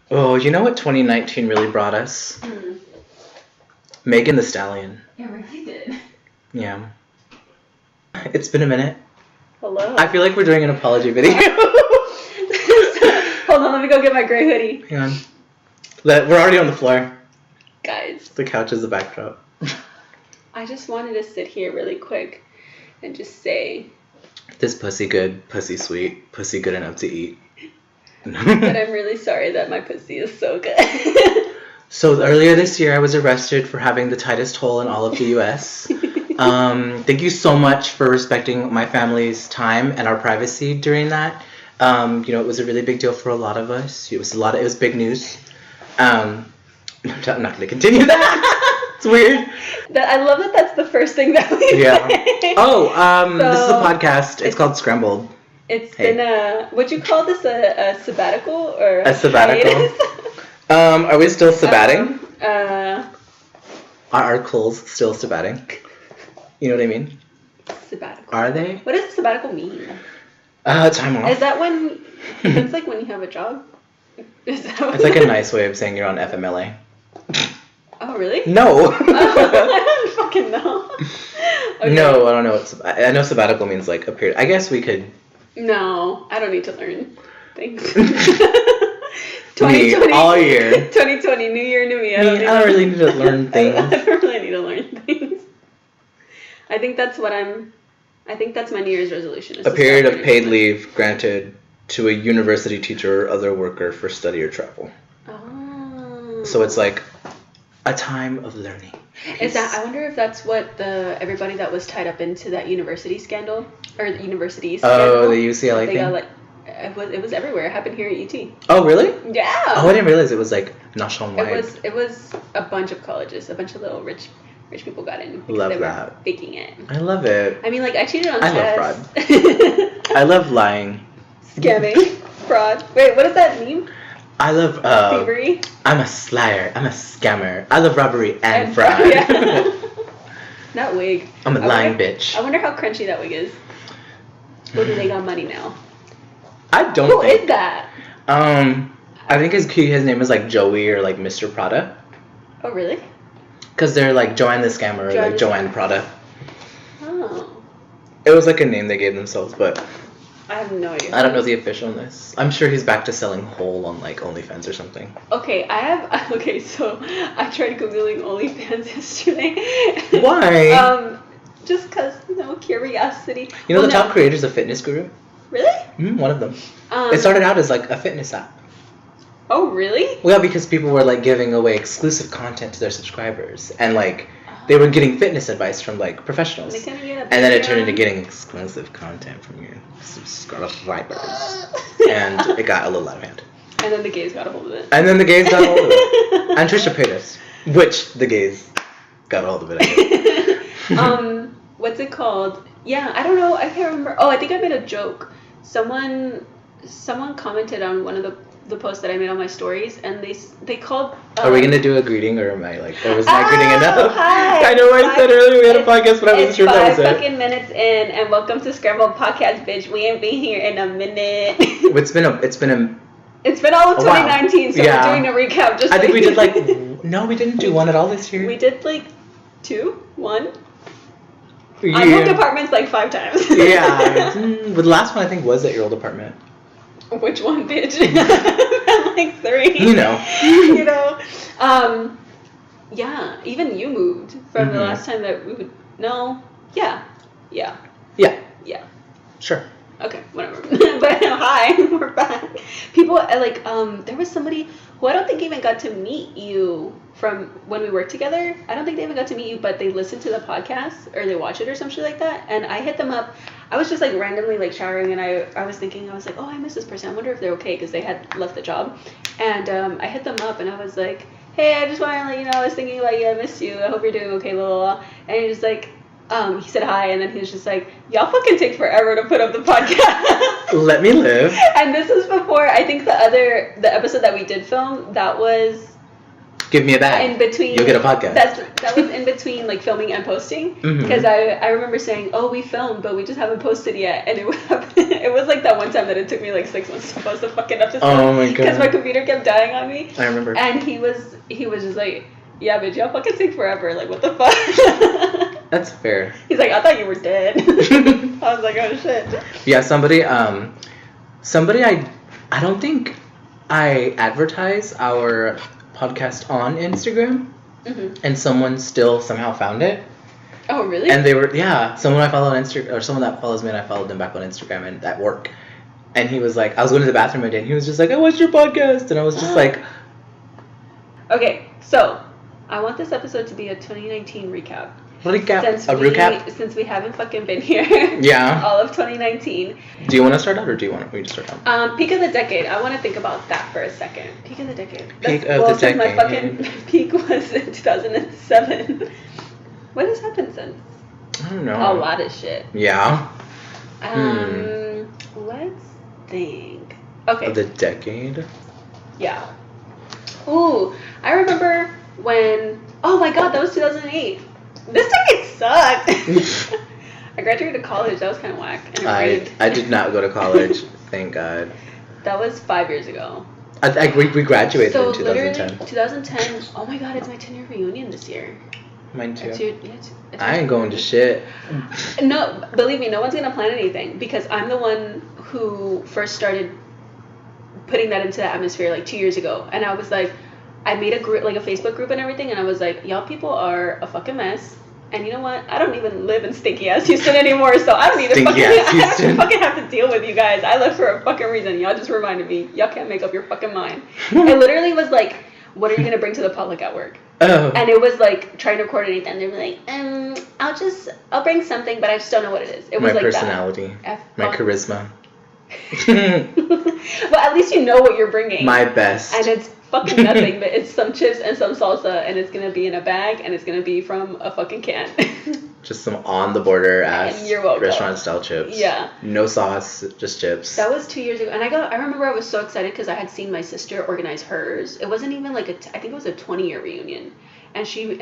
Oh, you know what 2019 really brought us? Megan Thee Stallion. It really did. Yeah. It's been a minute. Hello. I feel like we're doing an apology video. Hold on, let me go get my gray hoodie. Hang on. We're already on the floor. Guys. The couch is the backdrop. I just wanted to sit here really quick and just say... This pussy good, pussy sweet, pussy good enough to eat. But I'm really sorry that my pussy is so good. So earlier this year, I was arrested for having the tightest hole in all of the U.S. Thank you so much for respecting my family's time and our privacy during that. It was a really big deal for a lot of us. It was big news. I'm not going to continue that. It's weird. I love that that's the first thing that we say. Oh, this is a podcast. It's called Scrambled. It's been would you call this a sabbatical or a sabbatical? Are we still sabbating? Are our clothes still sabbating? You know what I mean? Sabbatical. Are they? What does sabbatical mean? Time off. Is that when? It's like when you have a job. It's like a nice way of saying you're on FMLA. Oh really? No. I don't fucking know. Okay. No, I don't know what. I know sabbatical means like a period. I guess we could. No, I don't need to learn. Thanks. 2020 all year. 2020, new year, new me. I don't really need to learn things. I don't really need to learn things. I think that's my New Year's resolution. A period of paid leave granted to a university teacher or other worker for study or travel. Oh. So it's like a time of learning. Is that? I wonder if that's what everybody that was tied up into that university scandal or the university scandal. Oh, the UCLA thing. It was everywhere. It happened here at UT. Oh, really? Yeah. Oh, I didn't realize it was like nationwide. It was a bunch of colleges, a bunch of little rich people got in because love they that. were faking it. I love it. I mean, like I cheated on I tests. love fraud. I love lying. Scamming, fraud. Wait, what does that mean? I love thievery. I'm a slyer. I'm a scammer. I love robbery and fraud. Yeah. That wig. I'm a lying bitch. I wonder how crunchy that wig is. Or do they got money now? I don't Who think. is that? I think his name is like Joey or like Mr. Prada. Oh, really? Because they're like Joanne the Scammer or like Joanne Prada. Oh. It was like a name they gave themselves, but I have no idea. I don't know the official list. I'm sure he's back to selling whole on like OnlyFans or something. Okay, so I tried Googling OnlyFans yesterday. Why? Just because, curiosity. You know the top creator's a fitness guru? Really? Mm-hmm, one of them. It started out as like a fitness app. Oh, really? Well, because people were like giving away exclusive content to their subscribers, and like they were getting fitness advice from like professionals, and then it turned into getting exclusive content from your subscribers, and it got a little out of hand. And then the gays got a hold of it. And Trisha Paytas, which the gays got a hold of it. I guess. What's it called? Yeah, I don't know. I can't remember. Oh, I think I made a joke. Someone commented on one of the posts that I made on my stories, and they called. Are we gonna do a greeting, or am I like? Or was my greeting enough? Hi. I know I said earlier we had a podcast, but I wasn't sure if that was it. 5 fucking minutes in, and welcome to Scrambled Podcast, bitch. We ain't been here in a minute. It's been all of 2019, so we're doing a recap. Just I think we did like no, we didn't do one at all this year. We did like 2, 1. Yeah. I moved apartments like 5 times. Yeah, but the last one I think was at your old apartment. Which one, bitch? Like 3. You know. Yeah. Even you moved from the last time that we would. No. Yeah. Sure. Okay, whatever. But hi, we're back. People like there was somebody who I don't think even got to meet you from when we worked together. I don't think they even got to meet you, but they listened to the podcast or they watch it or some shit like that. And I hit them up. I was just like randomly like showering, and I was thinking, I was like, oh, I miss this person. I wonder if they're okay, because they had left the job. And I hit them up and I was like, hey, I just want to let you know I was thinking about you. I missed you. I hope you're doing okay, blah, blah, blah. And he was like, he said hi, and then he was just like, y'all fucking take forever to put up the podcast. Let me live. And this is before, I think the episode that we did film, that was Give me a bag. In between, you'll get a podcast. That was in between like filming and posting, because I remember saying, oh, we filmed, but we just haven't posted yet, and it was like that one time that it took me like 6 months to post a fucking episode. Oh my god. Because my computer kept dying on me. I remember. And he was just like, yeah, bitch, y'all fucking take forever. Like, what the fuck? That's fair. He's like, I thought you were dead. I was like, oh shit. Yeah, somebody I don't think I advertise our podcast on Instagram, and someone still somehow found it. Oh, really? And they were, someone I follow on Instagram, or someone that follows me, and I followed them back on Instagram and at work. And he was like, I was going to the bathroom one day, and he was just like, I watched your podcast. And I was just like... Okay, so I want this episode to be a 2019 recap. Recap? Since we haven't fucking been here. Yeah. All of 2019. Do you want to start out, or do you want me to start out? Peak of the decade. I want to think about that for a second. Peak of the decade. Decade. My fucking peak was in 2007. What has happened since? I don't know. A lot of shit. Yeah. Let's think. Okay. Of the decade? Yeah. Ooh, I remember when... Oh my god, that was 2008. This decade sucked. I graduated college. That was kind of whack. And I did not go to college. Thank God. That was 5 years ago. We graduated in 2010. Literally, 2010. Oh my god, it's my 10-year reunion this year. Mine too. It's I ain't going to shit. No, believe me, no one's gonna plan anything, because I'm the one who first started putting that into the atmosphere like 2 years ago, and I was like, I made a group, like a Facebook group and everything, and I was like, y'all people are a fucking mess. And you know what? I don't even live in stinky ass Houston anymore, so I don't even fucking have to deal with you guys. I left for a fucking reason. Y'all just reminded me. Y'all can't make up your fucking mind. It literally was like, what are you gonna bring to the public at work? Oh. And it was like trying to coordinate them. They were like, I'll bring something, but I just don't know what it is. It was my like personality, my charisma. Well, at least you know what you're bringing. My best. And it's fucking nothing, but it's some chips and some salsa, and it's gonna be in a bag, and it's gonna be from a fucking can. Just some on the border ass restaurant style chips. Yeah. No sauce, just chips. That was 2 years ago, and I remember I was so excited because I had seen my sister organize hers. It wasn't even like I think it was a 20-year reunion, and she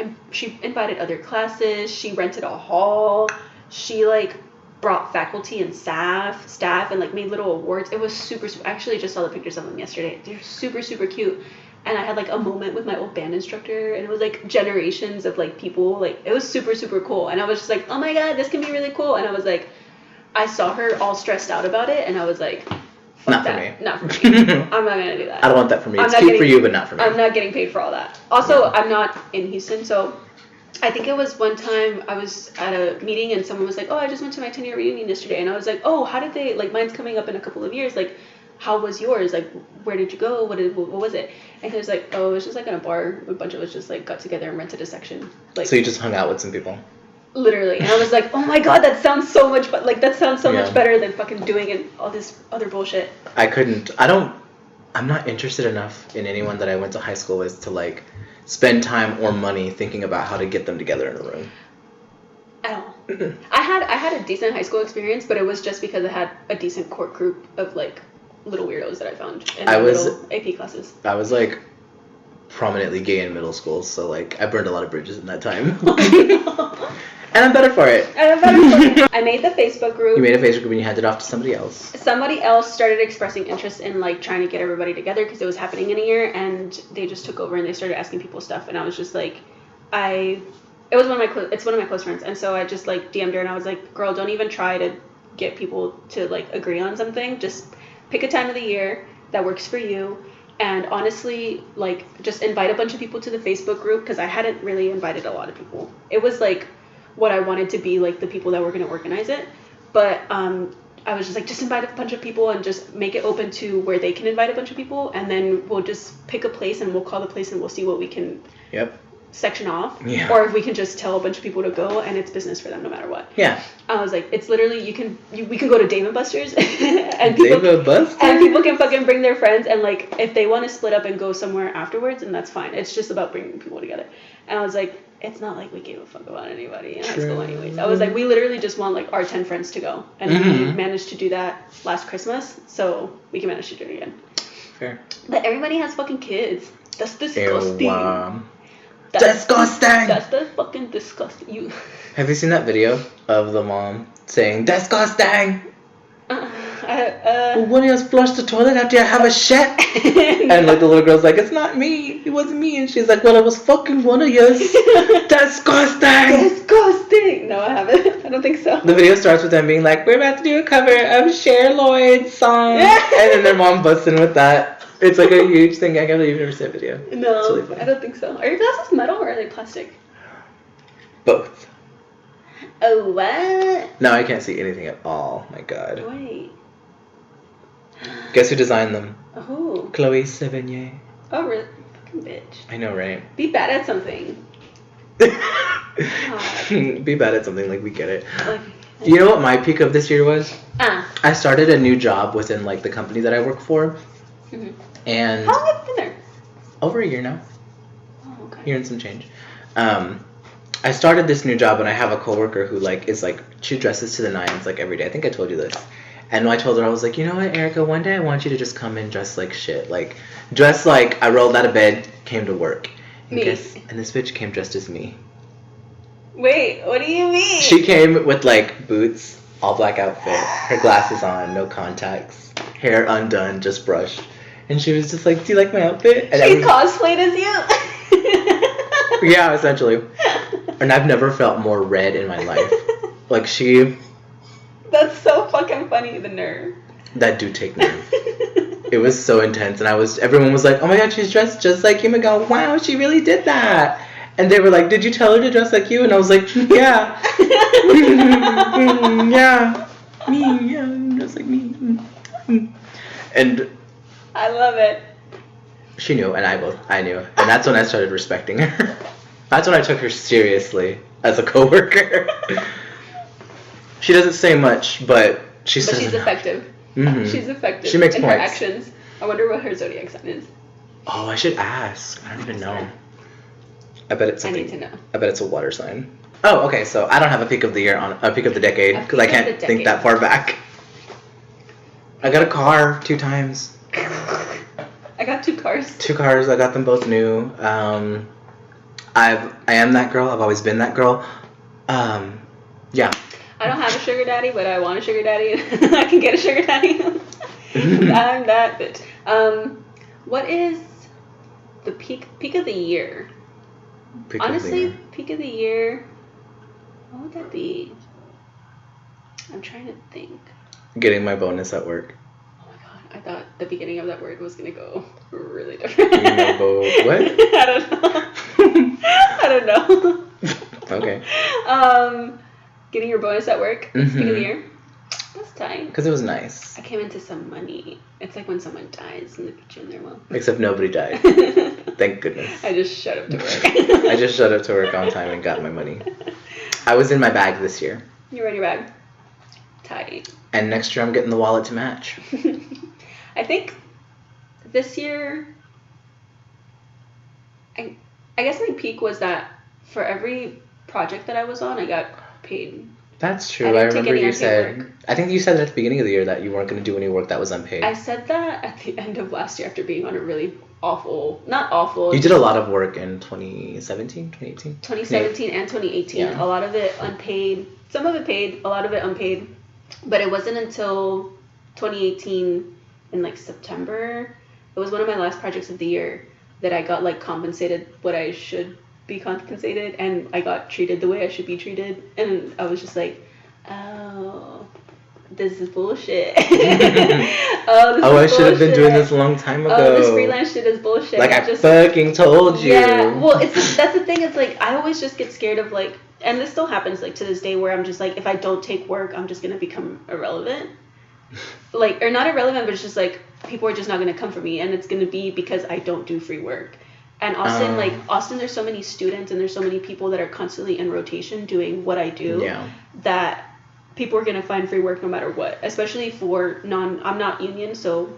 invited other classes. She rented a hall. She like brought faculty and staff and like made little awards. It was super, super. I actually just saw the pictures of them yesterday. They're super, super cute. And I had like a moment with my old band instructor, and it was like generations of like people. Like, it was super, super cool. And I was just like, oh my god, this can be really cool. And I was like, I saw her all stressed out about it, and I was like, not for me. Not for me. I'm not gonna do that. I don't want that for me. It's cute for you, but not for me. I'm not getting paid for all that. Also, I'm not in Houston, so I think it was one time I was at a meeting and someone was like, oh, I just went to my 10-year reunion yesterday. And I was like, oh, how did they, like, mine's coming up in a couple of years. Like, how was yours? Like, where did you go? What was it? And he was like, oh, it was just like in a bar. A bunch of us just like got together and rented a section. Like, so you just hung out with some people? Literally. And I was like, oh my god, that sounds so much, much better than fucking doing and all this other bullshit. I'm not interested enough in anyone that I went to high school with to like spend time or money thinking about how to get them together in a room. At all. I had a decent high school experience, but it was just because I had a decent core group of like little weirdos that I found in little AP classes. I was like prominently gay in middle school, so like I burned a lot of bridges in that time. And I'm better for it. I made the Facebook group. You made a Facebook group and you handed it off to somebody else. Somebody else started expressing interest in like trying to get everybody together because it was happening in a year, and they just took over and they started asking people stuff, and I was just like, it's one of my close friends, and so I just like DM'd her and I was like, girl, don't even try to get people to like agree on something. Just pick a time of the year that works for you. And honestly, like, just invite a bunch of people to the Facebook group, because I hadn't really invited a lot of people. It was like what I wanted to be like the people that were going to organize it, but I was just like, just invite a bunch of people and just make it open to where they can invite a bunch of people, and then we'll just pick a place and we'll call the place and we'll see what we can section off, or if we can just tell a bunch of people to go and it's business for them no matter what. I was like, it's literally we can go to Dave & Buster's and people can fucking bring their friends, and like if they want to split up and go somewhere afterwards, and that's fine. It's just about bringing people together. And I was like, it's not like we gave a fuck about anybody in high school anyways. I was like, we literally just want like our 10 friends to go, and we managed to do that last Christmas, so we can manage to do it again. Fair. But everybody has fucking kids. That's disgusting. Ew, disgusting! That's the fucking disgusting. You. Have you seen that video of the mom saying, disgusting? One of us flushed the toilet after you have a shit? And like the little girl's like, it's not me. It wasn't me. And she's like, well, it was fucking one of yous. Disgusting! Disgusting! No, I haven't. I don't think so. The video starts with them being like, we're about to do a cover of Cher Lloyd's song. And then their mom busts in with that. It's like a huge thing. I can't believe you've never seen a video. No, it's really funny. I don't think so. Are your glasses metal or are they plastic? Both. Oh, what? No, I can't see anything at all. My God. Wait. Guess who designed them? Oh. Chloe Sevigny. Oh, really? Fucking bitch. I know, right? Be bad at something. Be bad at something, like we get it. Like, You know what my peak of this year was? Ah. I started a new job within like the company that I work for. Mm-hmm. And How long have you been there? over a year now. Oh, okay. Year and some change. I started this new job and I have a coworker who like is like, she dresses to the nines like every day. I think I told you this. And I told her, I was like, you know what, Erica, one day I want you to just come and dress like shit. Like, dress like I rolled out of bed, came to work. And and this bitch came dressed as me. Wait, what do you mean? She came with like boots, all black outfit, her glasses on, no contacts, hair undone, just brushed. And she was just like, do you like my outfit? And she cosplayed as you? Yeah, essentially. And I've never felt more red in my life. Like she... That's so fucking funny, the nerve. That do take nerve. It was so intense, and everyone was like, oh my God, she's dressed just like you. And I go, wow, she really did that. And they were like, did you tell her to dress like you? And I was like, yeah. Yeah. Me, yeah, just like me. And I love it. she knew, and I knew. And that's when I started respecting her. That's when I took her seriously as a coworker. She doesn't say much, but she's effective. Mm-hmm. She's effective. She makes in points. Her actions. I wonder what her zodiac sign is. Oh, I should ask. I don't even know. I bet it's something. I need to know. I bet it's a water sign. Oh, okay. So I don't have a peak of the year on a peak of the decade because I can't think that far back. I got a car 2 times. I got 2 cars. 2 cars. I got them both new. I am that girl. I've always been that girl. Yeah. I don't have a sugar daddy, but I want a sugar daddy. I can get a sugar daddy. I'm that bitch. What is the peak of the year? Honestly, peak of the year. What would that be? I'm trying to think. Getting my bonus at work. Oh my God, I thought the beginning of that word was gonna go really different. What? I don't know. I don't know. Okay. Getting your bonus at work. Peak of the year. That's tight. Because it was nice. I came into some money. It's like when someone dies and they put you in their will. Except nobody died. Thank goodness. I just showed up to work. I just showed up to work on time and got my money. I was in my bag this year. You were in your bag. Tight. And next year I'm getting the wallet to match. I think this year, I guess my peak was that for every project that I was on, I got paid. That's true. I remember you said, I think you said at the beginning of the year that you weren't going to do any work that was unpaid. I said that at the end of last year after being on a really not awful. You did a lot of work in 2017, 2018? 2017 and 2018. Yeah. A lot of it unpaid. Some of it paid, a lot of it unpaid. But it wasn't until 2018 in like September. It was one of my last projects of the year that I got like compensated what I should be compensated, and I got treated the way I should be treated, and I was just like, oh, this is bullshit. I should have been doing this a long time ago. Oh, this freelance shit is bullshit. Like I fucking told you. Yeah, well, that's the thing. It's like I always just get scared of like, and this still happens like to this day where I'm just like, if I don't take work, I'm just gonna become irrelevant. Like, or not irrelevant, but it's just like people are just not gonna come for me, and it's gonna be because I don't do free work. And Austin, there's so many students and there's so many people that are constantly in rotation doing what I do that people are going to find free work no matter what, especially for I'm not union, so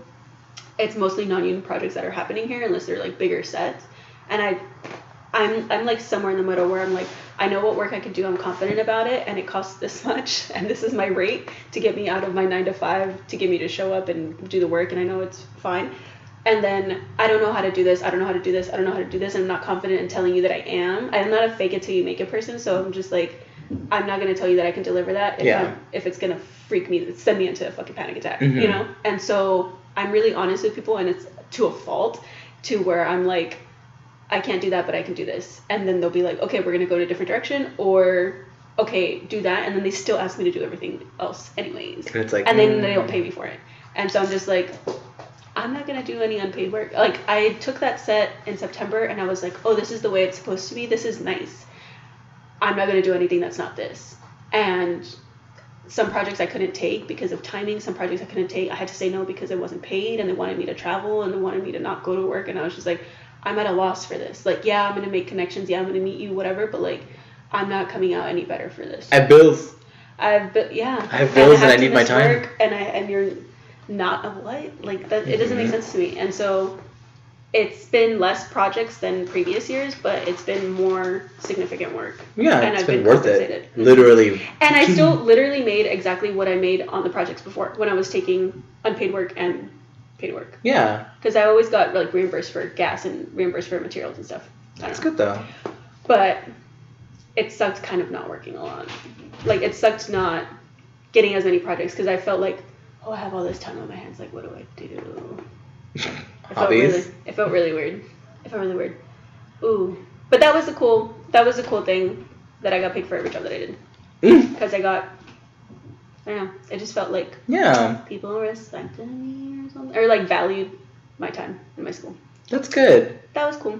it's mostly non-union projects that are happening here unless they're like bigger sets. And I'm like somewhere in the middle where I'm like, I know what work I can do, I'm confident about it, and it costs this much, and this is my rate to get me out of my 9 to 5, to get me to show up and do the work, and I know it's fine. and then I don't know how to do this, I don't know how to do this, I don't know how to do this, and I'm not confident in telling you that I am. I'm not a fake it till you make it person, so I'm just like, I'm not going to tell you that I can deliver that if it's going to freak me, send me into a fucking panic attack, you know? And so I'm really honest with people, and it's to a fault, to where I'm like, I can't do that, but I can do this. And then they'll be like, okay, we're going to go in a different direction, or okay, do that, and then they still ask me to do everything else anyways. And it's like, and then they don't pay me for it. And so I'm just like, I'm not going to do any unpaid work. Like, I took that set in September, and I was like, oh, this is the way it's supposed to be. This is nice. I'm not going to do anything that's not this. And some projects I couldn't take because of timing. Some projects I couldn't take. I had to say no because it wasn't paid, and they wanted me to travel, and they wanted me to not go to work. And I was just like, I'm at a loss for this. Like, yeah, I'm going to make connections. Yeah, I'm going to meet you, whatever. But, like, I'm not coming out any better for this. I have bills. I have bills, and I need my time. And you're not a what? Like, that, it doesn't make sense to me. And so it's been less projects than previous years, but it's been more significant work. Yeah, and it's I've been worth compensated. it. Literally. And I still literally made exactly what I made on the projects before, when I was taking unpaid work and paid work. Yeah. Because I always got, like, reimbursed for gas and reimbursed for materials and stuff. That's good, though. But it sucked kind of not working a lot. Like, it sucked not getting as many projects, because I felt like, oh, I have all this time on my hands. Like, what do I do? Hobbies? It felt really weird. Ooh. But that was a cool thing that I got paid for every job that I did. Because I don't know, it just felt like people respected me or something. Or, like, valued my time in my school. That's good. That was cool.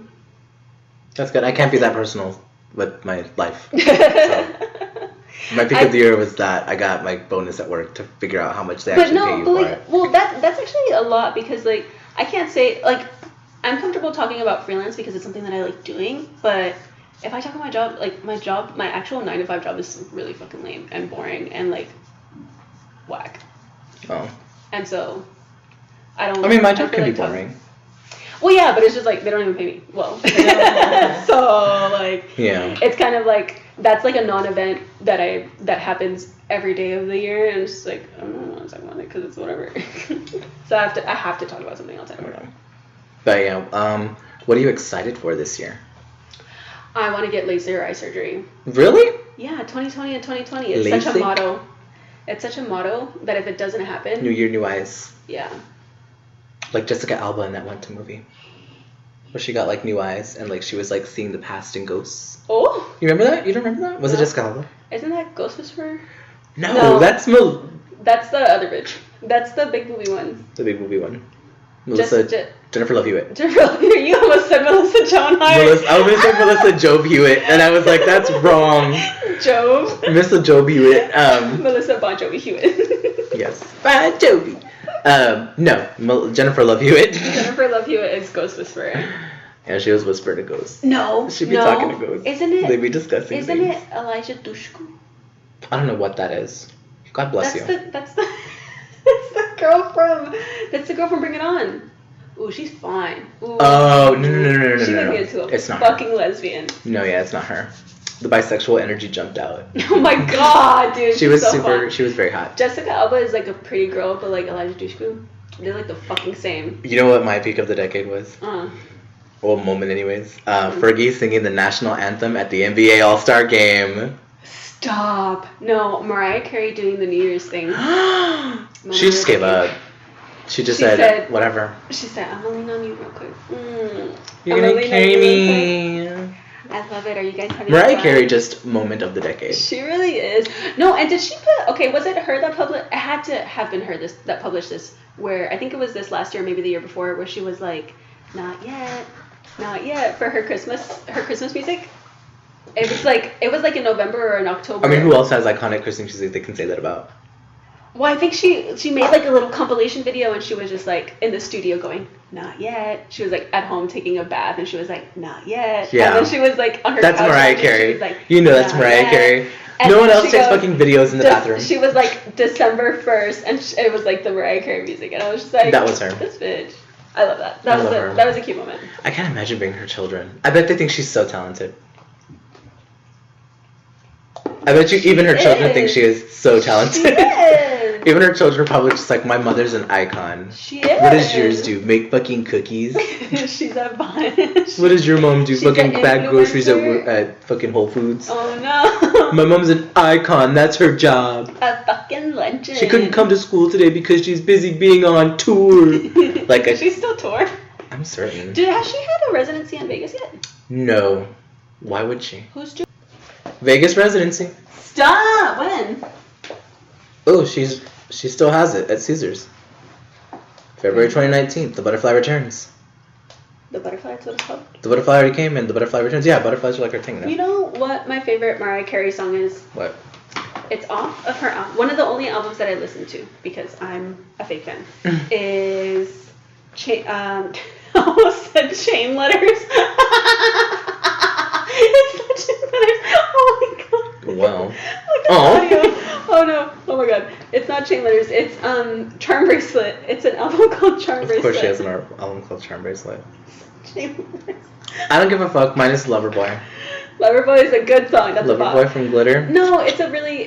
That's good. I can't be that personal with my life. So. My peak of the year was that I got my bonus at work to figure out how much they actually pay you for it. Well, that's actually a lot, because, like, I can't say, like, I'm comfortable talking about freelance because it's something that I like doing, but if I talk about my job, like, my actual 9-to-5 job is really fucking lame and boring and, like, whack. Oh. And so, I mean, my job can be boring. Well, yeah, but it's just, like, they don't even pay me well. So, like, yeah, it's kind of like, that's, like, a non-event that happens every day of the year, and it's just, like, I don't want to talk about it because it's whatever. So I have to talk about something else at work. But, yeah, what are you excited for this year? I want to get laser eye surgery. Really? Yeah, 2020 and 2020. It's LASIK? Such a motto. It's such a motto that if it doesn't happen... New year, new eyes. Yeah. Like Jessica Alba in that one movie. Where she got, like, new eyes, and, like, she was, like, seeing the past in ghosts. Oh! You remember that? You don't remember that? Was it Jessica Alba? Isn't that Ghost Whisperer? No. That's the other bitch. That's the big movie one. The big movie one. Jennifer Love Hewitt. Jennifer Love Hewitt. You almost said Melissa Joan Hart. I was going to say Melissa Job Hewitt, and I was like, that's wrong. Job. Melissa Job Hewitt. Melissa Bon Jovi Hewitt. Yes. Bon Jovi. No, Jennifer Love Hewitt. Jennifer Love Hewitt is Ghost Whisperer. Yeah, she was whispering to ghosts. No. She'd be talking to ghosts. Isn't it? They'd be discussing Isn't things. it Elijah Dushku? I don't know what that is. God bless you. That's the girl from Bring It On. Ooh, she's fine. Ooh. Oh, no. She would be into a fucking lesbian. No, yeah, it's not her. The bisexual energy jumped out. Oh my god, dude. She was so super. fun. She was very hot. Jessica Alba is like a pretty girl, but like Elijah Dushku, they're like the fucking same. You know what my peak of the decade was? Well, moment anyways. Fergie singing the national anthem at the NBA All-Star Game. Stop. No, Mariah Carey doing the New Year's thing. She just gave up. She said, whatever. She said, I'm gonna lean on you real quick. You're gonna carry me. I love it. Are you guys having Mariah fun? Carey, just moment of the decade. She really is. No, and did she put... Okay, was it her that published... It had to have been her that published this, where... I think it was this last year, maybe the year before, where she was like, not yet, for her Christmas music. It was like in November or in October. I mean, who else has iconic Christmas music they can say that about? Well, I think she made like a little compilation video, and she was just like in the studio going, not yet. She was like at home taking a bath, and she was like, not yet. Yeah. And then she was like on her That's couch. Mariah Carey. Like, you know that's Mariah Carey. And no one else takes fucking videos in the bathroom. She was like December 1st, and it was like the Mariah Carey music, and I was just like, that was her. This bitch. I love that. That was a cute moment. I can't imagine being her children. I bet they think she's so talented. I bet you even her children think she is so talented. She is. Even her children are probably just like, my mother's an icon. She is. What does yours do? Make fucking cookies? She's a bunch. What does your mom do? She's Fucking an bag groceries influencer. at fucking Whole Foods? Oh no. My mom's an icon. That's her job. A fucking legend. She couldn't come to school today because she's busy being on tour. Does she still tour? I'm certain. Has she had a residency in Vegas yet? No. Why would she? Who's doing? Vegas residency. Stop. When? Oh, she still has it at Caesars. February 2019. The Butterfly Returns. The Butterfly, that's what it's called? The Butterfly already came in. The Butterfly Returns. Yeah, butterflies are like her thing now. You know what my favorite Mariah Carey song is? What? It's off of her album. One of the only albums that I listen to, because I'm a fake fan, is I almost said Chain Letters. It's not Chain Letters. Oh my god. Wow. Look at the audio. Oh no. Oh my god. It's not Chain Letters. It's Charm Bracelet. It's an album called Charm Bracelet. Of course she has an album called Charm Bracelet. Chain Letters. I don't give a fuck. Mine is Loverboy. Loverboy is a good song. That's a bop. Loverboy from Glitter? No, it's a really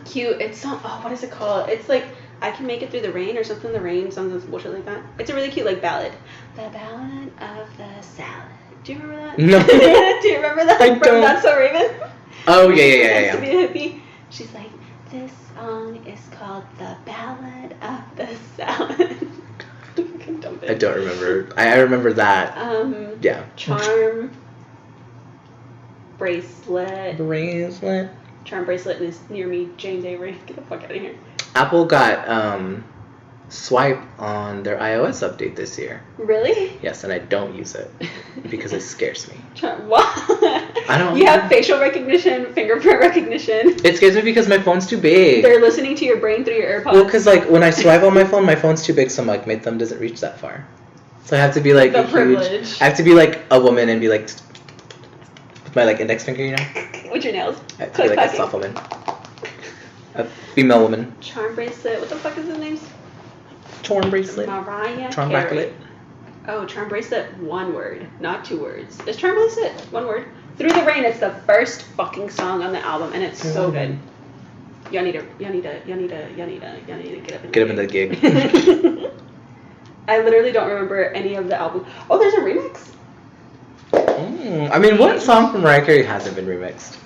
cute. It's not. Oh, what is it called? It's like I Can Make It Through the Rain or something. The Rain song is bullshit like that. It's a really cute like ballad. The Ballad of the Salad. Do you remember that? No. Do you remember that? I From don't. Not So Raven. Oh yeah. To be a hippie. She's like, this song is called The Ballad of the Salad. I don't remember. I remember that. Yeah. Charm Bracelet. Bracelet. Charm Bracelet is near me. James Avery. Get the fuck out of here. Apple got Swipe on their iOS update this year. Really? Yes, and I don't use it because it scares me. What? I don't. You have facial recognition, fingerprint recognition. It scares me because my phone's too big. They're listening to your brain through your AirPods. Well, because like when I swipe on my phone's too big, so I'm like my thumb doesn't reach that far. So I have to be like The a privilege. huge. I have to be like a woman and be like with my like index finger, you know. With your nails. I have to be like a soft woman, a female woman. Charm Bracelet. What the fuck is his name? Charm Bracelet. Mariah Charm Carey. Bracelet. Oh, Charm Bracelet, one word, not two words. It's Charm Bracelet, one word. Through the Rain, it's the first fucking song on the album, and it's so good. Y'all need to get up and Get up in the gig. I literally don't remember any of the album. Oh, there's a remix? I mean, what song from Mariah Carey hasn't been remixed?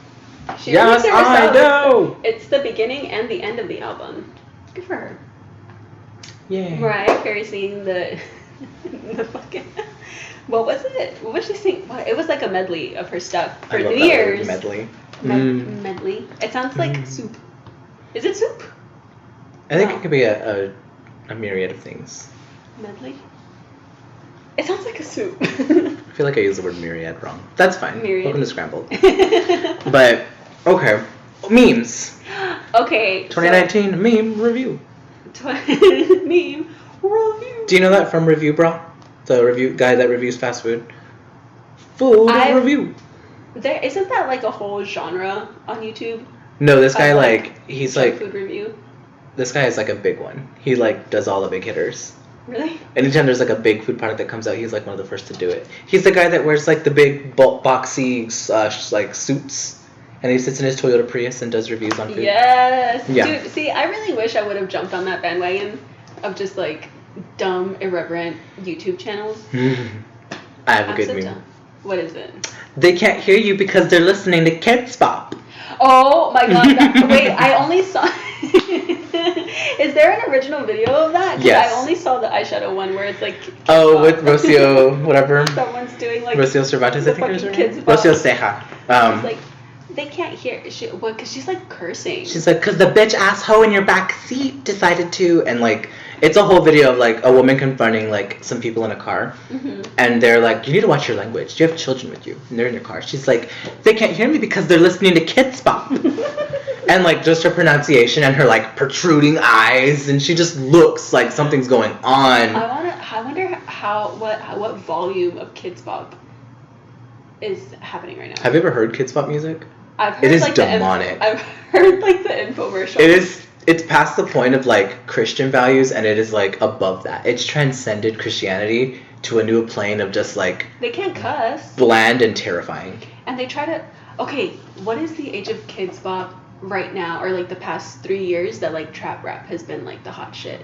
She Yes, remixed it I herself. know! It's the beginning and the end of the album. Good for her. Yeah. Mariah Carey singing the fucking... What was it? What was she singing? It was like a medley of her stuff for I love New that Year's. word, medley. Medley. It sounds like soup. Is it soup? I think No. it could be a myriad of things. Medley? It sounds like a soup. I feel like I used the word myriad wrong. That's fine. Myriad. Welcome to Scrambled. But, okay. Memes. Okay. 2019 meme review. Meme review. Do you know that from Review Bra? The review guy that reviews fast food. Food review. There isn't that like a whole genre on YouTube? No, this guy he's junk like food review. this guy is like a big one. He like does all the big hitters. Really? Anytime there's like a big food product that comes out, he's like one of the first to do it. He's the guy that wears like the big boxy like suits, and he sits in his Toyota Prius and does reviews on food. Yes. Yeah. Dude, see, I really wish I would have jumped on that bandwagon of just like dumb, irreverent YouTube channels. I have a good so meme. dumb. What is it? They can't hear you because they're listening to Kids Bop. Oh my god. Wait, I only saw... Is there an original video of that? 'Cause Yes. I only saw the eyeshadow one where it's like... Oh, with Rocio, whatever. Someone's doing like... Rocio Cervantes, I the think it was her fucking name. Kids Bop. Rocio Ceja. It's like, they can't hear... Because she's like cursing. She's like, because the bitch asshole in your back seat decided to, and like, it's a whole video of like a woman confronting like some people in a car, and they're like, you need to watch your language. Do you have children with you? And they're in your car. She's like, they can't hear me because they're listening to Kids Bop. And like just her pronunciation and her like protruding eyes, and she just looks like something's going on. I wonder what volume of Kids Bop is happening right now. Have you ever heard Kids Bop music? I've heard It is like demonic. I've heard like the infomercial. It is. It's past the point of like Christian values, and it is like above that. It's transcended Christianity to a new plane of just like They can't cuss. bland and terrifying. And they try to... Okay, what is the age of Kids Bop right now, or like the past 3 years, that like trap rap has been like the hot shit?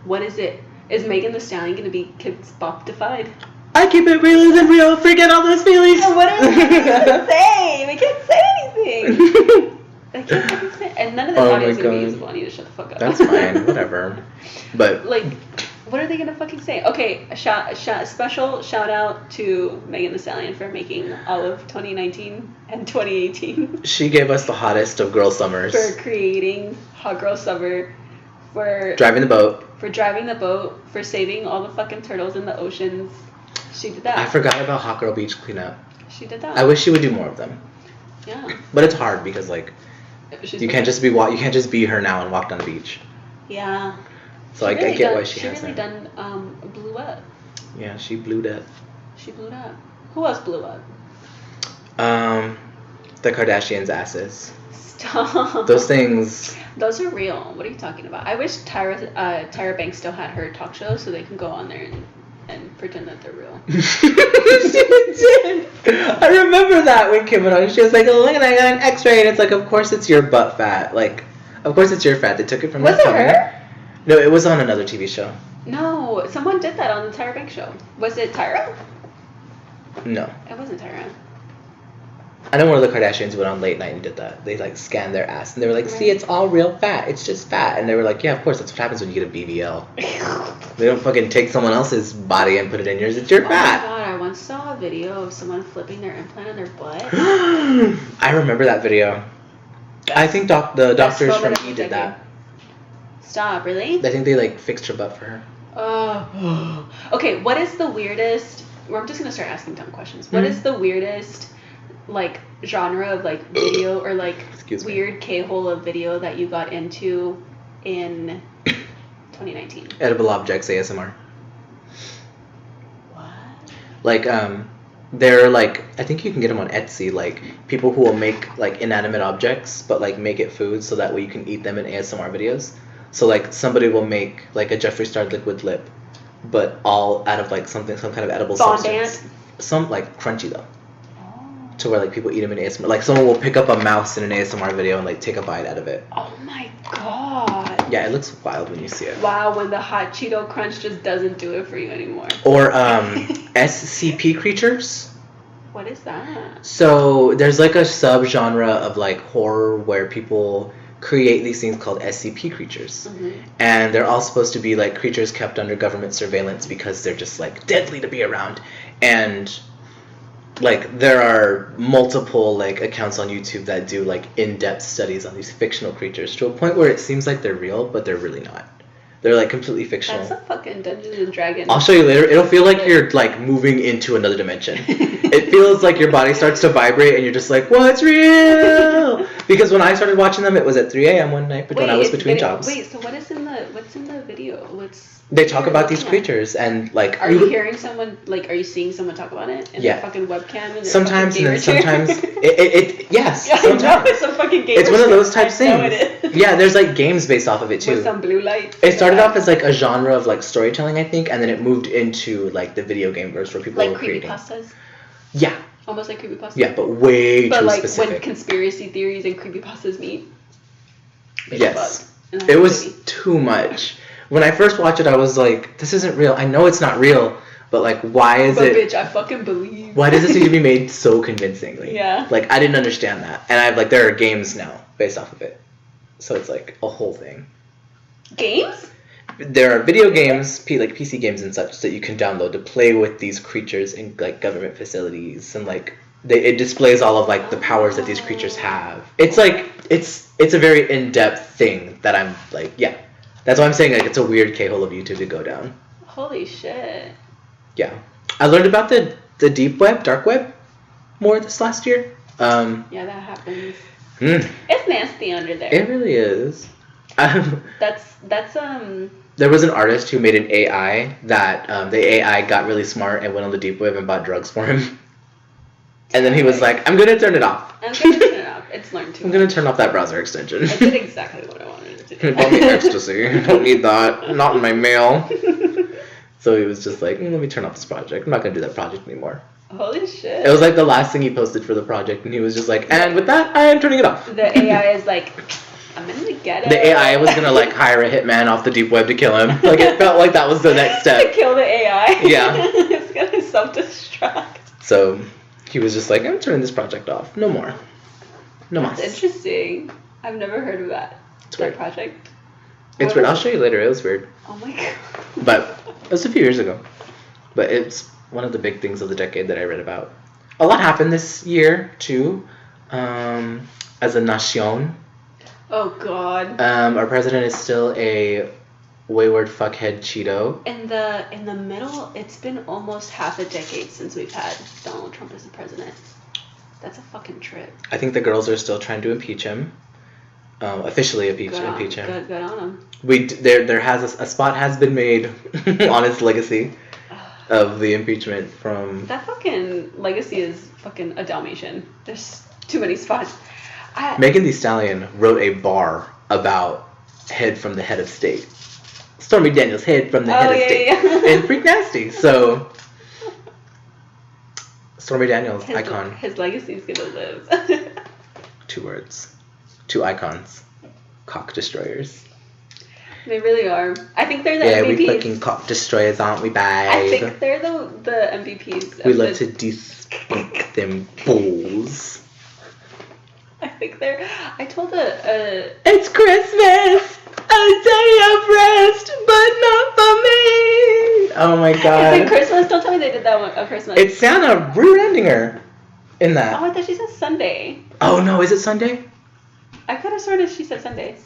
What is it? Is Megan Thee Stallion gonna be Kids Bop-defied? I keep it realer than real. Forget all those feelings. What are they gonna say? They can't say anything. They can't fucking say. And none of this audio is gonna be usable. I need to shut the fuck up. That's fine. Whatever. But like, what are they gonna fucking say? Okay, a special shout out to Megan Thee Stallion for making all of 2019 and 2018. She gave us the hottest of girl summers. For creating Hot Girl Summer. For driving the boat. For driving the boat. For saving all the fucking turtles in the oceans. She did that. I forgot about Hot Girl Beach cleanup. She did that. I wish she would do more of them. Yeah. But it's hard because like you can't just be her now and walk down the beach. Yeah. So I get why she has really done blew up. Yeah, she blew up. She blew up. Who else blew up? The Kardashians' asses. Stop. Those things. Those are real. What are you talking about? I wish Tyra Banks still had her talk show so they can go on there and pretend that they're real. She did. I remember that when Kim went on. She was like, "Oh, look, I got an X-ray," and it's like, "Of course it's your butt fat. Like, of course it's your fat. They took it from." Was it her? No, it was on another TV show. No, someone did that on the Tyra Banks show. Was it Tyra? No. It wasn't Tyra. I know one of the Kardashians went on late night and did that. They like scanned their ass and they were like, "See, it's all real fat. It's just fat." And they were like, "Yeah, of course. That's what happens when you get a BBL. They don't fucking take someone else's body and put it in yours. It's your fat." Oh my god! I once saw a video of someone flipping their implant on their butt. I remember that video. I think the doctors from E did that. Stop! Really? I think they like fixed her butt for her. Okay. What is the weirdest? Well, I'm just gonna start asking dumb questions. What is the weirdest, like, genre of like video or like weird K-hole of video that you got into in 2019? Edible objects ASMR. What? Like they're like, I think you can get them on Etsy. Like people who will make like inanimate objects, but like make it food so that way you can eat them in ASMR videos. So like somebody will make like a Jeffree Star liquid lip, but all out of like some kind of edible substance. Some like crunchy though. To where like people eat them in ASMR. Like someone will pick up a mouse in an ASMR video and like take a bite out of it. Oh my god. Yeah, it looks wild when you see it. Wow, when the hot Cheeto crunch just doesn't do it for you anymore. Or SCP creatures. What is that? So there's like a subgenre of like horror where people create these things called SCP creatures. Mm-hmm. And they're all supposed to be like creatures kept under government surveillance because they're just like deadly to be around. And like there are multiple like accounts on YouTube that do like in-depth studies on these fictional creatures to a point where it seems like they're real, but they're really not. They're like completely fictional. That's a fucking Dungeons and Dragons. I'll show you later. It'll feel like you're like moving into another dimension. It feels like your body starts to vibrate and you're just like, what's real? Because when I started watching them, it was at 3 a.m. one night when I was between jobs. Wait, so what's in the video? They talk about these creatures and like. Are you hearing someone like? Are you seeing someone talk about it in their fucking webcam? And sometimes and then sometimes yes. Yeah, sometimes. I know, it's a fucking game. It's one of those type things. No, it is. Yeah, there's like games based off of it too. With some blue lights. It started off as like a genre of like storytelling, I think, and then it moved into like the video game verse where people were creating. Like creepypastas. Yeah. Almost like creepypastas. Yeah, but way too specific. But like when conspiracy theories and creepypastas meet. Yes. It was too much. When I first watched it, I was like, this isn't real. I know it's not real, but like, why is it... Bitch, I fucking believe. Why does this need to be made so convincingly? Yeah. Like, I didn't understand that. And I've like, there are games now based off of it. So it's like a whole thing. Games? There are video games, like PC games and such, that you can download to play with these creatures in like government facilities, and like it displays all of like the powers that these creatures have. It's like it's a very in-depth thing that I'm like, yeah. That's why I'm saying like it's a weird K-hole of YouTube to go down. Holy shit. Yeah. I learned about the deep web, dark web, more this last year. Yeah, that happens. It's nasty under there. It really is. That's There was an artist who made an AI that the AI got really smart and went on the deep web and bought drugs for him. And then he was like, I'm going to turn it off. It's learned too I'm going to turn off that browser extension. I did exactly what I wanted to do. It bought me ecstasy. I don't need that. Not in my mail. So he was just like, let me turn off this project. I'm not going to do that project anymore. Holy shit. It was like the last thing he posted for the project, and he was just like, and with that, I am turning it off. The AI is like, I'm gonna get it. The AI was gonna like hire a hitman off the deep web to kill him. Like it felt like that was the next step. To kill the AI. Yeah. It's gonna self-destruct. So he was just like, I'm turning this project off. No more. No more. That's interesting. I've never heard of that. It's that weird. project. It's weird. I'll show you later. It was weird. Oh my god. But it was a few years ago. But it's one of the big things of the decade that I read about. A lot happened this year too. As a nation. Oh god. Our president is still a wayward fuckhead Cheeto. In the middle, it's been almost half a decade since we've had Donald Trump as the president. That's a fucking trip. I think the girls are still trying to impeach him. Officially impeach him. Good on him. There has a spot has been made on his legacy of the impeachment from. That fucking legacy is fucking a Dalmatian. There's too many spots. Megan Thee Stallion wrote a bar about head from the head of state. Stormy Daniels' head from the head of state. Yeah. And Freak Nasty. So Stormy Daniels, icon. His legacy's gonna live. 2 words. 2 icons. Cock destroyers. They really are. I think they're the yeah, MVPs. we fucking cock destroyers, aren't we, babe? I think they're the MVPs. We love to de-spunk them balls. I think they're. I told a. It's Christmas! A day of rest, but not for me! Oh my god. Is it Christmas? Don't tell me they did that one of Christmas. It's Santa rear-ending her in that. Oh, I thought she said Sunday. Oh no, is it Sunday? I could have sworn she said Sunday.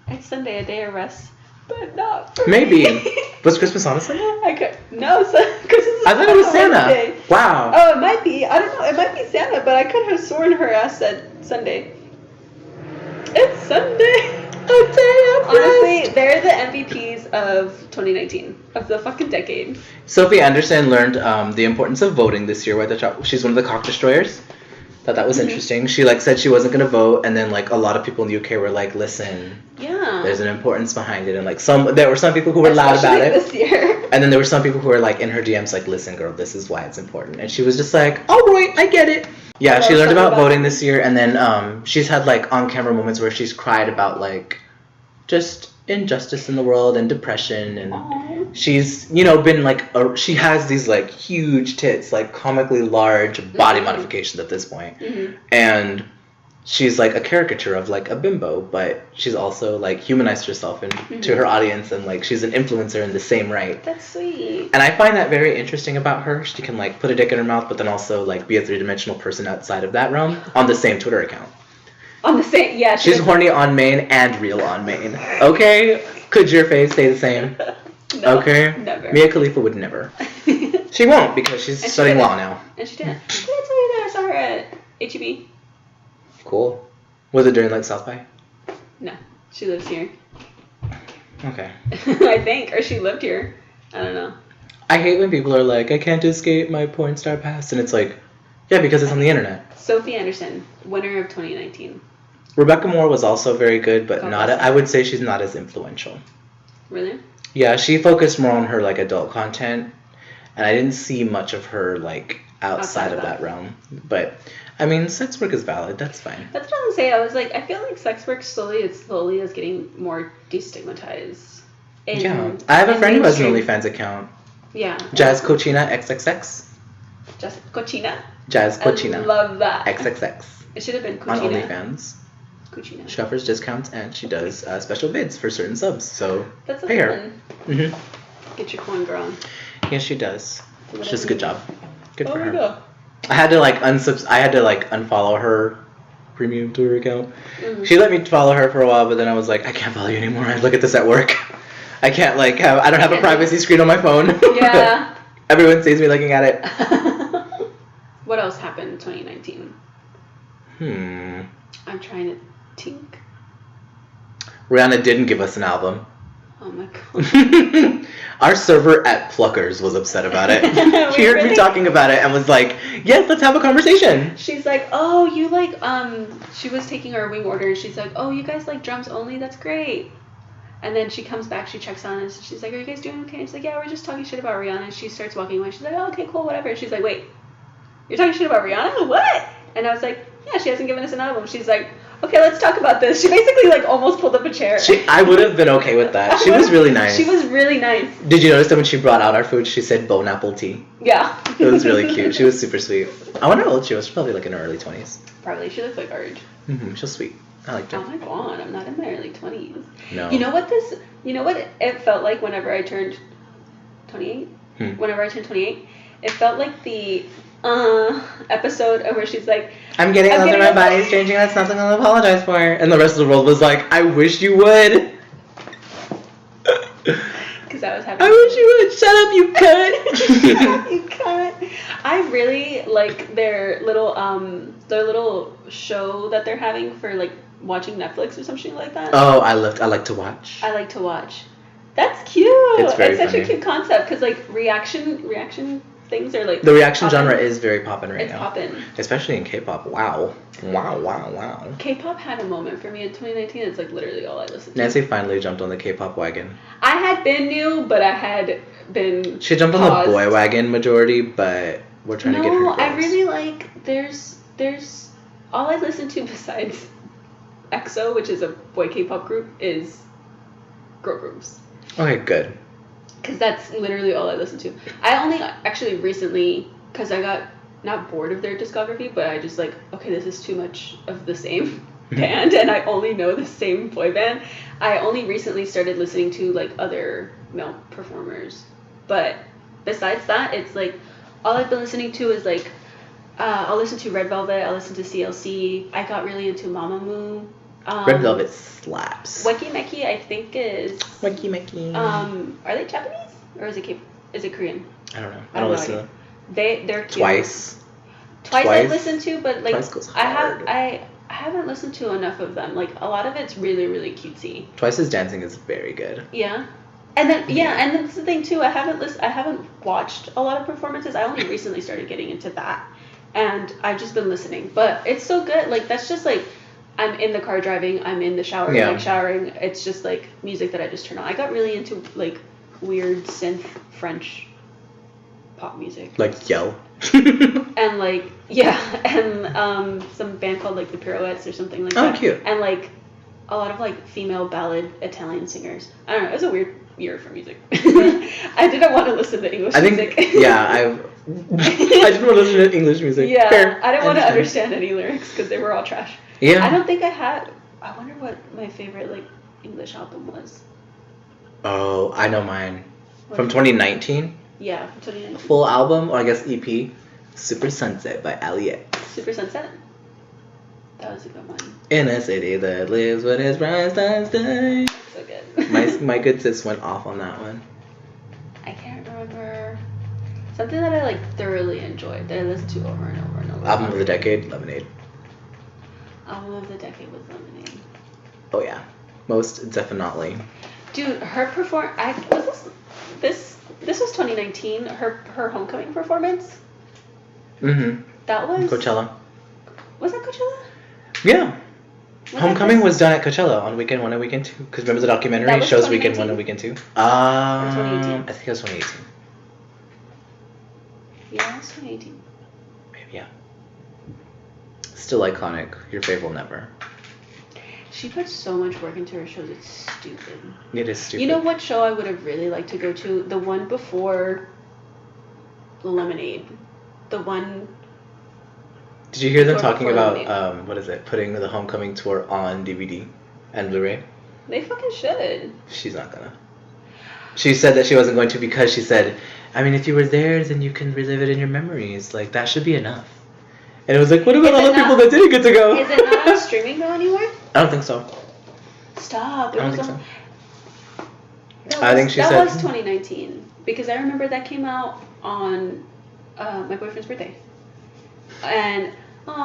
It's Sunday, a day of rest, but not for Maybe. me. Was Christmas on a Sunday? Christmas is I thought it was on Santa. Wednesday. Wow. Oh, it might be. I don't know. It might be Santa, but I could have sworn her ass said Sunday. It's Sunday. A day of Honestly, rest. they're the MVPs of 2019, of the fucking decade. Sophie Anderson learned the importance of voting this year. She's one of the cock destroyers. Thought that was interesting. She said she wasn't gonna vote, and then a lot of people in the UK were like, "Listen, Yeah. there's an importance behind it," and there were some people who were loud about it. This year. And then there were some people who were in her DMs "Listen, girl, this is why it's important," and she was just like, "All right, I get it." Yeah, she learned about voting this year, and then she's had on-camera moments where she's cried about just injustice in the world and depression, and Aww. she's been she has these huge tits, comically large body modifications at this point. Mm-hmm. And she's a caricature of a bimbo, but she's also humanized herself to her audience, and she's an influencer in the same right. That's sweet. And I find that very interesting about her. She can put a dick in her mouth, but then also be a 3-dimensional person outside of that realm on the same Twitter account. On the same, yeah. She's horny on main and real on main. Okay? Could your face stay the same? No, okay? Never. Mia Khalifa would never. She won't, because she's studying law now. And she didn't. Did I tell you that I saw her at HEB? Cool. Was it during South by? No. She lives here. Okay. I think. Or she lived here. I don't know. I hate when people are I can't escape my porn star past. And it's yeah, because it's on the internet. Sophie Anderson, winner of 2019. Rebecca Moore was also very good, but God not. bless her. I would say she's not as influential. Really? Yeah, she focused more on her adult content, and I didn't see much of her outside of that realm. But I mean, sex work is valid. That's fine. That's what I was saying. I was I feel like sex work slowly is getting more destigmatized. Yeah, I have a friend who has an mainstream. OnlyFans account. Yeah. Jazz Cochina XXX. Just Cochina. Jazz Cochina. I love that. XXX. It should have been On Cochina. OnlyFans. Cochina. She offers discounts, and she does special bids for certain subs. So That's a pay her. fun. Mm-hmm. Get your coin, girl. Yes, she does. Whatever She does a you good do. job. Good for Oh my her. God. I had to unfollow her premium Twitter account. Mhm. She let me follow her for a while, but then I was like, I can't follow you anymore. I look at this at work. I can't I don't have a privacy screen on my phone. Yeah. Everyone sees me looking at it. What else happened in 2019? I'm trying to think. Rihanna didn't give us an album. Oh my god. Our server at Pluckers was upset about it. We She heard me really- talking about it and was like, yes, let's have a conversation. She's like, oh, you she was taking our wing order and she's like, oh, you guys like drums only? That's great. And then she comes back, she checks on us, she's like, are you guys doing okay? And she's like, yeah, we're just talking shit about Rihanna. And she starts walking away. She's like, oh, okay, cool, whatever. And she's like, wait, You're talking shit about Rihanna? What? And I was like, yeah, she hasn't given us an album. She's like, okay, let's talk about this. She basically like almost pulled up a chair. I would have been okay with that. She was really nice. She was really nice. Did you notice that when she brought out our food, she said bone apple tea? Yeah. It was really cute. She was super sweet. I wonder how old she was. She's probably like in her early 20s. Probably. She looked like our age. Mm-hmm. She's sweet. I liked her. Oh my god, I'm not in my early 20s. No. You know what it felt like whenever I turned 28? Whenever I turned 28? It felt like the episode where she's like, I'm getting older, my body's changing, that's nothing to apologize for. And the rest of the world was like, I wish you would. Because I was having... I wish you would. Shut up, you cunt. Shut up, you cunt. I really like their little show that they're having for like watching Netflix or something like that. Oh, I like to watch. I like to watch. That's cute. It's very such funny. A cute concept because like reaction things are like the reaction poppin'. genre is very poppin' right now. It's poppin'. Especially in K-pop. Wow. K-pop had a moment for me in 2019. It's like literally all I listened to. Nancy finally jumped on the K-pop wagon. I had been new, but I had been She jumped paused. on the boy wagon majority, but we're trying to get her girls. I really like there's all I listen to besides EXO, which is a boy K-pop group, is girl groups. Okay, good. Because that's literally all I listen to. I only actually recently, because I got not bored of their discography, but I just like, okay, this is too much of the same band, and I only know the same boy band. I only recently started listening to like other male performers. But besides that, it's like, all I've been listening to is like, I'll listen to Red Velvet, I'll listen to CLC. I got really into Mamamoo. Red Velvet slaps. Weki Meki, I think is. Weki Meki. Are they Japanese or is it Korean? I don't know. I don't listen to them. They're cute. Twice I've listened to, but like Twice goes hard. I haven't listened to enough of them. Like a lot of it's really really cutesy. Twice's dancing is very good. Yeah. And then and that's the thing too. I haven't watched a lot of performances. I only recently started getting into that, and I've just been listening. But it's so good. Like that's just like. I'm in the car driving, I'm in the shower, like showering. It's just like music that I just turn on. I got really into like weird synth French pop music. Like Yell. And like, and some band called like the Pirouettes or something like that. Oh, cute. And like a lot of like female ballad Italian singers. I don't know, it was a weird year for music. I didn't want to listen to English music. I didn't want to listen to English music. Yeah, Fair. I didn't want to understand any lyrics because they were all trash. Yeah. I don't think I had. I wonder what my favorite like English album was. Oh, I know mine. From 2019. Yeah, 2019. Full album, or I guess EP. Super Sunset by Aliette. Super Sunset. That was a good one. In a city that lives with its rise times day. So good. my good sis went off on that one. I can't remember. Something that I like thoroughly enjoyed that I listened to over and over and over. Album of the decade, Lemonade. Album of the decade was Lemonade. Oh yeah, most definitely. Dude, her this was 2019. Her homecoming performance. Mhm. That was Coachella. Was that Coachella? Yeah. Was Homecoming was done at Coachella on weekend 1 and weekend 2. Because remember the documentary That was shows weekend 1 2019? and weekend 2. 2018? I think it was 2018. Yeah, it was 2018. Maybe yeah. Still iconic. Your fave will never. She puts so much work into her shows. It's stupid. It is stupid. You know what show I would have really liked to go to? The one before Lemonade. The one. Did you hear them before talking about Lemonade. what is it? Putting the homecoming tour on DVD and Blu-ray. They fucking should. She's not gonna. She said that she wasn't going to because she said, I mean, if you were there, then you can relive it in your memories. Like that should be enough. And it was like, what about all the people that didn't get to go? Is it not on streaming though anymore? I don't think so. Stop. I don't think so. I think she that said was 2019 because I remember that came out on my boyfriend's birthday, and that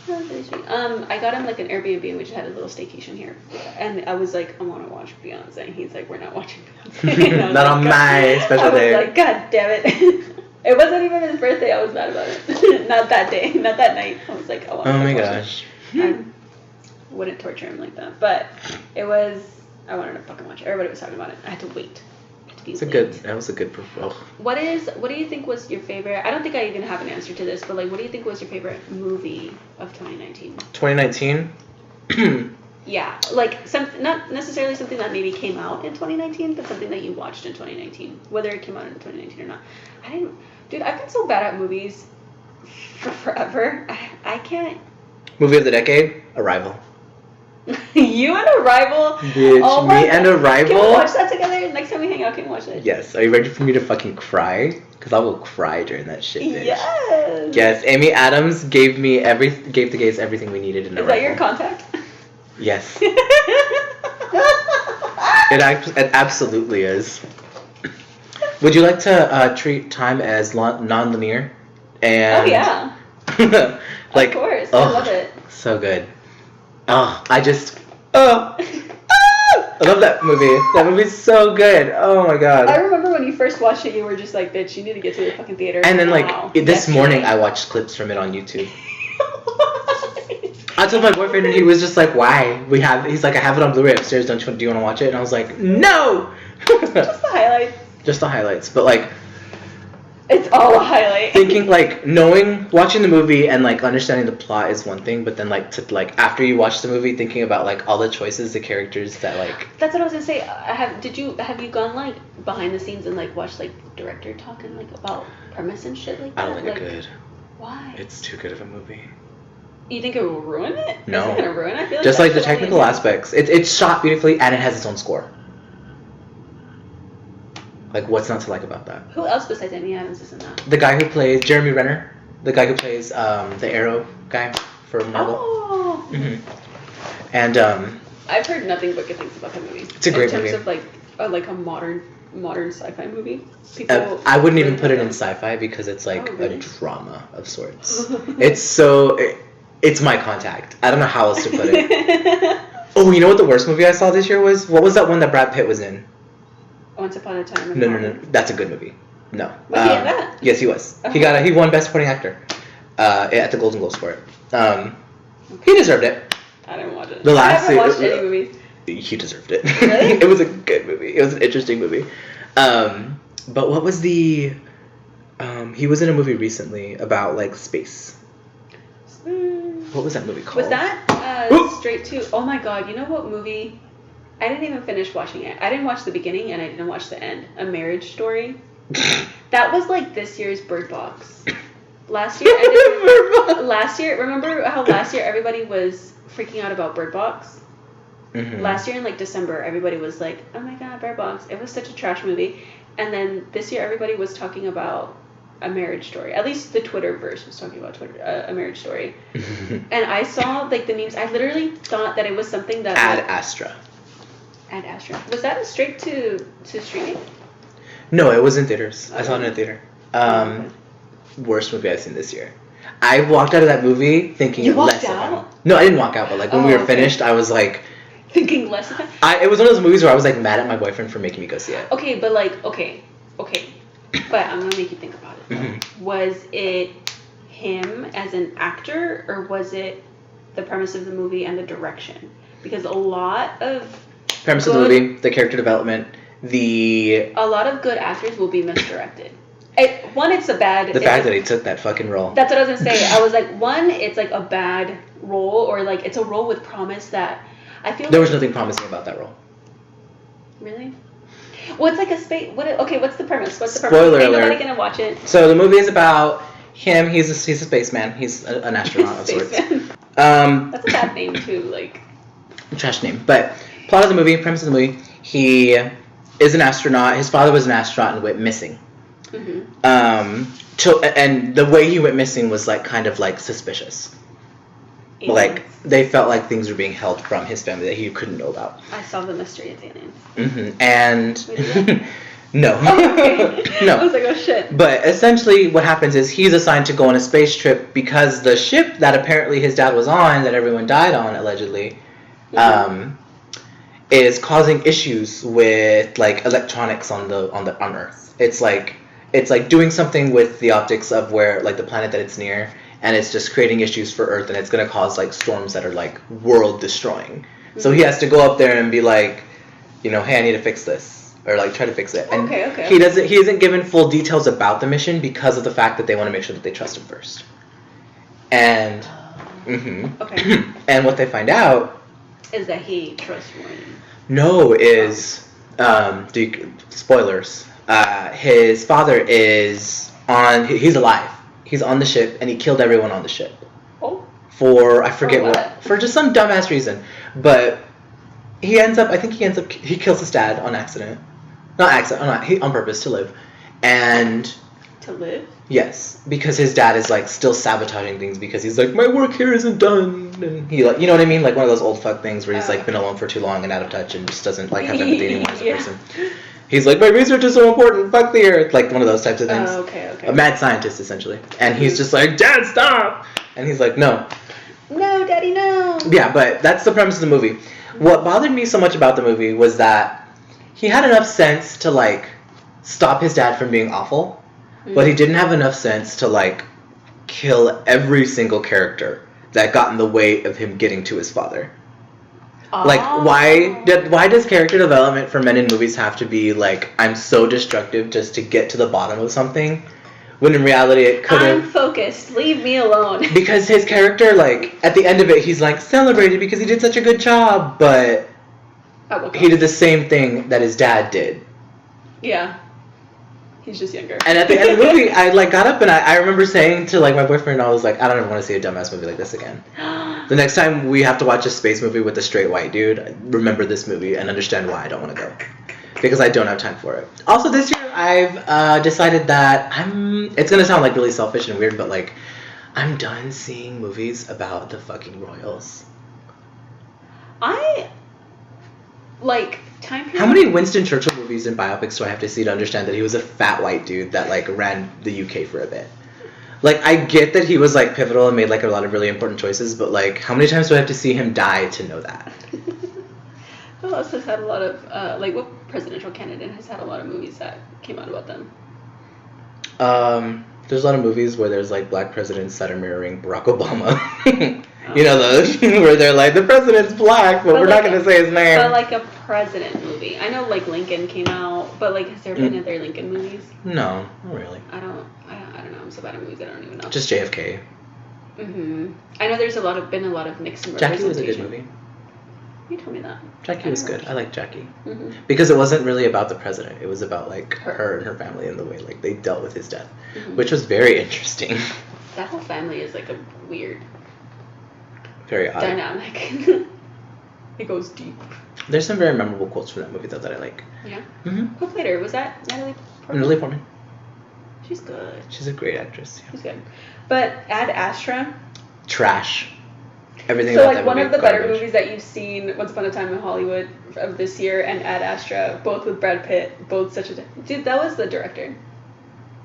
was really sweet. I got him like an Airbnb and we just had a little staycation here, and I was like, I want to watch Beyonce, and he's like, we're not watching Beyonce. Not on my special day. I was like, God damn it. It wasn't even his birthday. I was mad about it. Not that day. Not that night. I was like, I want to Oh my watch gosh. it. I wouldn't torture him like that. But it was, I wanted to fucking watch it. Everybody was talking about it. I had to wait. That was a good. Oh. What do you think was your favorite? I don't think I even have an answer to this, but like, what do you think was your favorite movie of 2019? 2019. Yeah, like not necessarily something that maybe came out in 2019, but something that you watched in 2019, whether it came out in 2019 or not. Dude, I've been so bad at movies for forever. I can't. Movie of the decade, Arrival. You and Arrival? Bitch, oh me and Arrival? Can we watch that together? Next time we hang out, can we watch it? Yes. Are you ready for me to fucking cry? Because I will cry during that shit, bitch. Yes. Yes, Amy Adams gave the gays everything we needed in Arrival. Is that your contact? Yes. It absolutely is. Would you like to treat time as non-linear? And oh, yeah. like, of course. I love it. So good. Oh, I love that movie. That movie's so good. Oh my god. I remember when you first watched it, you were just like, bitch, you need to get to the fucking theater. And then this morning I watched clips from it on YouTube. I told my boyfriend and he was just like, why? He's like, I have it on Blu-ray upstairs, do you want to watch it? And I was like, no! Just the highlights. Just the highlights. But like, it's all a highlight. Thinking watching the movie and like understanding the plot is one thing, but then after you watch the movie, thinking about like all the choices, the characters that like. That's what I was gonna say. Have you gone like behind the scenes and like watched like director talking like about premise and shit like that? I don't think I could. Why? It's too good of a movie. You think it will ruin it? No. Is it gonna ruin it? I feel like just like the technical aspects. It's shot beautifully and it has its own score. Like, what's not to like about that? Who else besides Amy Adams is in that? The guy who plays Jeremy Renner. The guy who plays the Arrow guy for Marvel. Oh. Mm-hmm. And I've heard nothing but good things about that movie. It's a great movie. In terms of like a modern sci-fi movie. People I wouldn't even put it in sci-fi because it's like a drama of sorts. It's my contact. I don't know how else to put it. Oh, you know what the worst movie I saw this year was? What was that one that Brad Pitt was in? Once Upon a Time in No. That's a good movie. No. Was he in that? Yes, he was. Okay. He won Best Supporting Actor at the Golden Globes for it. He deserved it. I didn't watch it. I haven't watched any movies. He deserved it. Really? It was a good movie. It was an interesting movie. But what was the? He was in a movie recently about like space. What was that movie called? Was that Straight to? Oh my god! You know what movie? I didn't even finish watching it. I didn't watch the beginning and I didn't watch the end. A Marriage Story. That was like this year's Bird Box. Last year, remember how last year everybody was freaking out about Bird Box? Mm-hmm. Last year in like December, everybody was like, oh my god, Bird Box. It was such a trash movie. And then this year everybody was talking about A Marriage Story. At least the Twitterverse was talking about A Marriage Story. And I saw like the memes. I literally thought that it was something that... Ad Astra. Was that straight to streaming? No, it was in theaters. I saw it in a theater. Worst movie I've seen this year. I walked out of that movie thinking less of him. No, I didn't walk out, but like when we were finished, I was like thinking less of him. It was one of those movies where I was like mad at my boyfriend for making me go see it. Okay, but like okay, but I'm gonna make you think about it. Mm-hmm. Was it him as an actor, or was it the premise of the movie and the direction? Because a lot of premise of the movie, the character development, a lot of good actors will be misdirected. It's a bad... The fact that he took that fucking role. That's what I was going to say. I was like, it's like a bad role, or like it's a role with promise that I feel there was nothing promising about that role. Really? Well, it's like a space... what's the premise? Spoiler alert. Ain't nobody going to watch it. So the movie is about him. He's a spaceman. He's an astronaut of sorts. That's a bad name, too. Like... Trash name. But plot of the movie, premise of the movie, he is an astronaut. His father was an astronaut and went missing. Mm-hmm. And the way he went missing was like kind of like suspicious. Aliens. Like they felt like things were being held from his family that he couldn't know about. I saw the mystery of aliens. Mm-hmm. And no, no. I was like, oh shit. But essentially, what happens is he's assigned to go on a space trip because the ship that apparently his dad was on, that everyone died on allegedly, is causing issues with like electronics on Earth. It's like doing something with the optics of where like the planet that it's near, and it's just creating issues for Earth, and it's gonna cause like storms that are like world destroying. Mm-hmm. So he has to go up there and be like, hey, I need to fix this. or like try to fix it. And Okay. he isn't given full details about the mission because of the fact that they want to make sure that they trust him first. And Okay. and what they find out is that he trustworthy. No, is spoilers. His father is he's alive. He's on the ship and he killed everyone on the ship. Oh. For I forget what. For just some dumbass reason. But he kills his dad on accident. Not accident, on purpose to live. And to live? Yes, because his dad is like still sabotaging things because he's like, my work here isn't done, and he like, you know what I mean, like one of those old fuck things where he's like been alone for too long and out of touch and just doesn't like have empathy anymore as a person. He's like, my research is so important, fuck the earth, like one of those types of things. Okay. A mad scientist essentially, and he's just like, Dad, stop, and he's like, no, Daddy, no. Yeah, but that's the premise of the movie. What bothered me so much about the movie was that he had enough sense to like stop his dad from being awful. But he didn't have enough sense to, like, kill every single character that got in the way of him getting to his father. Oh. Like, why does character development for men in movies have to be, like, I'm so destructive just to get to the bottom of something? When in reality it could have... I'm focused. Leave me alone. Because his character, like, at the end of it, he's, like, celebrated because he did such a good job, but he did the same thing that his dad did. Yeah. He's just younger. And at the end of the movie, I like got up and I remember saying to like my boyfriend, I was like, I don't ever want to see a dumbass movie like this again. The next time we have to watch a space movie with a straight white dude, remember this movie and understand why I don't want to go. Because I don't have time for it. Also this year, I've decided that it's going to sound like really selfish and weird, but like, I'm done seeing movies about the fucking royals. Time period. How many Winston Churchill movies and biopics do I have to see to understand that he was a fat white dude that like ran the UK for a bit? Like, I get that he was like pivotal and made like a lot of really important choices, but like, how many times do I have to see him die to know that? Who else has had a lot of what presidential candidate has had a lot of movies that came out about them? There's a lot of movies where there's like black presidents that are mirroring Barack Obama. You know those where they're like, the president's black, but we're not going to say his name. But like a president movie. I know like Lincoln came out, but like has there been other Lincoln movies? No, not really. I don't know. I'm so bad at movies I don't even know. Just JFK. I know there's been a lot of Nixon. Jackie was a good movie. You told me that. Jackie was good. I like Jackie. Because it wasn't really about the president. It was about like her and her family and the way like they dealt with his death, which was very interesting. That whole family is like a weird, very odd dynamic. It goes deep. There's some very memorable quotes from that movie though that I like. Yeah. Who played her? Was that Natalie Portman? Natalie Portman. She's good. She's a great actress. Yeah. She's good. But Ad Astra. Trash. Everything so about like that one movie, of the garbage. better movies that you've seen, Once Upon a Time in Hollywood of this year, and Ad Astra, both with Brad Pitt, both such a dude. That was the director.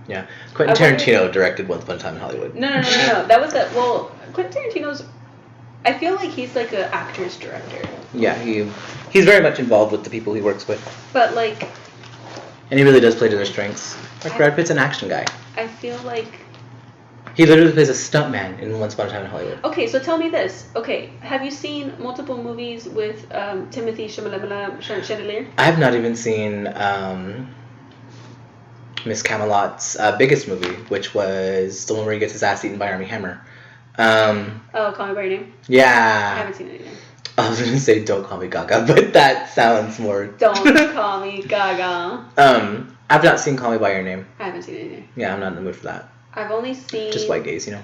Yeah, Quentin Tarantino directed Once Upon a Time in Hollywood. No. That was Quentin Tarantino's. I feel like he's like an actor's director. Yeah, he's very much involved with the people he works with. But like. And he really does play to their strengths. Like Brad Pitt's an action guy. I feel like. He literally plays a stuntman in Once Upon a Time in Hollywood. Okay, so tell me this. Okay, have you seen multiple movies with Timothy Chalamet? I have not even seen Miss Camelot's biggest movie, which was the one where he gets his ass eaten by Armie Hammer. Call Me by Your Name? Yeah. I haven't seen it either. I was going to say Don't Call Me Gaga, but that sounds more... Don't Call Me Gaga. I've not seen Call Me by Your Name. I haven't seen it either. Yeah, I'm not in the mood for that. I've only seen... Just white gays, you know?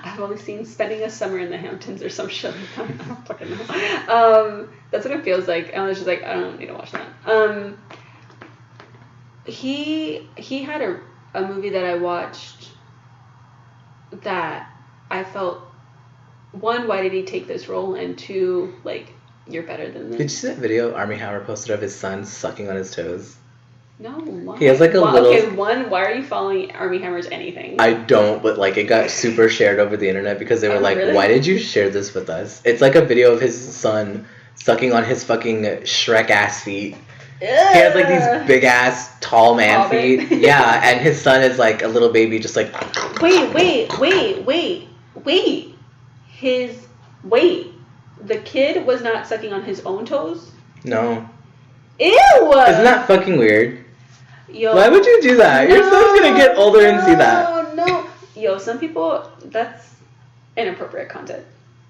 I've only seen Spending a Summer in the Hamptons or some shit. I don't fucking know. That's what it feels like. And I was just like, I don't need to watch that. He had a movie that I watched that I felt, one, why did he take this role? And two, like, you're better than this. Did you see that video Armie Hammer posted of his son sucking on his toes? No, why? He has like a little... Okay, one, why are you following Armie Hammer's anything? I don't, but like it got super shared over the internet because they were like, really? why did you share this with us? It's like a video of his son sucking on his fucking Shrek-ass feet. He has like these big-ass tall man feet. Yeah, and his son is like a little baby just like... Wait. The kid was not sucking on his own toes? No. Ew! Isn't that fucking weird? Yo, why would you do that? Your son's gonna get older and see that. No. Yo, some people, that's inappropriate content.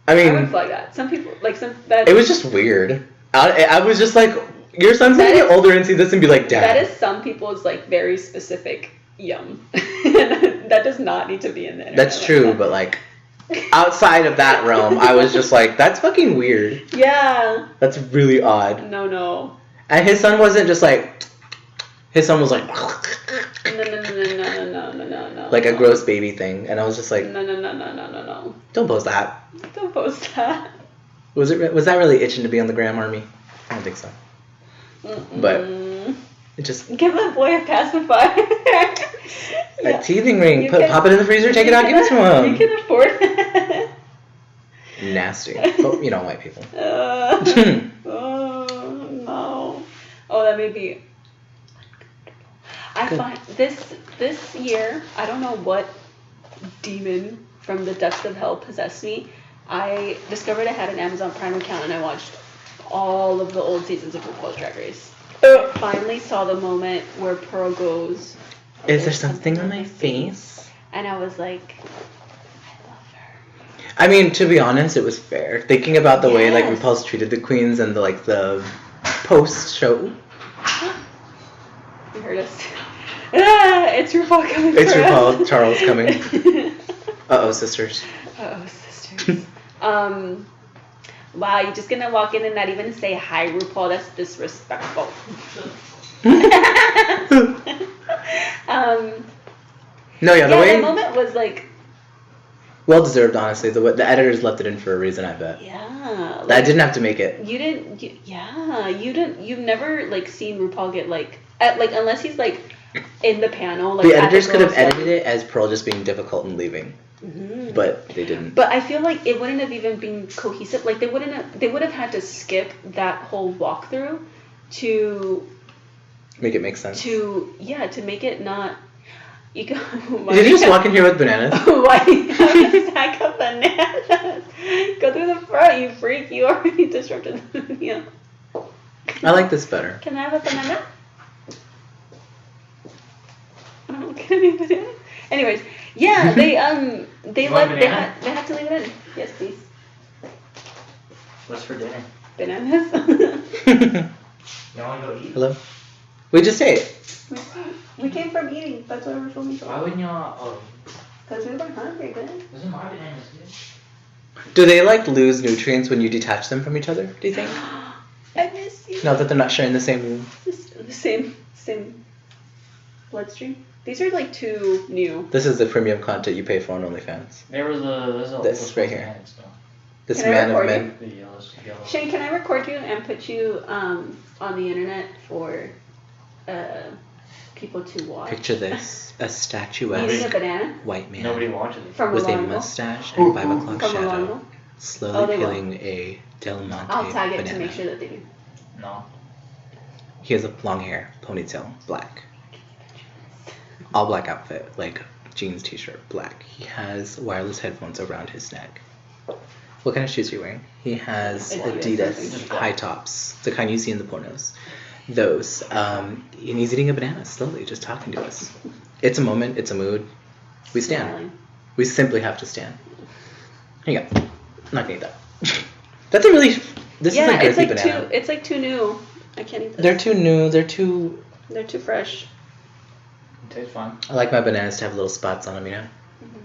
I I would mean, flag that. Some people, like, it was just weird. I was just like, your son's gonna get older and see this and be like, Dad. That is some people's, like, very specific yum. That does not need to be in the internet. That's true, but like, outside of that realm, I was just like, that's fucking weird. Yeah. That's really odd. No. And his son wasn't just like, his son was like, No. like a gross baby thing. And I was just like, No. don't post that. Don't post that. Was that really itching to be on the gram, Army? I don't think so. But it just... Give the boy a pacifier. A teething ring. Pop it in the freezer, take it out, give it to him. You can afford it. Nasty. But, you know, white people. Oh, no. Oh, that made me... I find this year, I don't know what demon from the depths of hell possessed me. I discovered I had an Amazon Prime account and I watched all of the old seasons of RuPaul's Drag Race. Finally saw the moment where Pearl goes, is there something on my face? And I was like, I love her. I mean, to be honest, it was fair. Thinking about the way like Yes. RuPaul's treated the queens and the post show. You heard us. It's RuPaul coming. It's for RuPaul. us. Charles coming. Uh-oh, sisters. Sisters. Wow, you're just gonna walk in and not even say hi, RuPaul. That's disrespectful. No, yeah, the way... the moment was like... Well deserved, honestly. The editors left it in for a reason, I bet. Yeah. I didn't have to make it. You've never, like, seen RuPaul get, like, unless he's, like, in the panel. Like, the editors could have edited it as Pearl just being difficult and leaving. Mm-hmm. But they didn't. But I feel like it wouldn't have even been cohesive. Like, they would have had to skip that whole walkthrough to... Make it make sense. To make it not... You go, did you just walk in here with bananas? Why do you have a sack of bananas? Go through the front, you freak. You already disrupted the video. I like this better. Can I have a banana? Oh, can I have a banana? Anyways, yeah, they had to leave it in. Yes, please. What's for dinner? Bananas. You want to go eat? Hello? We just ate. We came from eating. That's what we're filming for. Why wouldn't y'all? Oh, Because we were hungry, man. wasn't my bananas good? Do they like lose nutrients when you detach them from each other, do you think? I miss you. Now that they're not sharing the same room. The same bloodstream. These are like two new. This is the premium content you pay for on OnlyFans. There's This right here. This Can I man of record men. The yellow. Shane, can I record you and put you on the internet for people to watch? Picture this. A Eating a statuesque banana white man Nobody watches it. from with a Milano. mustache and 5 o'clock From shadow Milano. slowly they will. peeling a Del Monte I'll tag it banana. to make sure that they do. No. He has a long hair, ponytail, black. All black outfit, like jeans t-shirt, black. He has wireless headphones around his neck. What kind of shoes are you wearing? He has Adidas. Adidas high tops, the kind you see in the pornos. Those. And he's eating a banana slowly, just talking to us. It's a moment, it's a mood. We stand. Smiling. We simply have to stand. Here you go. I'm not gonna eat that. That's a really... This is a it's girthy like banana. it's like too new. I can't eat this. They're too new, they're too... They're too fresh. It tastes fine. I like my bananas to have little spots on them, you know?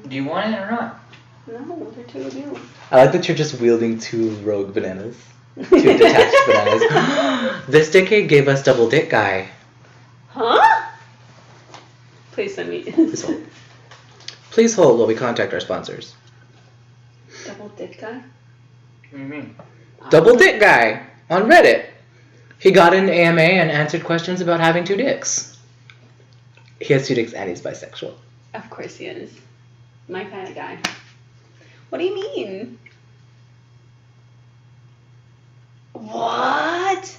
Do you want it or not? No, they're too new. I like that you're just wielding two rogue bananas. Two detached bananas. This decade gave us double dick guy. Huh? Please send me. Please hold. Please hold while we contact our sponsors. Double dick guy? What do you mean? Double dick guy on Reddit. He got an AMA and answered questions about having two dicks. He has two dicks and he's bisexual. Of course he is. My kind of guy. What do you mean? What?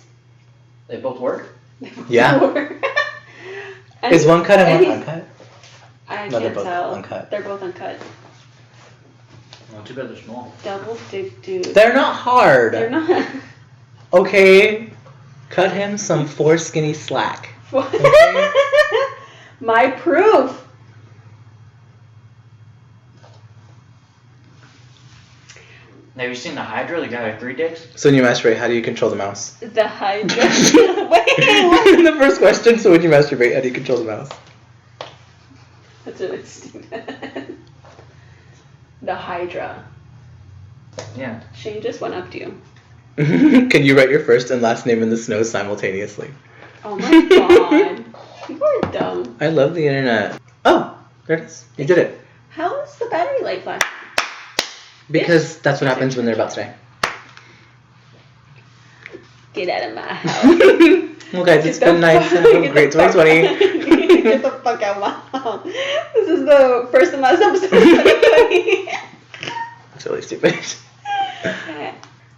They both work? Yeah. And Is one cut and one he's- uncut? I No, they're can't both tell. uncut. They're both uncut. Well, too bad they're small. Double dick dude. They're not hard. They're not. Okay. Cut him some foreskinny slack. My proof. Have you seen the Hydra, the guy with 3 dicks? So when you masturbate, how do you control the mouse? The Hydra. Wait, what? The first question, so when you masturbate, how do you control the mouse? That's really stupid. The Hydra. Yeah. Shane just went up to you. Can you write your first and last name in the snow simultaneously? Oh my god. People are dumb. I love the internet. Oh, there it is. You did it. How is the battery light flashing? Because that's what happens when they're about to die. Get out of my house. Well, guys, it's been nice and have a great 2020. Get the fuck out of my house. This is the first and last episode of 2020. That's really stupid.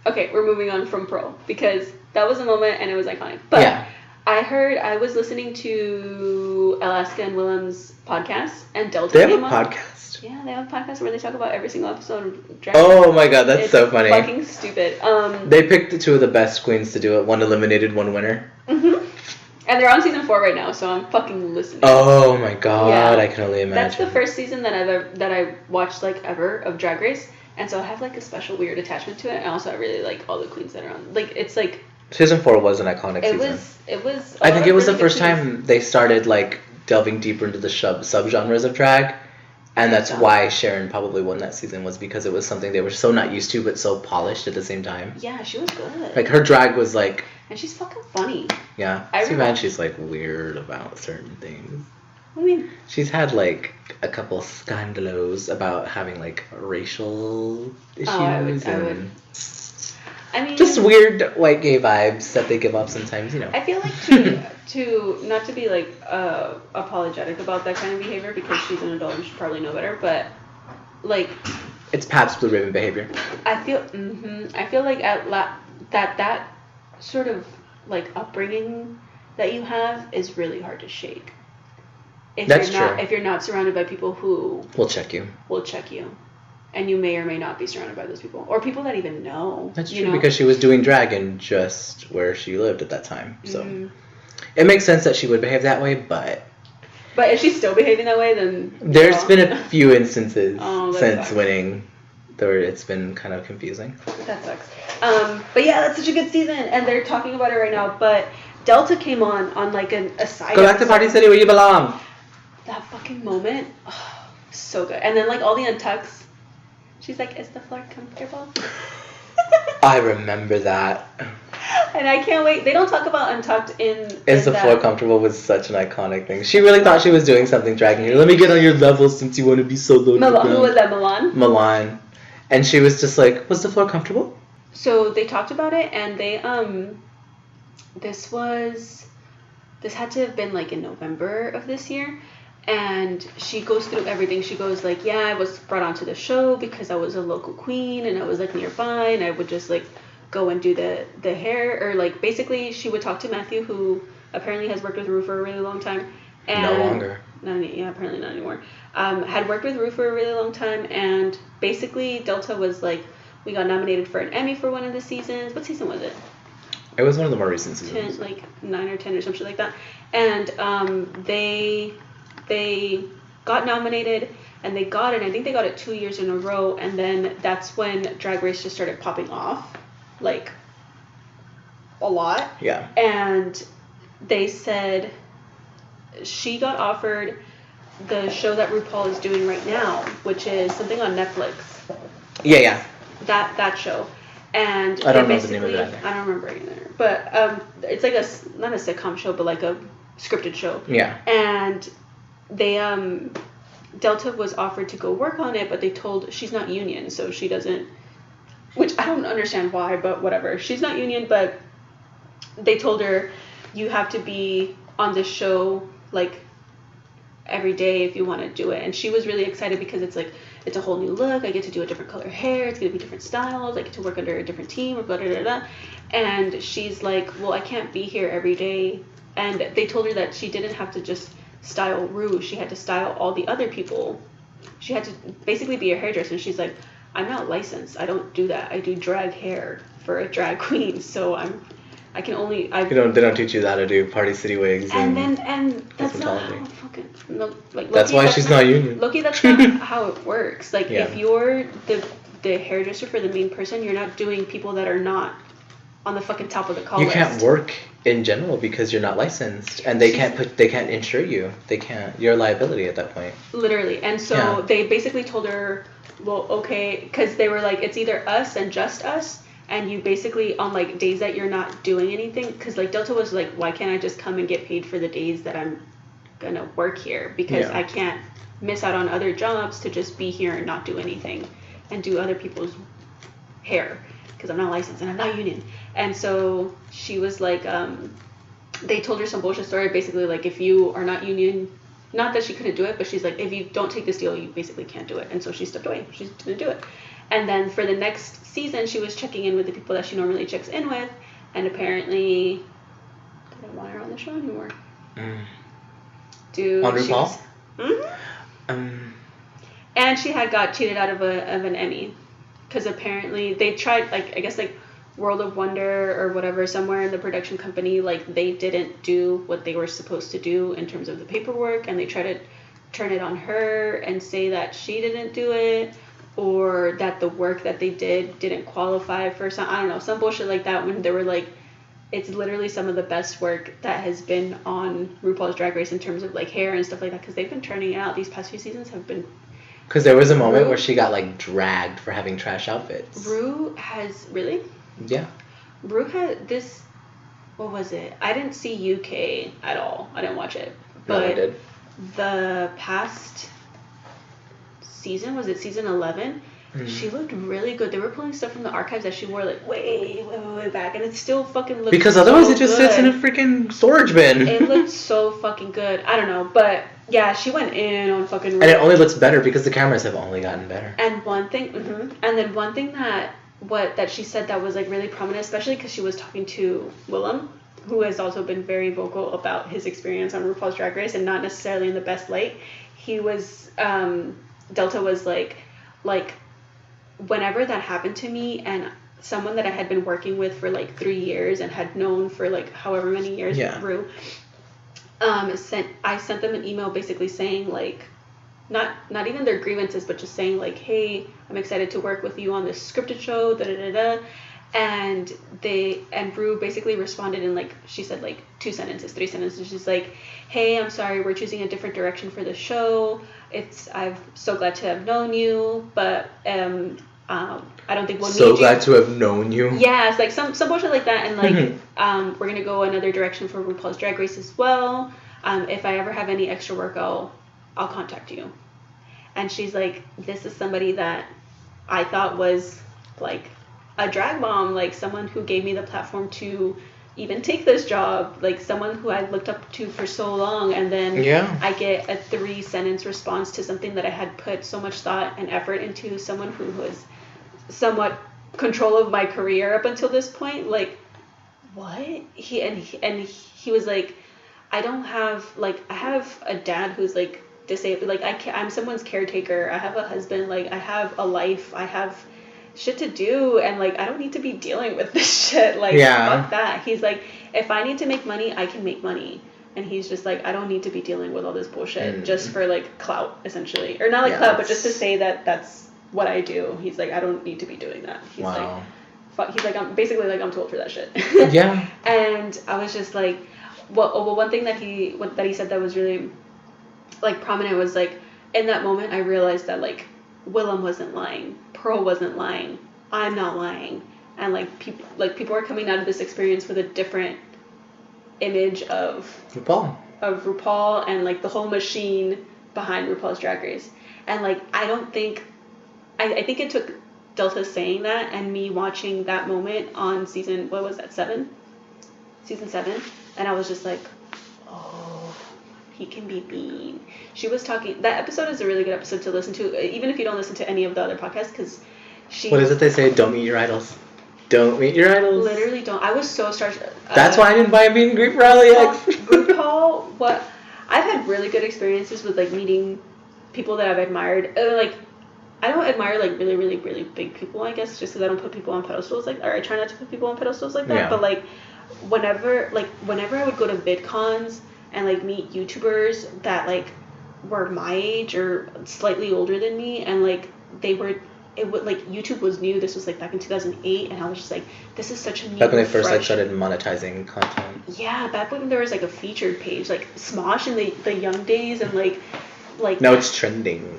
Okay, we're moving on from Pearl because that was a moment and it was iconic. But Yeah. I was listening to Alaska and Willem's podcast and Delta They have a came on. podcast? Yeah, they have a podcast where they talk about every single episode of Drag Oh my god, that's It's so funny. fucking stupid. They picked the 2 of the best queens to do it. 1 eliminated, 1 winner. Mhm. And they're on season 4 right now, so I'm fucking listening. Oh my god, Yeah. I can only imagine. That's the first season that I watched like ever of Drag Race, and so I have like a special weird attachment to it. And also, I really like all the queens that are on. Like it's like Season 4 was an iconic it season. was. I think it was the really good first queens. time they started like delving deeper into the subgenres of drag, and that's why Sharon probably won that season, was because it was something they were so not used to but so polished at the same time. Yeah, she was good. Like her drag was like, and she's fucking funny. yeah. I Too remember- bad she's like weird about certain things. I mean, She's had like a couple scandalos about having like racial issues I would. and I mean, just weird white gay vibes that they give off sometimes, you know. I feel like to not to be like apologetic about that kind of behavior because she's an adult and should probably know better, but like It's Pabst Blue Ribbon behavior. I feel like that sort of like upbringing that you have is really hard to shake. That's true. If you're not surrounded by people who We'll check you. will check you, and you may or may not be surrounded by those people or people that even know. That's you true, know? because she was doing drag in just where she lived at that time. So Mhm. it makes sense that she would behave that way, but But if she's still behaving that way, then there's been a few instances Oh, that since sucks. winning where it's been kind of confusing. That sucks. But yeah, that's such a good season, and they're talking about it right now. But Delta came on like a side. Go back to episode. Party City where you belong. That fucking moment, oh, so good. And then like all the untucks, she's like, "Is the floor comfortable?" I remember that. And I can't wait. They don't talk about untucked in. Is the that. floor comfortable was such an iconic thing. She really thought she was doing something dragging her. Let me get on your level since you want to be so low. Who was that? Milan. Milan. And she was just like, was the floor comfortable? So they talked about it, and they this had to have been like in November of this year. And she goes through everything. She goes like, yeah, I was brought onto the show because I was a local queen and I was like nearby and I would just like go and do the hair, or like basically she would talk to Matthew, who apparently has worked with Rue for a really long time. And No longer. Apparently not anymore. Had worked with Rue for a really long time, and basically Delta was like, we got nominated for an Emmy for one of the seasons. What season was it? It was one of the more recent seasons. 10, like 9 or 10 or something like that. And they got nominated, and they got it. I think they got it 2 years in a row, and then that's when Drag Race just started popping off, like a lot. Yeah. And they said she got offered the show that RuPaul is doing right now, which is something on Netflix. Yeah. That show. And I don't they know the name of it basically- either. I don't remember either. But it's like not a sitcom show, but like a scripted show. Yeah. And they Delta was offered to go work on it, but they told she's not union, so she doesn't, which I don't understand why, but whatever. She's not union, but they told her you have to be on this show like every day if you want to do it. And she was really excited because it's like, it's a whole new look. I get to do a different color hair. It's going to be different styles. I get to work under a different team, or blah, blah, blah, blah. And she's like, well, I can't be here every day. And they told her that she didn't have to just style Rue. She had to style all the other people. She had to basically be a hairdresser. And she's like, I'm not licensed. I don't do that. I do drag hair for a drag queen. So I can only They don't teach you how to do Party City wigs and that's not cosmetology. how fucking no, like That's low-key, why she's not union. Low-key, that's not how it works. Like Yeah. if you're the hairdresser for the main person, you're not doing people that are not on the fucking top of the call You list. can't work in general because you're not licensed, and they can't insure you. They can't. You're a liability at that point. Literally, and so they basically told her, well, okay, because they were like, it's either us and just us, and you basically on like days that you're not doing anything, because like Delta was like, why can't I just come and get paid for the days that I'm gonna work here, because I can't miss out on other jobs to just be here and not do anything and do other people's hair, because I'm not licensed and I'm not union. And so she was like, they told her some bullshit story, basically like, if you are not union, not that she couldn't do it, but she's like, if you don't take this deal, you basically can't do it. And so she stepped away. She didn't do it. And then for the next season, she was checking in with the people that she normally checks in with, and apparently they didn't want her on the show anymore. On RuPaul? And she had got cheated out of an Emmy, because apparently they tried, like, I guess like World of Wonder or whatever, somewhere in the production company, like they didn't do what they were supposed to do in terms of the paperwork, and they tried to turn it on her and say that she didn't do it, or that the work that they didn't qualify for some, I don't know, some bullshit like that, when they were like, it's literally some of the best work that has been on RuPaul's Drag Race in terms of like hair and stuff like that, because they've been turning it out. These past few seasons have been. Because there was a moment where she got like dragged for having trash outfits. Ru has really. Yeah. Ru had this. What was it? I didn't see UK at all. I didn't watch it. But no, I did. The past season, was it season 11? She looked really good. They were pulling stuff from the archives that she wore like way back, and it still fucking looked. Because otherwise so it just good. sits in a freaking storage bin. It looked so fucking good. I don't know, but yeah, she went in on fucking. And it only looks better because the cameras have only gotten better. And one thing, and then one thing that she said that was like really prominent, especially because she was talking to Willem, who has also been very vocal about his experience on RuPaul's Drag Race, and not necessarily in the best light. He was, Delta was like, whenever that happened to me, and someone that I had been working with for like 3 years and had known for like however many years, Ru, I sent them an email basically saying like, not even their grievances, but just saying like, hey, I'm excited to work with you on this scripted show, and Ru basically responded in like, she said like 3 sentences. She's like, hey, I'm sorry, we're choosing a different direction for the show. I'm so glad to have known you, but I don't think we'll need you. So glad to have known you. Yeah, it's like some bullshit like that, and like we're gonna go another direction for RuPaul's Drag Race as well. If I ever have any extra work, I'll contact you. And she's like, this is somebody that I thought was like a drag mom, like someone who gave me the platform to even take this job, like someone who I looked up to for so long, and then I get a 3-sentence response to something that I had put so much thought and effort into, someone who was somewhat control of my career up until this point. Like, what? He was like, I have a dad who's like disabled, like I'm someone's caretaker, I have a husband, like I have a life, I have shit to do, and like I don't need to be dealing with this shit, like fuck that. He's like, if I need to make money, I can make money, and he's just like, I don't need to be dealing with all this bullshit just for like clout, essentially, or not like clout, but just to say that that's what I do. He's like, I don't need to be doing that. He's like, fuck. He's like, I'm basically like, I'm too old for that shit. And I was just like, one thing that he said that was really like prominent was like, in that moment I realized that like Willem wasn't lying, Pearl wasn't lying, I'm not lying, and like people are coming out of this experience with a different image of RuPaul and like the whole machine behind RuPaul's Drag Race. And like I think it took Delta saying that and me watching that moment on season 7, and I was just like, oh, he can be mean. She was talking, that episode is a really good episode to listen to, even if you don't listen to any of the other podcasts, because what is it they say? Don't meet your idols. Don't meet your idols. Literally don't. I was so starstruck. That's why I didn't buy a meet and greet for LAX. RuPaul, I've had really good experiences with like meeting people that I've admired. Like, I don't admire like really, really, really big people, I guess, just because I don't put people on pedestals or I try not to put people on pedestals like that. But like, whenever I would go to VidCons and like meet YouTubers that like were my age or slightly older than me, and like they were, it would like YouTube was new. This was like back in 2008, and I was just like, this is such a new. Back when they first like fresh. started monetizing content. Yeah, back when there was like a featured page, like Smosh in the young days, and like now it's trending.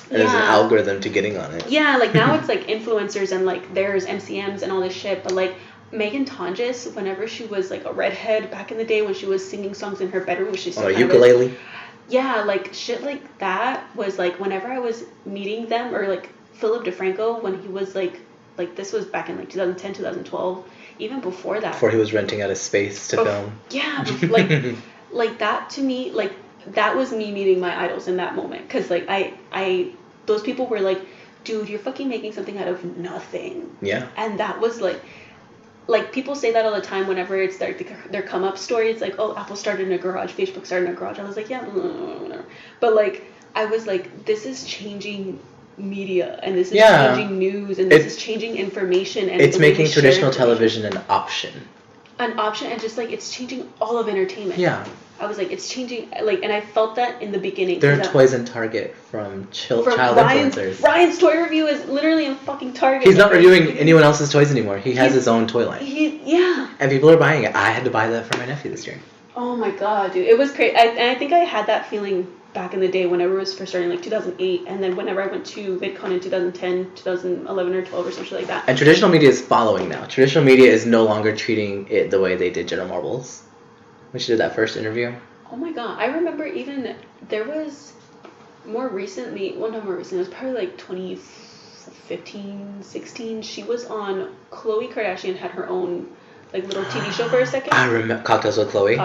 And there's an algorithm to getting on it. Yeah, like now it's like influencers and like there's MCMs and all this shit, but like Megan Tonjes, whenever she was like a redhead back in the day when she was singing songs in her bedroom, she still on a ukulele. Yeah, like shit like that was like whenever I was meeting them, or like Philip DeFranco when he was like this was back in like 2010, 2012, even before that. Before he was renting out his space to film. Yeah, like that to me, like that was me meeting my idols in that moment, because like I those people were like, dude, you're fucking making something out of nothing. Yeah. And that was like people say that all the time whenever it's their come up story. It's like, oh, Apple started in a garage, Facebook started in a garage. I was like, yeah, whatever. But like I was like, this is changing media, and this is changing news, and this is changing information, and it's making traditional television an option, and just like it's changing all of entertainment. Yeah. I was like, it's changing, like, and I felt that in the beginning. There are toys in Target from child influencers. Ryan's toy review is literally in fucking Target. He's not reviewing anyone else's toys anymore. He has his own toy line. Yeah. And people are buying it. I had to buy that for my nephew this year. Oh my god, dude. It was crazy. And I think I had that feeling back in the day whenever it was first starting, like 2008, and then whenever I went to VidCon in 2010, 2011 or 12 or something like that. And traditional media is following now. Traditional media is no longer treating it the way they did Jenna Marbles when she did that first interview. Oh my god, I remember even there was more recently, well, not more recently, it was probably like 2015, 16, she was on, Khloe Kardashian had her own like little TV show for a second. I remember Cocktails with Khloe.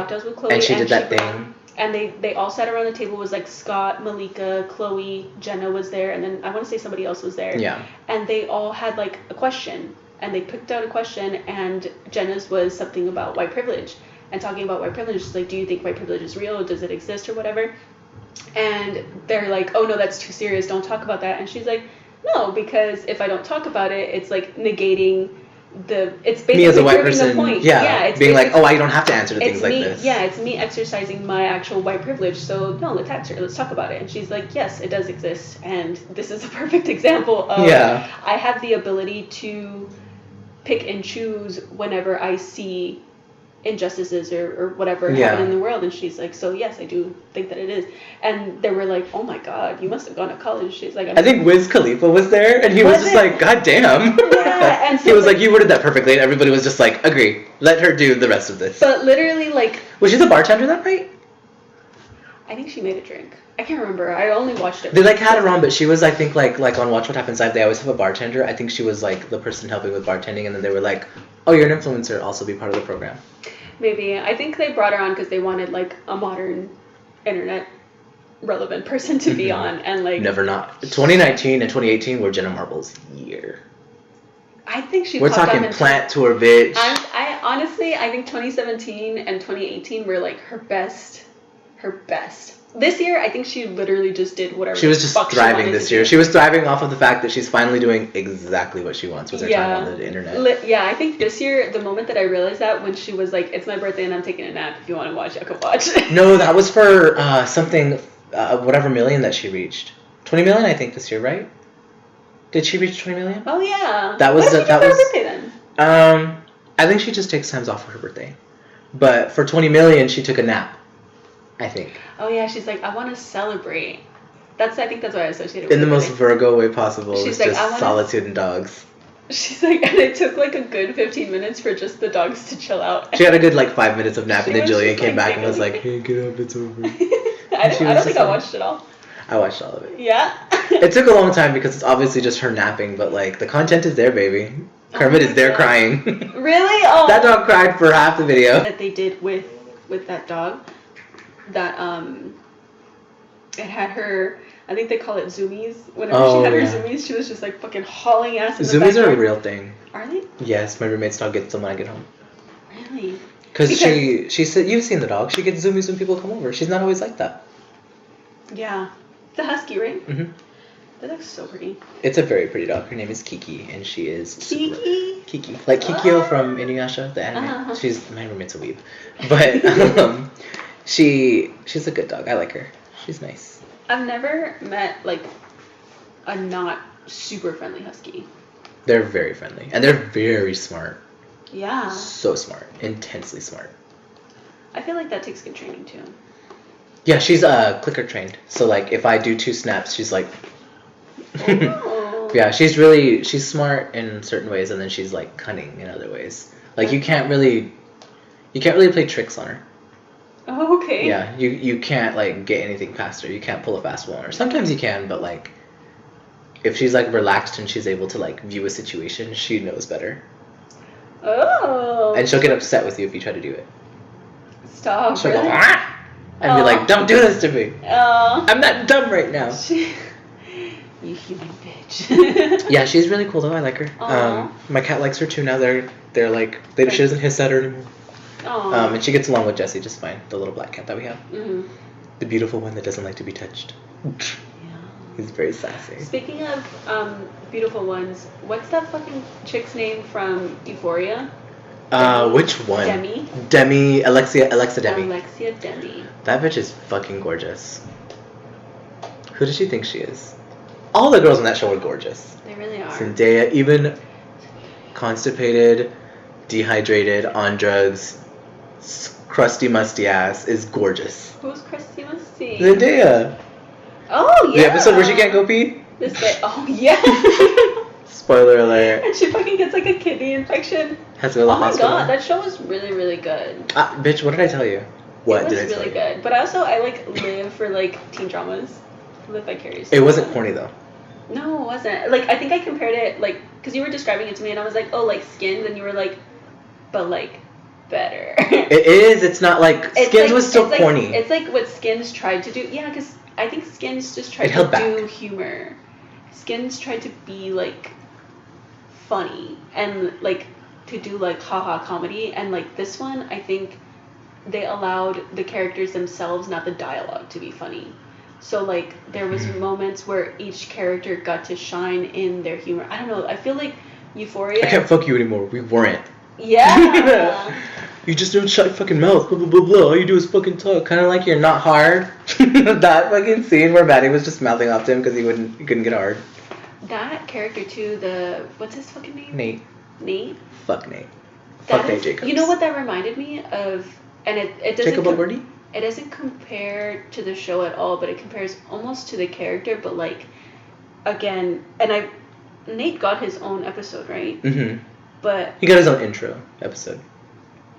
And she did that thing. And they all sat around the table. It was like Scott, Malika, Khloe, Jenna was there, and then I want to say somebody else was there. Yeah. And they all had like a question, and they picked out a question, and Jenna's was something about white privilege. And talking about white privilege, just like, do you think white privilege is real? Does it exist or whatever? And they're like, oh no, that's too serious. Don't talk about that. And she's like, no, because if I don't talk about it, it's like negating it's basically me as a white proving person, the point. it's being like, oh, I don't have to answer to things like this. Yeah, it's me exercising my actual white privilege. So no, let's talk about it. And she's like, yes, it does exist, and this is a perfect example of I have the ability to pick and choose whenever I see injustices or whatever happen in the world. And she's like, so yes, I do think that it is. And they were like, oh my god, you must have gone to college. She's like, I think Wiz Khalifa was there, and he was just like, god damn. Yeah. And so he was like, you worded that perfectly, and everybody was just like, agree, let her do the rest of this. But literally, like, was she the bartender that night? I think she made a drink. I can't remember. I only watched it. They like had her on, but she was, I think, like on Watch What Happens Live, they always have a bartender. I think she was like the person helping with bartending, and then they were like, oh, you're an influencer, also be part of the program. Maybe. I think they brought her on because they wanted like a modern internet relevant person to be on, and like never not. 2019 and 2018 were Jenna Marbles' year. I think she. We're talking plant tour, bitch. I honestly, I think 2017 and 2018 were like her best. This year, I think she literally just did whatever. She was just thriving this year. She was thriving off of the fact that she's finally doing exactly what she wants with her time on the internet. Yeah, I think this year, the moment that I realized that, when she was like, it's my birthday and I'm taking a nap. If you want to watch, I could watch. No, that was for something, whatever million that she reached. 20 million, I think, this year, right? Did she reach 20 million? Oh, yeah. That was what did she do for her birthday then? I think she just takes times off for her birthday. But for 20 million, she took a nap. I think. Oh yeah, she's like, I want to celebrate. I think that's what I associated with. In the most Virgo way possible. She's like, just solitude and dogs. She's like, and it took like a good 15 minutes for just the dogs to chill out. She had a good like 5 minutes of nap, and then Jillian came back and was like, hey, get up, it's over. I don't think I watched it all. I watched all of it. Yeah? It took a long time because it's obviously just her napping, but like the content is there, baby. Kermit is there crying. Really? Oh. That dog cried for half the video. That they did with that dog. That it had her, I think they call it zoomies. Whenever she had her zoomies, she was just like fucking hauling ass in the Zoomies are a real thing. Are they? Yes, my roommate's dog gets them when I get home. Really? Because she said, you've seen the dog, she gets zoomies when people come over. She's not always like that. Yeah. It's a husky, right? Mm-hmm. That looks so pretty. It's a very pretty dog. Her name is Kiki, and she is Kiki? like Kikyo from Inuyasha, the anime. Uh-huh. She's my roommate's a weeb, but she's a good dog. I like her. She's nice. I've never met like a not super friendly husky. They're very friendly, and they're very smart. Yeah. So smart, intensely smart. I feel like that takes good training too. Yeah, she's clicker trained. So like, if I do 2 snaps, she's like. Oh. Yeah, she's smart in certain ways, and then she's like cunning in other ways. Like you can't really play tricks on her. Oh, okay. Yeah, you can't like get anything past her. You can't pull a fast one on her. Sometimes you can, but like if she's like relaxed and she's able to like view a situation, she knows better. Oh. And she'll get upset with you if you try to do it. Stop. She'll Really? go, "Ah!" and be like, "Don't do this to me. Oh. I'm not dumb right now." You human bitch. Yeah, she's really cool though. I like her. Aw. My cat likes her too now. They're like she doesn't hiss at her anymore. Aww. And she gets along with Jessie just fine. The little black cat that we have. Mm-hmm. The beautiful one that doesn't like to be touched. Yeah. He's very sassy. Speaking of beautiful ones, what's that fucking chick's name from Euphoria? Which one? Alexa Demi. Alexia Demi. That bitch is fucking gorgeous. Who does she think she is? All the girls on that show are gorgeous. They really are. Zendaya, even constipated, dehydrated, on drugs, crusty, musty ass, is gorgeous. Who's Christy Musty? Zendaya. Oh, yeah. The episode where she can't go pee? This day. Oh, yeah. Spoiler alert. And she fucking gets like a kidney infection. Has to go to the Oh my hospital. god, that show was really, really good. Bitch, what did I tell you? What did I tell you? It was really good. But I like live for like teen dramas. Live vicariously. It wasn't corny though. No, it wasn't. Like, I think I compared it, like, because you were describing it to me, and I was like, oh, like, Skins, and you were like, but, like, better. It is. It's not like Skins like, was still corny. It's like what Skins tried to do. Yeah, because I think Skins just tried It held to do back. humor. Skins tried to be, like, funny, and, like, to do, like, haha comedy, and, like, this one, I think they allowed the characters themselves, not the dialogue, to be funny. So, like, there was moments where each character got to shine in their humor. I don't know. I feel like Euphoria... I can't fuck you anymore. We weren't. Yeah. You just don't shut your fucking mouth. Blah, blah, blah, blah. All you do is fucking talk. Kind of like you're not hard. That fucking scene where Maddie was just mouthing off to him because he couldn't get hard. That character, too, what's his fucking name? Nate. Fuck Nate. That Fuck Nate is, Jacobs. you know what that reminded me of? And it doesn't... Jacob Elworthy? It doesn't compare to the show at all, but it compares almost to the character, but, like, again... And Nate got his own episode, right? Mm-hmm. But... He got his own intro episode.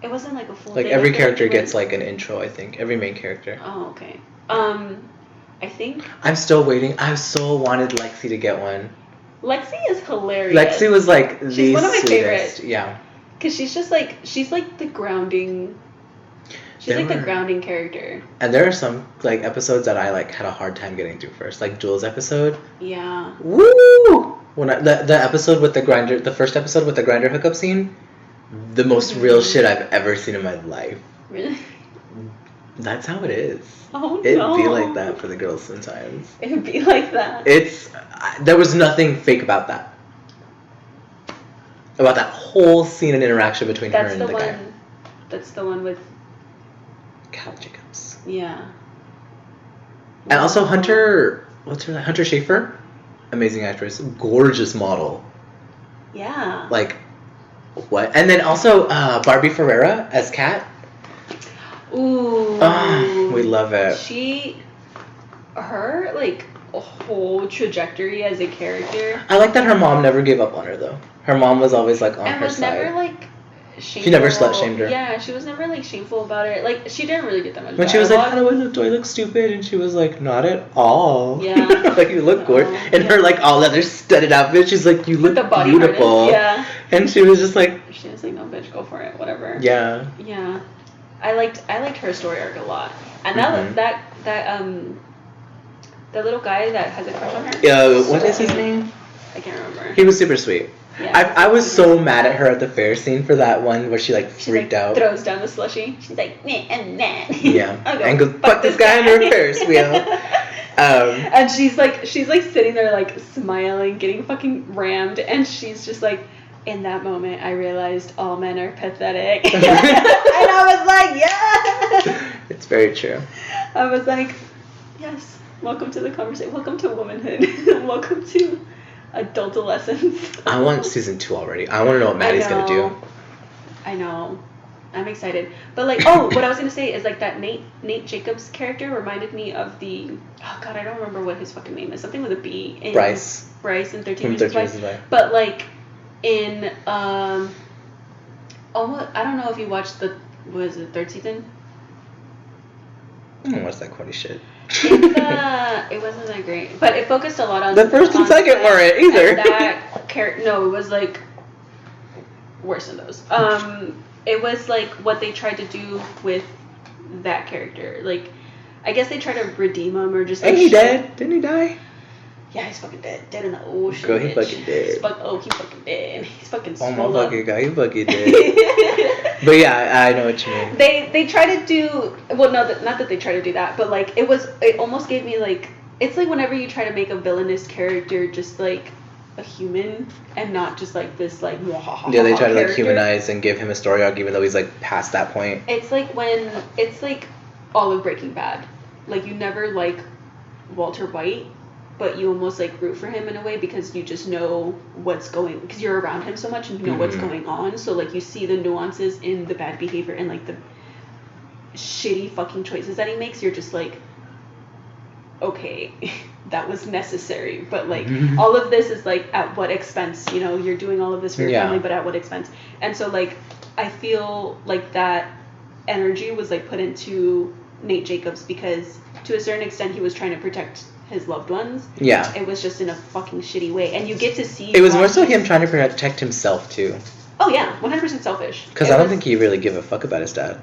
It wasn't, like, a full Like, thing. every I feel character like it gets, was- like, an intro, I think. Every main character. Oh, okay. I think... I'm still waiting. I so wanted Lexi to get one. Lexi is hilarious. Lexi was, like, She's the one of my sweetest. favorites. Yeah. Because she's like the grounding... She's like the grounding character. And there are some, like, episodes that I, like, had a hard time getting through first. Like, Jules' episode. Yeah. Woo! When the episode with the grinder, the first episode with the grinder hookup scene, the most real shit I've ever seen in my life. Really? That's how it is. Oh, It'd no. be like that for the girls sometimes. It'd be like that. There was nothing fake about that. About that whole scene and interaction between her and the guy. That's the one with... Cal Jacobs. Yeah. And also Hunter Schafer, amazing actress, gorgeous model. Yeah. Like, what? And then also Barbie Ferreira as Kat. Ooh. We love it. Her, like, whole trajectory as a character. I like that her mom never gave up on her, though. Her mom was always, like, on and her was side. never, like, shameful. She never slut-shamed her. Yeah, she was never, like, shameful about it. Like, she didn't really get that much When she was like, dialogue. do I look stupid? And she was like, not at all. Yeah. Like, you look gorgeous. And her, like, all leather studded outfit, she's like, you look With the body beautiful. harness, yeah. And she was just like... She was like, no, bitch, go for it, whatever. Yeah. Yeah. I liked her story arc a lot. And that little guy that has a crush on her. What is his name? I can't remember. He was super sweet. Yeah. I was so mad at her at the fair scene for that one where she, like, freaked out. Throws down the slushie. She's like, meh and meh. Yeah. I'll go And goes, fuck this guy under a Ferris wheel. And she's like sitting there like smiling, getting fucking rammed, and she's just like, in that moment, I realized all men are pathetic. And I was like, yeah. It's very true. I was like, yes. Welcome to the conversation. Welcome to womanhood. Welcome to adultolescence. I want season 2 already. I want to know what Maddie's gonna do. I know. I'm excited. But like, oh, what I was gonna say is like that Nate Jacobs character reminded me of the, oh god, I don't remember what his fucking name is. Something with a B. Bryce in 13 Reasons Why. But like in almost, I don't know if you watched was it third season? I don't watch that corny shit. It wasn't that great, but it focused a lot on the first and second weren't either. That character, no, it was like worse than those. It was like what they tried to do with that character. Like, I guess they tried to redeem him or just. Like, ain't he dead? Didn't he die? Yeah, he's fucking dead. Dead in the ocean. Girl, he fucking dead. He's fucking dead. He's fucking. Oh my fucking god, he fucking dead. But yeah, I know what you mean. They try to do, well, no, not that they try to do that, but like it almost gave me like, it's like whenever you try to make a villainous character just like a human and not just like this like yeah, they try to like humanize and give him a story arc even though he's like past that point. It's like it's like all of Breaking Bad. Like you never like Walter White, but you almost like root for him in a way because you just know what's going, because you're around him so much and you know what's going on. So like you see the nuances in the bad behavior and like the shitty fucking choices that he makes. You're just like, okay, that was necessary. But like all of this is like at what expense? You know, you're doing all of this for your family, but at what expense? And so like I feel like that energy was like put into Nate Jacobs because to a certain extent he was trying to protect his loved ones. Yeah. It was just in a fucking shitty way. And you get to see... It was more so him trying to protect himself, too. Oh, yeah. 100% selfish. Because I don't think he really gave a fuck about his dad.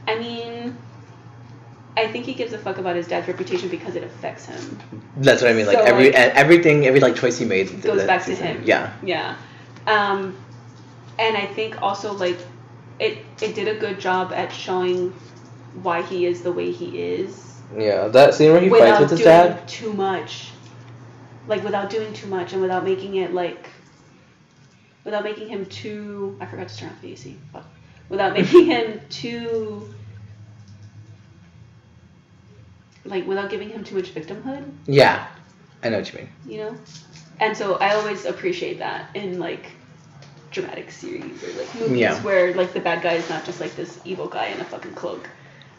I mean... I think he gives a fuck about his dad's reputation because it affects him. That's what I mean. Like, so, every like, choice he made... goes back to him. Yeah. Yeah. And I think also, like, it did a good job at showing why he is the way he is. Yeah, that scene where he fights with his dad. Without doing too much. Like, without doing too much and without making it, like... Without making him too... I forgot to turn off the AC. But without making him too... Like, without giving him too much victimhood. Yeah, I know what you mean. You know? And so I always appreciate that in, like, dramatic series or, like, movies where, like, the bad guy is not just, like, this evil guy in a fucking cloak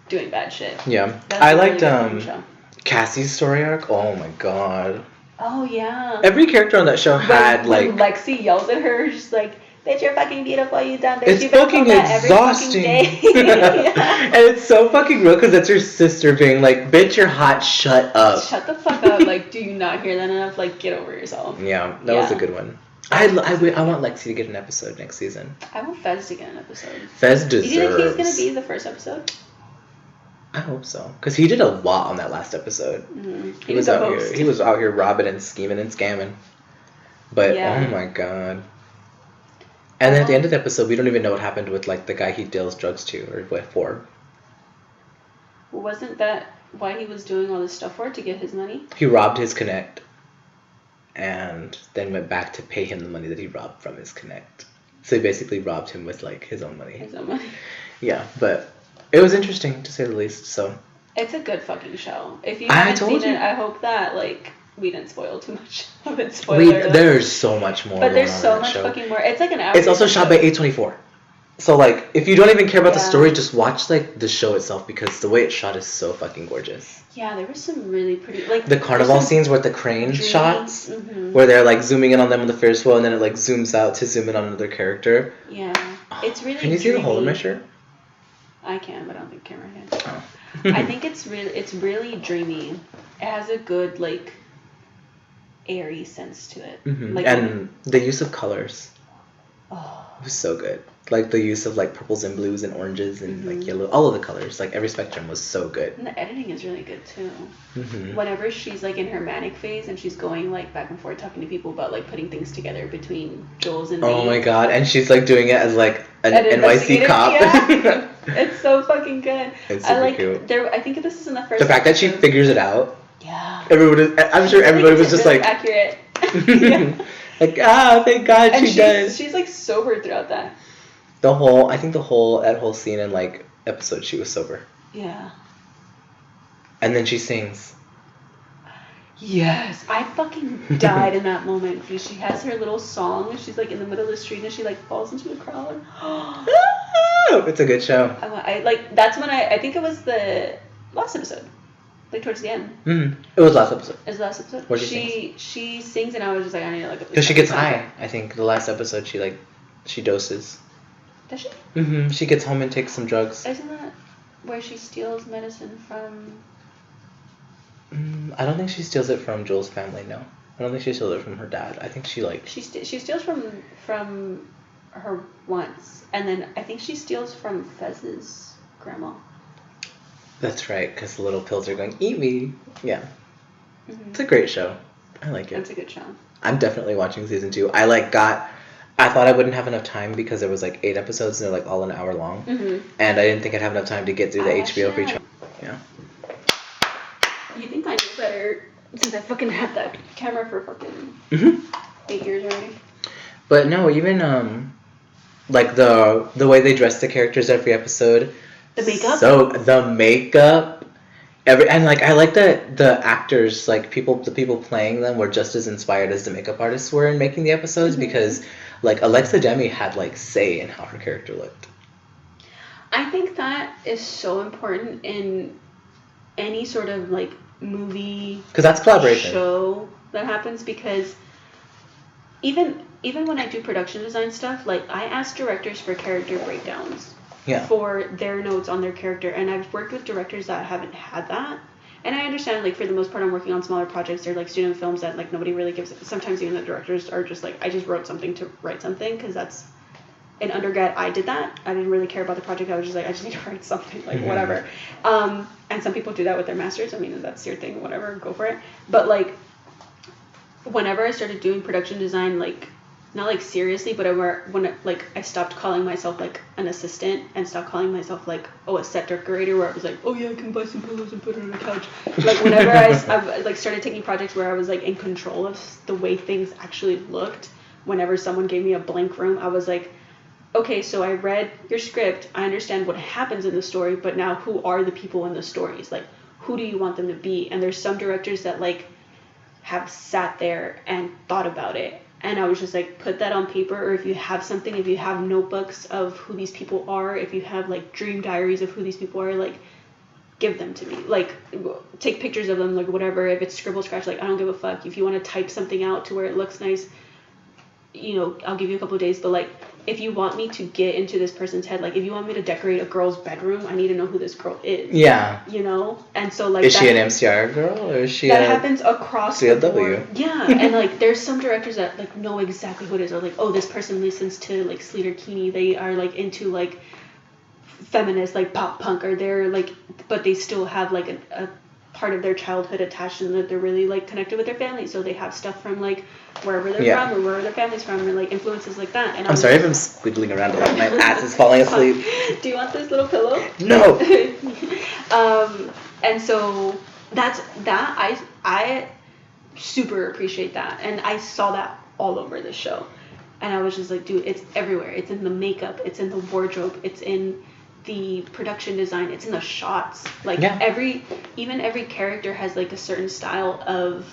doing bad shit. Yeah. I liked Cassie's story arc. Oh my god. Oh yeah. Every character on that show had when Lexi yells at her, she's like, "Bitch, you're fucking beautiful, you dumb bitch." It's fucking exhausting. And it's so fucking real because that's her sister being like, "Bitch, you're hot, shut up." Shut the fuck up. Like, do you not hear that enough? Like, get over yourself. Yeah, that was a good one. I want Lexi to get an episode next season. I want Fez to get an episode. Fez deserves. Do you think he's gonna be the first episode? I hope so, because he did a lot on that last episode. Mm-hmm. He was out here. He was out here robbing and scheming and scamming. But oh my god! And then at the end of the episode, we don't even know what happened with like the guy he deals drugs to or what for. Wasn't that why he was doing all this stuff for, to get his money? He robbed his Connect, and then went back to pay him the money that he robbed from his Connect. So he basically robbed him with like his own money. His own money. Yeah, but. It was interesting, to say the least, so... It's a good fucking show. If you haven't seen it, I hope that, like, we didn't spoil too much of it. There's so much more But there's so much fucking more. It's like an hour. It's also shot by A24. So, like, if you don't even care about the story, just watch, like, the show itself, because the way it's shot is so fucking gorgeous. Yeah, there was some really pretty... like the carnival scenes with the crane shots, where they're, like, zooming in on them on the Ferris wheel, and then it, like, zooms out to zoom in on another character. Yeah. It's really Can you see the hole in my shirt? I can, but I don't think camera can. Oh. I think it's really dreamy. It has a good, like, airy sense to it. Mm-hmm. Like, and the use of colors. Oh. It was so good. Like the use of like purples and blues and oranges and like yellow, all of the colors, like every spectrum was so good. And the editing is really good too. Mm-hmm. Whenever she's like in her manic phase and she's going like back and forth talking to people about like putting things together between Jules and Nate. Oh my god, and she's like doing it as like an NYC cop. Yeah. It's so fucking good. It's super cute. I think this is in the first The fact that she episode. figures it out Yeah. I'm sure everybody was just really like accurate. Yeah. like thank God And she does. she's like sober throughout that. I think that whole scene in like episode she was sober. Yeah. And then she sings. Yes, I fucking died in that moment because she has her little song and she's like in the middle of the street and she like falls into the crowd. It's a good show. I like that's when I think it was the last episode, like towards the end. Mm-hmm. It was last episode. It was the last episode. What she sings and I was just like I need to look up. Because she gets high. I think the last episode she doses. Does she? Mm-hmm. She gets home and takes some drugs. Isn't that where she steals medicine from? I don't think she steals it from Joel's family. No, I don't think she steals it from her dad. I think she she steals from her once, and then I think she steals from Fez's grandma. That's right, because the little pills are going eat me. Yeah, It's a great show. I like it. It's a good show. I'm definitely watching season 2. I thought I wouldn't have enough time because there was like 8 episodes and they're like all an hour long, and I didn't think I'd have enough time to get through the HBO free trial. Yeah. You think I knew better since I fucking had that camera for fucking 8 years already? But no, even like the way they dress the characters every episode. The makeup. So the makeup, and like I like that the actors, like the people playing them, were just as inspired as the makeup artists were in making the episodes because like Alexa Demi had like say in how her character looked. I think that is so important in any sort of like movie because that's collaboration show that happens, because even when I do production design stuff, like I ask directors for character breakdowns for their notes on their character, and I've worked with directors that haven't had that, and I understand like for the most part I'm working on smaller projects. They're like student films that like nobody really gives. Sometimes even the directors are just like, I just wrote something to write something, because that's in undergrad I did that. I didn't really care about the project. I was just like, I just need to write something, like whatever. And some people do that with their masters. I mean, that's your thing, whatever, go for it. But like whenever I started doing production design, like not like seriously, but I stopped calling myself like an assistant and stopped calling myself like a set decorator, where I was like, oh yeah, I can buy some pillows and put it on the couch. Like whenever I like started taking projects where I was like in control of the way things actually looked. Whenever someone gave me a blank room, I was like, okay, so I read your script, I understand what happens in the story, but now who are the people in the stories? Like, who do you want them to be? And there's some directors that like have sat there and thought about it, and I was just like, put that on paper, or if you have something, if you have notebooks of who these people are, if you have like dream diaries of who these people are, like give them to me. Like take pictures of them, like whatever. If it's scribble scratch, like I don't give a fuck. If you want to type something out to where it looks nice, you know, I'll give you a couple of days. But like if you want me to get into this person's head, like if you want me to decorate a girl's bedroom, I need to know who this girl is. Yeah. You know? And so like, is she an MCR girl, or is she that happens across CLW? The board. Yeah. And like there's some directors that like know exactly who it is, or like, oh, this person listens to like Sleater Kinney, they are like into like feminist like pop punk, or they're like, but they still have like a part of their childhood attached, and that they're really like connected with their family, so they have stuff from like wherever they're from, or wherever their family's from, or like influences like that. And I'm sorry if I'm squiggling around a lot. My ass is falling asleep. Do you want this little pillow? No. And so that's that. I super appreciate that, and I saw that all over the show, and I was just like, dude, it's everywhere. It's in the makeup, it's in the wardrobe, it's in the production design, it's in the shots. Like every character has like a certain style of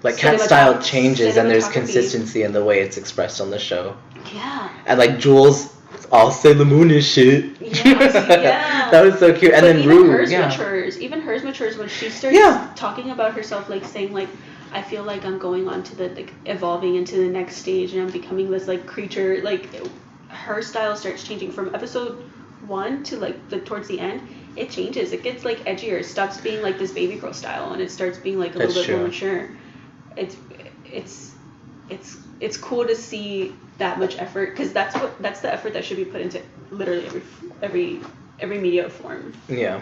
like Kat's style changes, and there's consistency in the way it's expressed on the show. Yeah. And like Jules, all Sailor Moon and shit. Yeah. That was so cute. And then Rue, even hers matures when she starts talking about herself, like saying like, I feel like I'm going on to the like evolving into the next stage, and I'm becoming this like creature. Like her style starts changing from episode 1 to like towards the end. It changes. It gets like edgier. It stops being like this baby girl style, and it starts being like a little bit more mature. It's cool to see that much effort, because that's the effort that should be put into literally every media form. Yeah.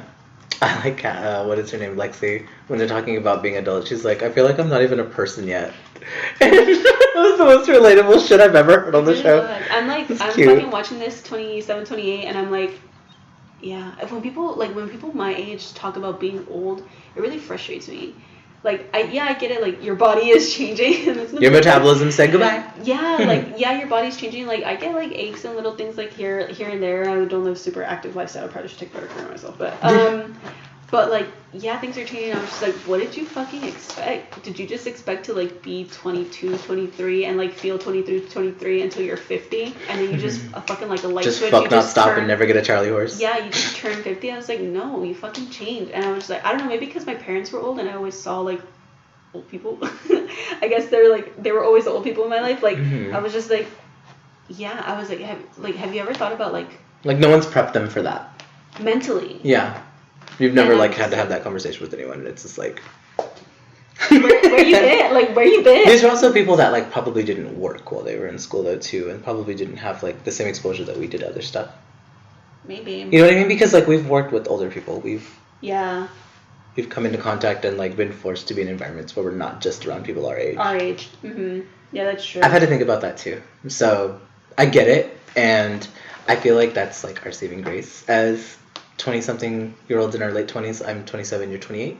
I like what is her name, Lexi, when they're talking about being adult. She's like, I feel like I'm not even a person yet. That was the most relatable shit I've ever heard on the show. I'm fucking watching this 27, 28, and I'm like, yeah. When people my age talk about being old, it really frustrates me. like I get it, like your body is changing. And it's Your metabolism said goodbye. Yeah, like your body's changing. Like I get like aches and little things like here and there. I don't live super active lifestyle. I probably should take better care of myself. But like things are changing. I was just like, what did you fucking expect? Did you just expect to like be 22, 23 and like feel 23, 23 until you're 50, and then you just fucking like a light just switch? Fuck you not just stop turn, and never get a Charlie horse. Yeah, you just turn 50. I was like, no, you fucking changed. And I was like, I don't know, maybe because my parents were old and I always saw like old people. I guess they were always the old people in my life. Like I was just like, I was like, have you ever thought about like no one's prepped them for that mentally? Yeah, you've never like had to have that conversation with anyone, and it's just like where you been? Like where you been? These are also people that like probably didn't work while they were in school though too, and probably didn't have like the same exposure that we did to other stuff. Maybe. You know what I mean? Because like we've worked with older people, we've come into contact and like been forced to be in environments where we're not just around people our age. Yeah, that's true. I've had to think about that too, so I get it, and I feel like that's like our saving grace as 20-something-year-olds in our late 20s. I'm 27, you're 28.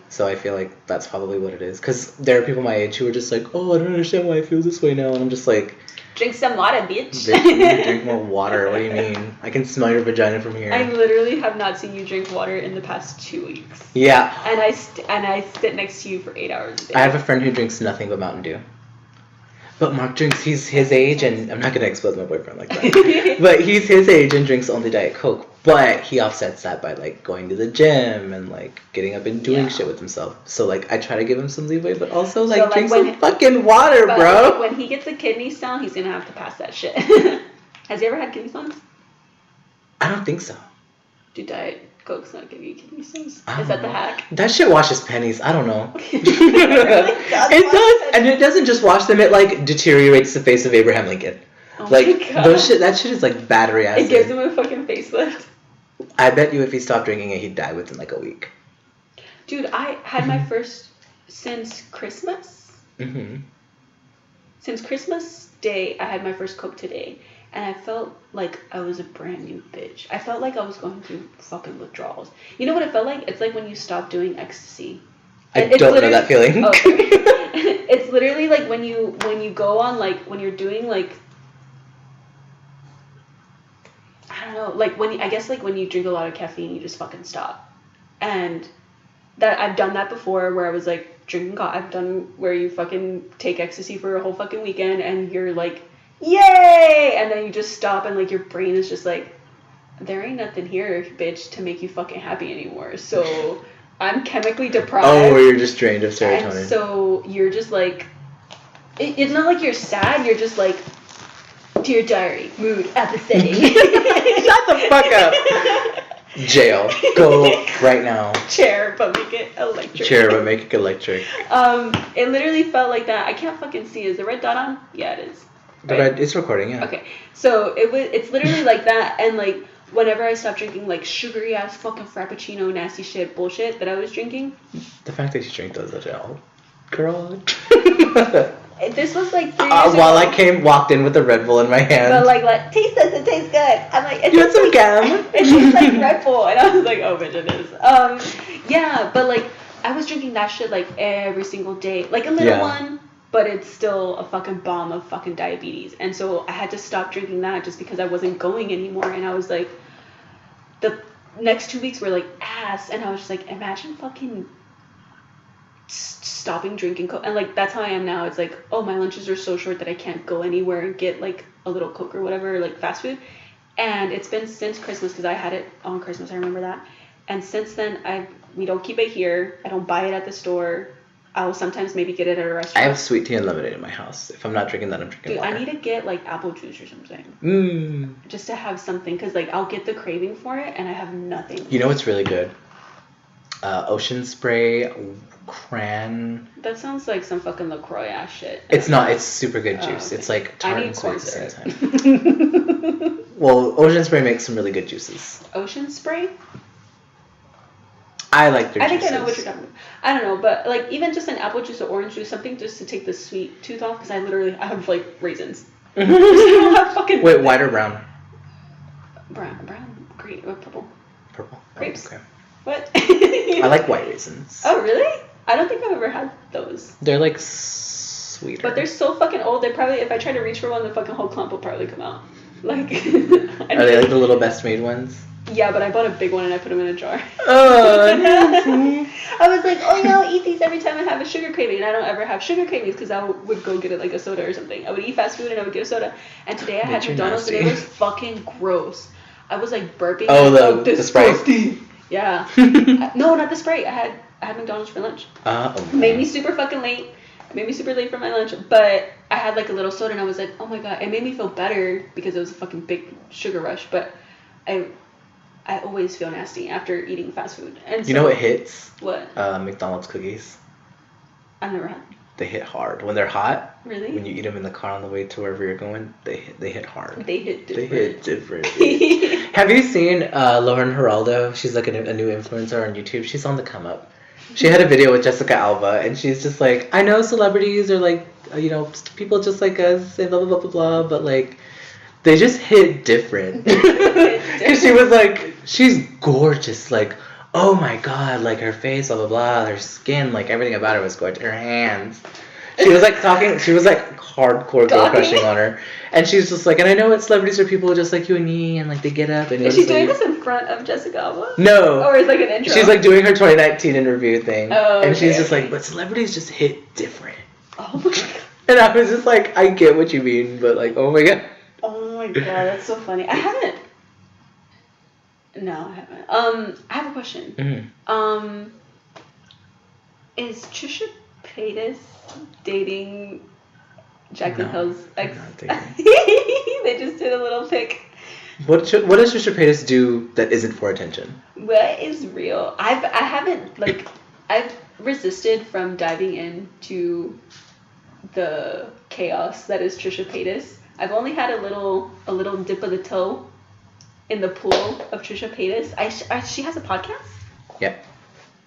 So I feel like that's probably what it is, because there are people my age who are just like, oh, I don't understand why I feel this way now, and I'm just like, drink some water, bitch. Drink more water. What do you mean? I can smell your vagina from here. I literally have not seen you drink water in the past 2 weeks. Yeah. And I sit next to you for 8 hours a day. I have a friend who drinks nothing but Mountain Dew. But Mark drinks, he's his age, and I'm not going to expose my boyfriend like that. But he's his age and drinks only Diet Coke. But he offsets that by, like, going to the gym and, like, getting up and doing shit with himself. So, like, I try to give him some leeway, but also, like, drink some fucking water, bro. Like, when he gets a kidney stone, he's going to have to pass that shit. Has he ever had kidney stones? I don't think so. Do Diet Cokes not give you kidney stones? Is that the hack? That shit washes pennies. I don't know. It does, and it doesn't just wash them. It like deteriorates the face of Abraham Lincoln. Oh like my God. that shit is like battery acid. It gives him a fucking facelift. I bet you if he stopped drinking it, he'd die within like a week. Dude, I had my first since Christmas. Since Christmas Day, I had my first Coke today. And I felt like I was a brand new bitch. I felt like I was going through fucking withdrawals. You know what it felt like? It's like when you stop doing ecstasy. I don't know that feeling. Oh, sorry. It's literally like when you go on, like, when you're doing, like, I don't know, like when you drink a lot of caffeine, you just fucking stop. And that I've done that before, where I was like drinking. I've done where you fucking take ecstasy for a whole fucking weekend, and you're like, yay! And then you just stop, and like your brain is just like, there ain't nothing here, bitch, to make you fucking happy anymore. So I'm chemically deprived. Oh, you're just drained of serotonin. And so you're just like, it's not like you're sad. You're just like, dear diary, mood apathetic. Shut the fuck up. Jail. Go right now. Chair, but make it electric. Chair, but make it electric. It literally felt like that. I can't fucking see. Is the red dot on? Yeah, it is. Right? It's recording, yeah. Okay. So it's literally like that, and like whenever I stopped drinking like sugary ass fucking frappuccino nasty shit bullshit that I was drinking. The fact that you drink those at all. Girl. This was like 3 years while ago. I walked in with a Red Bull in my hand. But like taste this, it tastes good. I'm like, you want some gum? It tastes like Red Bull, and I was like, oh bitch, it is. Yeah, but like I was drinking that shit like every single day, like a little one, but it's still a fucking bomb of fucking diabetes, and so I had to stop drinking that just because I wasn't going anymore, and I was like, the next 2 weeks were like ass, and I was just like, imagine fucking stopping drinking Coke. And like that's how I am now. It's like, oh, my lunches are so short that I can't go anywhere and get like a little Coke or whatever, like fast food. And it's been since Christmas, because I had it on Christmas, I remember that. And since then we don't keep it here. I don't buy it at the store. I will sometimes maybe get it at a restaurant. I have sweet tea and lemonade in my house. If I'm not drinking that, I'm drinking water. I need to get like apple juice or something. Just to have something, because like I'll get the craving for it and I have nothing. You know what's really good? Ocean Spray, cran. That sounds like some fucking LaCroix ass shit. It's not. It's super good juice. Okay. It's like tart and sweet at the same time. Well, Ocean Spray makes some really good juices. Ocean Spray? I like their juices. I know what you're talking about. I don't know, but like even just an apple juice or orange juice, something just to take the sweet tooth off, because I have like raisins. I don't have fucking. Wait, white or brown? Brown, green, or purple. Purple. Grapes. Oh, okay. What? I like white raisins. Oh really? I don't think I've ever had those. They're like sweeter. But they're so fucking old. They probably, if I try to reach for one, the fucking whole clump will probably come out. Like. Are they like the little best made ones? Yeah, but I bought a big one and I put them in a jar. Oh, I was like, oh yeah, I'll eat these every time I have a sugar craving, and I don't ever have sugar cravings because I would go get it like a soda or something. I would eat fast food and I would get a soda. And today I had McDonald's and it was fucking gross. I was like burping. Oh, the Sprite. Yeah. No, not the Sprite. I had McDonald's for lunch. Made me super fucking late. Made me super late for my lunch, but I had like a little soda and I was like, oh my god. It made me feel better because it was a fucking big sugar rush, but I always feel nasty after eating fast food. And you know what hits? What? McDonald's cookies. I've never had. They hit hard when they're hot. Really? When you eat them in the car on the way to wherever you're going, they hit hard. They hit different. They hit different. Have you seen Lauren Geraldo? She's like a new influencer on YouTube. She's on the come up. She had a video with Jessica Alba, and she's just like, I know celebrities are like, people just like us, and blah blah blah blah blah, but like, they just hit different. Because she was like, she's gorgeous, like, oh my god, like her face, blah blah blah, her skin, like everything about her was gorgeous. Her hands. She was like talking, she was like hardcore girl crushing on her. And she's just like, and I know what celebrities are people just like you and me, and like they get up and is she doing this in front of Jessica Alba? No. Or is like an intro? She's like doing her 2019 interview thing. Oh, and she's just like, but celebrities just hit different. Oh my god. And I was just like, I get what you mean, but like, oh my god. Oh my god, that's so funny. I haven't. No, I haven't. I have a question. Mm-hmm. Is Trisha Paytas dating Jaclyn Hill's ex? They just did a little pic. What does Trisha Paytas do that isn't for attention? What is real? I've resisted from diving into the chaos that is Trisha Paytas. I've only had a little dip of the toe in the pool of Trisha Paytas. She has a podcast? Yeah.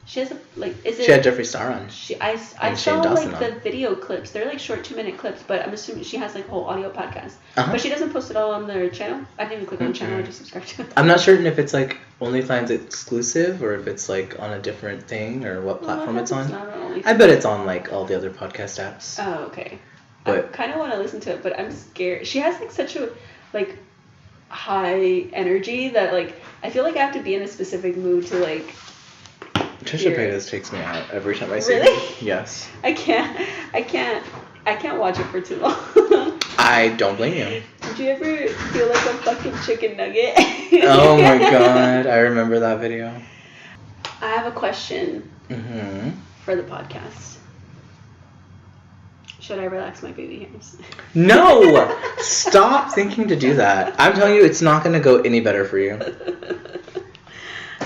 She has is it? She had Jeffree Star on. I saw like the video clips. They're like short 2-minute clips, but I'm assuming she has like a whole audio podcast. Uh-huh. But she doesn't post it all on their channel. I didn't even click on the channel. I just subscribed to it. I'm not certain if it's like OnlyFans exclusive or if it's like on a different thing or what platform it's on. I bet it's on like all the other podcast apps. Oh, okay. But I kind of want to listen to it, but I'm scared. She has like such a like high energy that like I feel like I have to be in a specific mood to like. Trisha Paytas takes me out every time I see her. Really? Yes. I can't watch it for too long. I don't blame you. Did you ever feel like a fucking chicken nugget? Oh my god, I remember that video. I have a question Mm-hmm. for the podcast. Should I relax my baby hairs? No! Stop thinking to do that. I'm telling you, it's not going to go any better for you.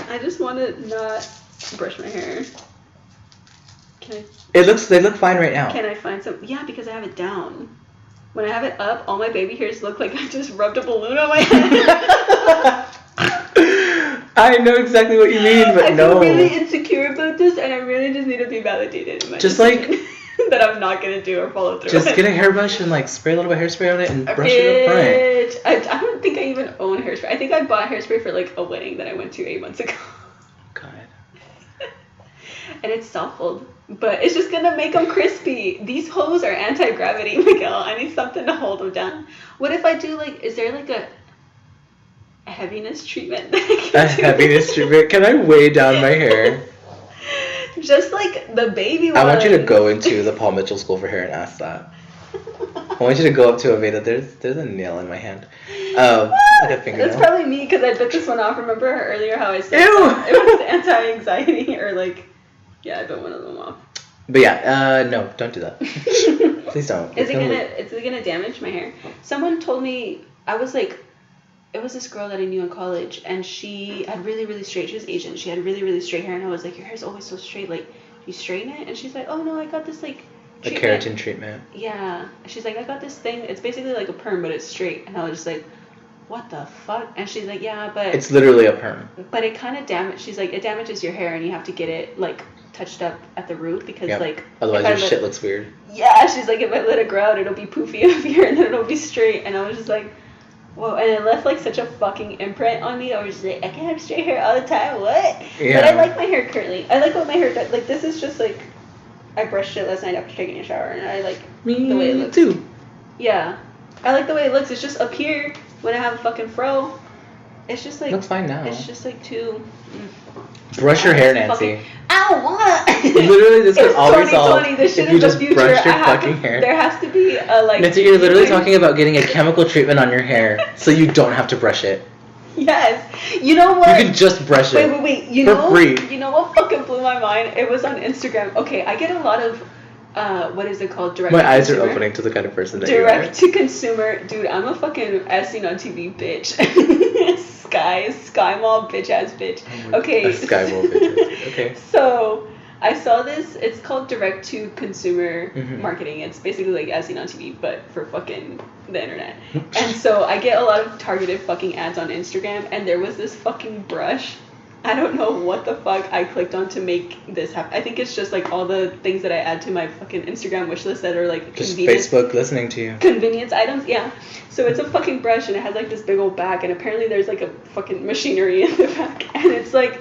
I just want to not brush my hair. Can I? They look fine right now. Can I find some? Yeah, because I have it down. When I have it up, all my baby hairs look like I just rubbed a balloon on my head. I know exactly what you mean, but no. I'm really insecure about this, and I really just need to be validated in my decision that I'm not gonna do or follow through. Just get a hairbrush and like spray a little bit of hairspray on it and brush it up front. I don't think I even own hairspray. I think I bought hairspray for like a wedding that I went to 8 months ago. God. And it's softened, but it's just gonna make them crispy. These hoes are anti-gravity, Miguel. I need something to hold them down. What if I do like? Is there like a heaviness treatment? Heaviness treatment? Can I weigh down my hair? Just like the baby one. I want you to go into the Paul Mitchell School for Hair and ask that. I want you to go up to Aveda. There's a nail in my hand. Like a fingernail. That's probably me because I bit this one off. Remember earlier how I said Ew! It was anti-anxiety or like, yeah, I bit one of them off. But yeah, no, don't do that. Please don't. Is it gonna damage my hair? Someone told me, I was like, it was this girl that I knew in college, and she had really, really straight. She was Asian. She had really, really straight hair, and I was like, your hair's always so straight. Like, you straighten it? And she's like, oh no, I got this like treatment. A keratin treatment. Yeah. She's like, I got this thing. It's basically like a perm, but it's straight. And I was just like, what the fuck? And she's like, yeah, but it's literally a perm. But it kind of she's like, it damages your hair, and you have to get it like touched up at the root because like otherwise your shit looks weird. Yeah, she's like, if I let it grow out, it'll be poofy up here, and then it'll be straight. And I was just like, whoa, and it left like such a fucking imprint on me. I was just like, I can't have straight hair all the time. What? Yeah. But I like my hair curly. I like what my hair does. Like this is just like I brushed it last night after taking a shower, and I like Me the way it looks. too. Yeah, I like the way it looks. It's just up here when I have a fucking fro. It's just like Looks fine now. It's just like too. Brush your hair, It's Nancy. I don't want. Literally, this could all be solved 2020. This shit if you is the just future. brushed your I have fucking to- hair. There has to be a like. Nancy, you're literally talking about getting a chemical treatment on your hair so you don't have to brush it. Yes. You know what? You can just brush it. Wait. You for know. free. You know what fucking blew my mind? It was on Instagram. Okay, I get a lot of. What is it called? Direct. My to eyes are consumer. opening to the kind of person that you Direct are. to consumer, dude. I'm a fucking as seen on TV bitch. Sky Mall bitch ass bitch. Okay. A Sky Mall bitch. Okay. So I saw this. It's called direct to consumer Mhm. marketing. It's basically like as seen on TV, but for fucking the internet. And so I get a lot of targeted fucking ads on Instagram, and there was this fucking brush. I don't know what the fuck I clicked on to make this happen. I think it's just like all the things that I add to my fucking Instagram wish list that are like Just convenience. Facebook listening to you. Convenience items, yeah. So it's a fucking brush and it has like this big old back, and apparently there's like a fucking machinery in the back, and it's like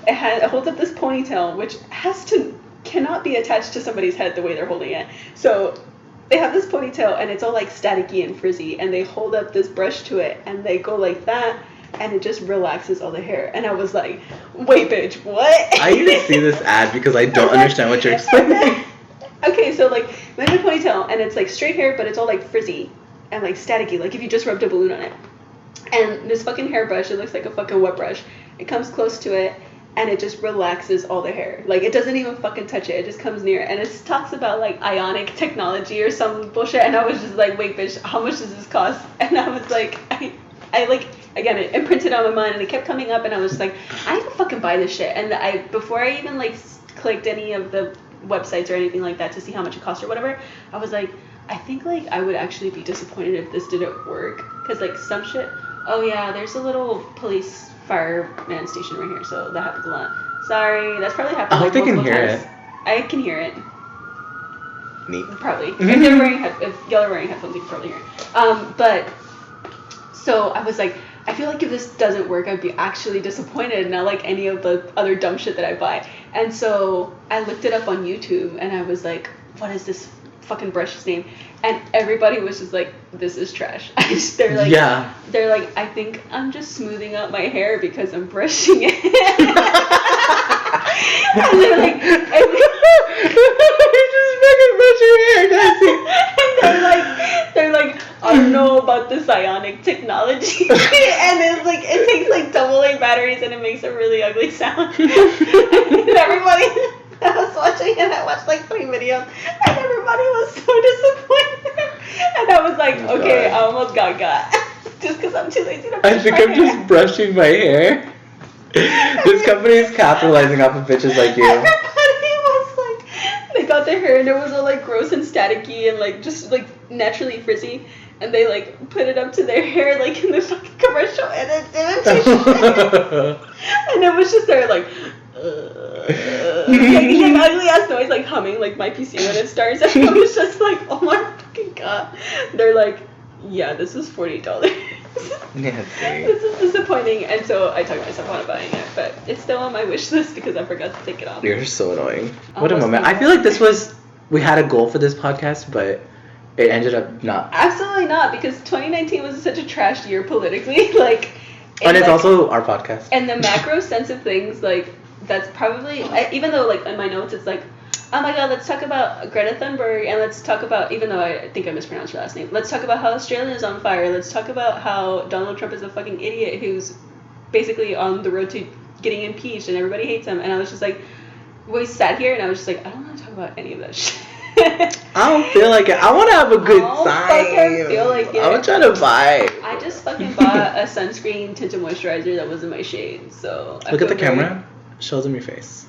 it holds up this ponytail which cannot be attached to somebody's head the way they're holding it. So they have this ponytail and it's all like staticky and frizzy, and they hold up this brush to it and they go like that, and it just relaxes all the hair. And I was like, wait, bitch, what? I need to see this ad because I don't understand what you're explaining. Okay, so like there's a ponytail and it's like straight hair, but it's all like frizzy and like staticky, like if you just rubbed a balloon on it. And this fucking hairbrush, it looks like a fucking wet brush. It comes close to it and it just relaxes all the hair. Like it doesn't even fucking touch it. It just comes near, and it talks about like ionic technology or some bullshit. And I was just like, wait, bitch, how much does this cost? And I was like, I like, again, it imprinted on my mind, and it kept coming up, and I was just like, I need to fucking buy this shit. And before I even like clicked any of the websites or anything like that to see how much it cost or whatever, I was like, I think like I would actually be disappointed if this didn't work, because like some shit. Oh yeah, there's a little police fireman station right here, so that happens a lot. Sorry, that's probably happened. I hope like, they can multiple hear times. it. I can hear it. Neat. Probably. If y'all are wearing headphones, you can probably hear it. But so I was like, I feel like if this doesn't work, I'd be actually disappointed, not like any of the other dumb shit that I buy. And so I looked it up on YouTube, and I was like, what is this fucking brush's name? And everybody was just like, this is trash. They're like, Yeah. They're like, I think I'm just smoothing out my hair because I'm brushing it. And they're like, you just fucking brush your hair, Nancy. and they're like, I don't know about this ionic technology. And it's like, it takes like AA batteries, and it makes a really ugly sound. And everybody, I was watching it, I watched like 3 videos, and everybody was so disappointed. And I was like, Oh, okay, God. I almost got. Just because I'm too lazy to brush I think my I'm hair. just brushing my hair. This company is capitalizing off of bitches like you. Everybody was like, they got their hair and it was all like gross and staticky and like just like naturally frizzy, and they like put it up to their hair like in the fucking commercial, and it didn't do shit. And it was just there like an ugly ass noise, like humming like my PC when it starts, and I was just like, oh my fucking god. They're like, yeah, this is $40. Nancy. This is disappointing, and so I talked myself out of buying it, but it's still on my wish list because I forgot to take it off. You're so annoying. What a Almost moment. I feel like this was, we had a goal for this podcast, but it ended up not. Absolutely not, because 2019 was such a trash year politically, like. And it's like, also our podcast. And the macro sense of things, like, that's probably, even though, like, in my notes, it's like, oh my god, let's talk about Greta Thunberg, and let's talk about, even though I think I mispronounced her last name, let's talk about how Australia is on fire, let's talk about how Donald Trump is a fucking idiot who's basically on the road to getting impeached, and everybody hates him, and I was just like, we sat here, and I was just like, I don't want to talk about any of that shit. I don't feel like it. I want to have a good I don't time. fucking feel like it. I'm trying to vibe. I just fucking bought a sunscreen tinted moisturizer that wasn't my shade, so I Look at the feel very- camera. Show them your face.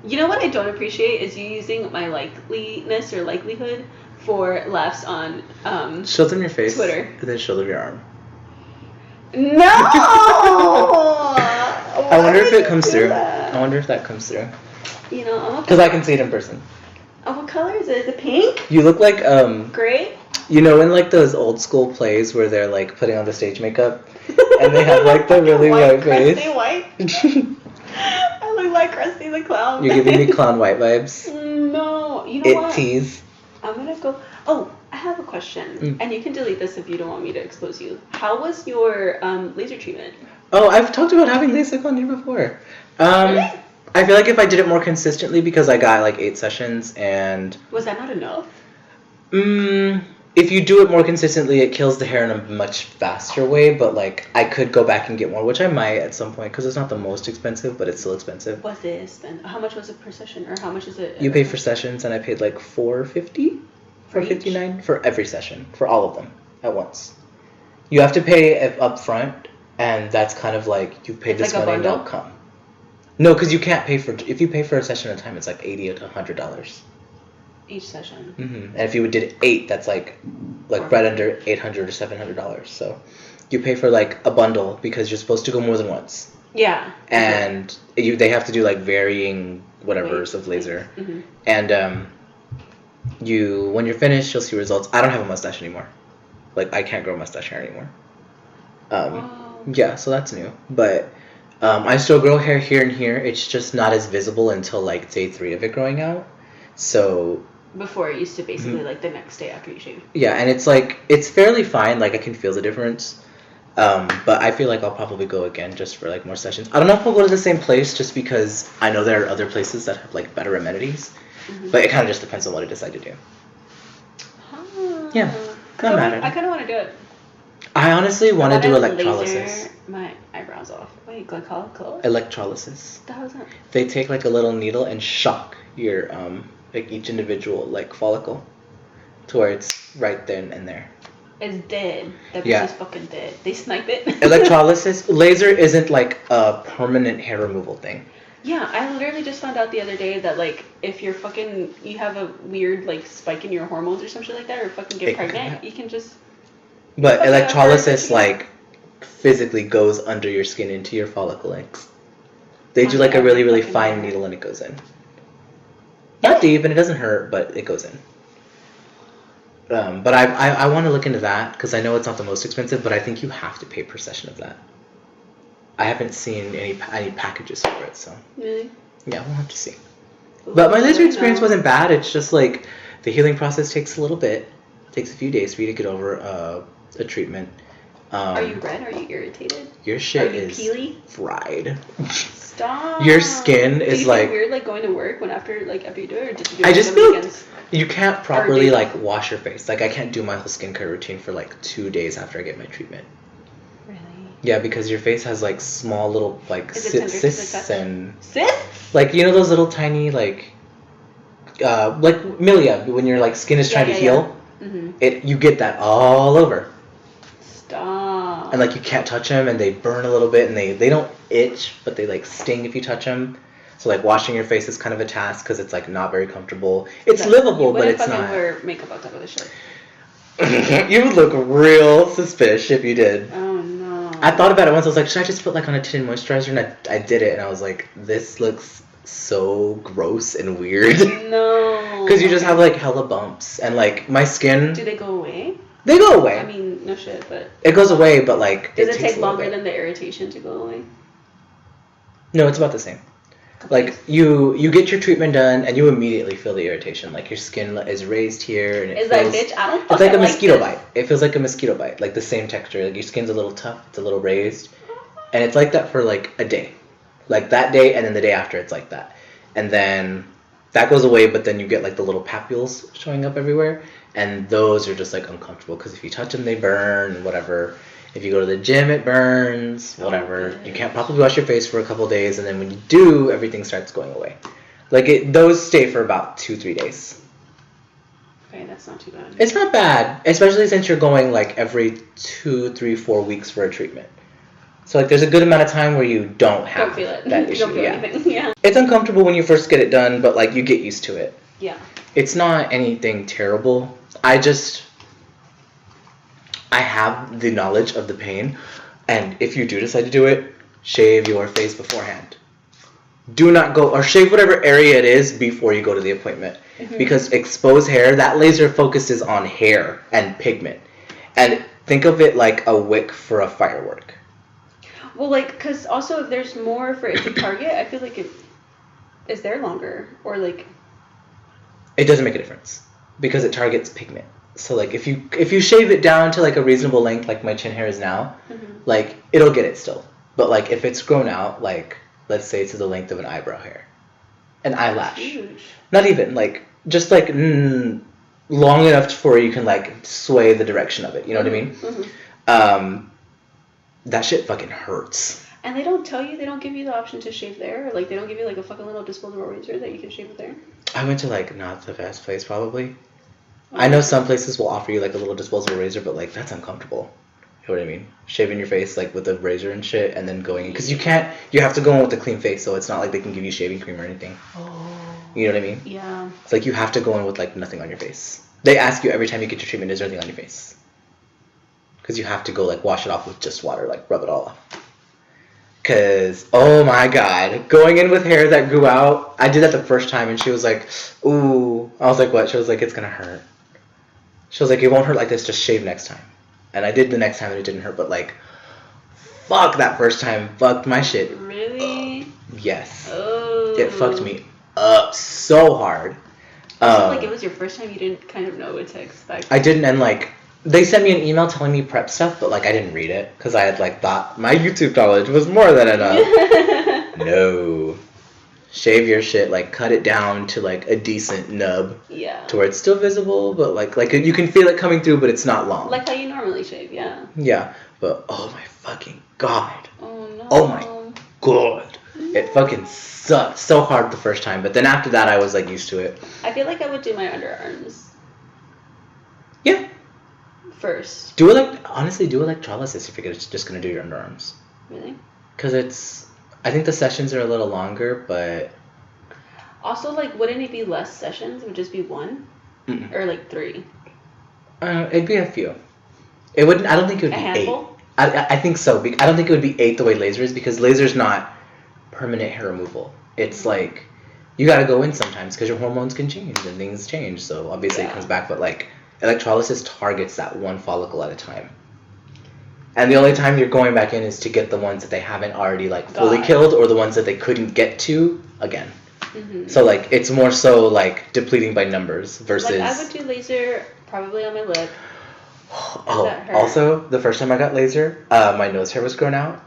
You know what I don't appreciate is you using my likeliness or likelihood for laughs on Show them your face. Twitter. And then show them your arm. No. I wonder if it comes through. I wonder if that comes through. You know, I'm Because I can see it in person. Oh, what color is it? Is it pink? You look like, Gray? you know, in like those old school plays where they're like putting on the stage makeup and they have like the really white face. Crusty white. I look like Krusty the Clown. You're giving me Clown White vibes. No, you know what? Tease. I'm gonna go. Oh, I have a question, and you can delete this if you don't want me to expose you. How was your laser treatment? Oh, I've talked about having LASIK on here before. Really? I feel like if I did it more consistently, because I got like 8 sessions, and Was that not enough? if you do it more consistently, it kills the hair in a much faster way. But like, I could go back and get more, which I might at some point, because it's not the most expensive, but it's still expensive. What's this then? How much was it per session, or how much is it? You pay for sessions, and I paid like $450, $459 for every session, for all of them at once. You have to pay it up front, and that's kind of like you've paid this like money, now come. No, because you can't pay for. If you pay for a session at a time, it's like $80 to $100 each session. And if you did 8, that's like right under $800 or $700. So you pay for like a bundle because you're supposed to go more than once. Yeah. And they have to do like varying whatevers of laser. And when you're finished, you'll see results. I don't have a mustache anymore. Like, I can't grow a mustache hair anymore. Yeah, so that's new. But I still grow hair here and here. It's just not as visible until like day 3 of it growing out. So before it used to basically like the next day after you shave. Yeah, and it's like it's fairly fine. Like I can feel the difference. But I feel like I'll probably go again just for like more sessions. I don't know if I'll go to the same place just because I know there are other places that have like better amenities. But it kind of just depends on what I decide to do. Yeah, not mad. I kind of want to do it. I honestly want to do laser electrolysis. my eyebrows off. Wait, glycolysis? Electrolysis. What the hell is that? They take like a little needle and shock your like each individual like follicle to where it's right then and there. It's dead. That Yeah. bitch is fucking dead. They snipe it. Electrolysis, laser isn't like a permanent hair removal thing. Yeah, I literally just found out the other day that like if you're fucking you have a weird like spike in your hormones or some shit like that, or fucking get pregnant, you can just. But electrolysis like physically goes under your skin into your follicle links. They do like a really really fine needle and it goes in. Not deep and it doesn't hurt, but it goes in. But I want to look into that because I know it's not the most expensive, but I think you have to pay per session of that. I haven't seen any packages for it, so. Really? Yeah, we'll have to see. But my laser experience wasn't bad. It's just like the healing process takes a little bit. It takes a few days for you to get over a treatment. Are you red? Are you irritated? Your shit Are you is peely? fried. Stop. Your skin is do you like feel weird like going to work when after you do it, or just do I it just on the feel weekends? you can't properly like wash your face. Like I can't do my whole skincare routine for like 2 days after I get my treatment. Really? Yeah, because your face has like small little like cysts and cysts. like you know those little tiny like milia when your like skin is trying to heal. It you get that all over. Stop. And like you can't touch them and they burn a little bit and they don't itch but they like sting if you touch them. So like washing your face is kind of a task because it's like not very comfortable. It's livable but it's not. Wear makeup on top of the shirt. You would look real suspicious if you did. Oh no. I thought about it once. I was like, should I just put like on a tinted moisturizer? And I did it and I was like, this looks so gross and weird. No. Because you just have like hella bumps and like my skin. Do they go away? They go away. I mean, no shit, but. It goes away, but like. Does it take longer than the irritation to go away? No, it's about the same. Like you get your treatment done and you immediately feel the irritation. Like your skin is raised here and it feels like bitch, I don't it's like a mosquito like bite. It feels like a mosquito bite, like the same texture. Like your skin's a little tough, it's a little raised, and it's like that for like a day, like that day and then the day after it's like that, and then that goes away. But then you get like the little papules showing up everywhere, and those are just like uncomfortable because if you touch them they burn, whatever. If you go to the gym, it burns, whatever. You can't properly wash your face for a couple days, and then when you do, everything starts going away. Like, those stay for about 2-3 days. Okay, that's not too bad. It's not bad, especially since you're going, like, every 2, 3, 4 weeks for a treatment. So, like, there's a good amount of time where you don't have feel it. that You issue. don't feel anything, yeah. It's uncomfortable when you first get it done, but, like, you get used to it. Yeah. It's not anything terrible. I have the knowledge of the pain, and if you do decide to do it, shave your face beforehand. Do not go, or shave whatever area it is before you go to the appointment. Because exposed hair, that laser focuses on hair and pigment. And think of it like a wick for a firework. Well, like, because also if there's more for it to target, I feel like is their longer? Or like... It doesn't make a difference because it targets pigment. So like if you shave it down to like a reasonable length, like my chin hair is now, like it'll get it still. But like if it's grown out, like let's say to the length of an eyebrow hair, an eyelash, Huge. not even like just like long enough for you can like sway the direction of it. You know what I mean? That shit fucking hurts. And they don't tell you, they don't give you the option to shave there? Like, they don't give you, like, a fucking little disposable razor that you can shave with there? I went to, like, not the best place, probably. I know some places will offer you, like, a little disposable razor, but, like, that's uncomfortable. You know what I mean? Shaving your face, like, with a razor and shit, and then going in. Because you have to go in with a clean face, so it's not like they can give you shaving cream or anything. Oh. You know what I mean? Yeah. It's like you have to go in with, like, nothing on your face. They ask you every time you get your treatment, is there anything on your face? Because you have to go, like, wash it off with just water, like, rub it all off. Because, oh my god, going in with hair that grew out, I did that the first time, and she was like, ooh. I was like, what? She was like, it's going to hurt. She was like, it won't hurt like this, just shave next time. And I did the next time, and it didn't hurt, but, like, fuck that first time. Fucked my shit. Really? Yes. Oh. It fucked me up so hard. Also, like, it was your first time, you didn't kind of know what to expect. I didn't, and, like, they sent me an email telling me prep stuff, but, like, I didn't read it, because I had, like, thought my YouTube knowledge was more than enough. No. Shave your shit, like, cut it down to, like, a decent nub. Yeah. To where it's still visible, but, like you can feel it coming through, but it's not long. Like how you normally shave, yeah. Yeah, but, oh my fucking god. Oh, no. Oh my god. It fucking sucked so hard the first time, but then after that, I was, like, used to it. I feel like I would do my underarms. Yeah. First. Honestly, do electrolysis if you're just gonna do your underarms. Really? Because I think the sessions are a little longer, but... Also, like, wouldn't it be less sessions? It would just be one? Mm-mm. Or, like, 3? It'd be a few. It wouldn't... I don't think it would be 8. Handful? I think so. I don't think it would be 8 the way laser is, because laser's not permanent hair removal. It's like... You gotta go in sometimes, because your hormones can change, and things change, so obviously it comes back, but, like... Electrolysis targets that one follicle at a time. And the only time you're going back in is to get the ones that they haven't already, like, fully killed, or the ones that they couldn't get to again. Mm-hmm. So, like, it's more so, like, depleting by numbers versus... Like, I would do laser probably on my lip. Oh, also, the first time I got laser, my nose hair was grown out.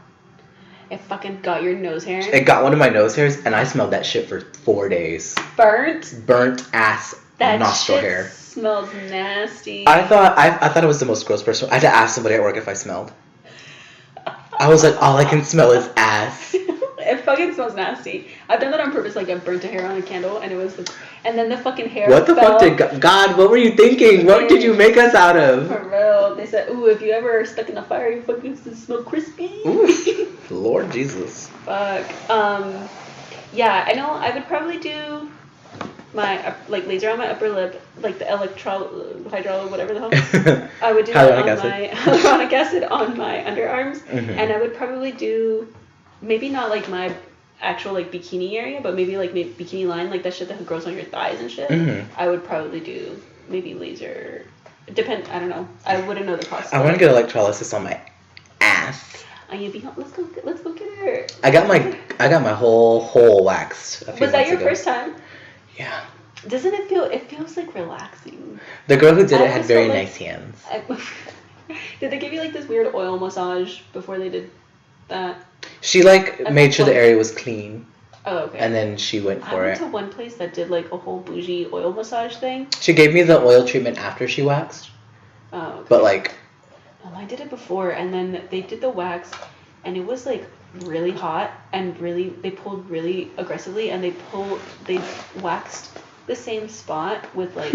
It fucking got your nose hair? It got one of my nose hairs, and I smelled that shit for 4 days. Burnt ass nostril hair. Smells nasty. I thought it was the most gross person. I had to ask somebody at work if I smelled. I was like, all I can smell is ass. It fucking smells nasty. I've done that on purpose. Like, I burnt a hair on a candle, and and then the fucking hair. What the fuck did God? What were you thinking? What did you make us out of? For real, they said, ooh, if you ever stuck in the fire, you fucking smell crispy. Ooh, Lord Jesus. Fuck. Yeah, I know. I would probably do my laser on my upper lip, like the hydro, whatever the hell. I would do that on my hyaluronic acid on my underarms, and I would probably do maybe not like my actual like bikini area, but maybe like bikini line, like that shit that grows on your thighs and shit. I would probably do maybe laser. I don't know. I wouldn't know the cost. I want to get electrolysis on my ass. Let's go get her. I got my whole hole waxed. Was that your first time? Yeah. Doesn't it feel? It feels like relaxing. The girl who did it had very nice hands. Did they give you like this weird oil massage before they did that? She like made sure the area was clean. Oh, okay. And then she went for it. I went to one place that did like a whole bougie oil massage thing. She gave me the oil treatment after she waxed. Oh. Okay. But like. Oh, I did it before, and then they did the wax, and it was like really hot, and they pulled really aggressively, and they waxed the same spot with like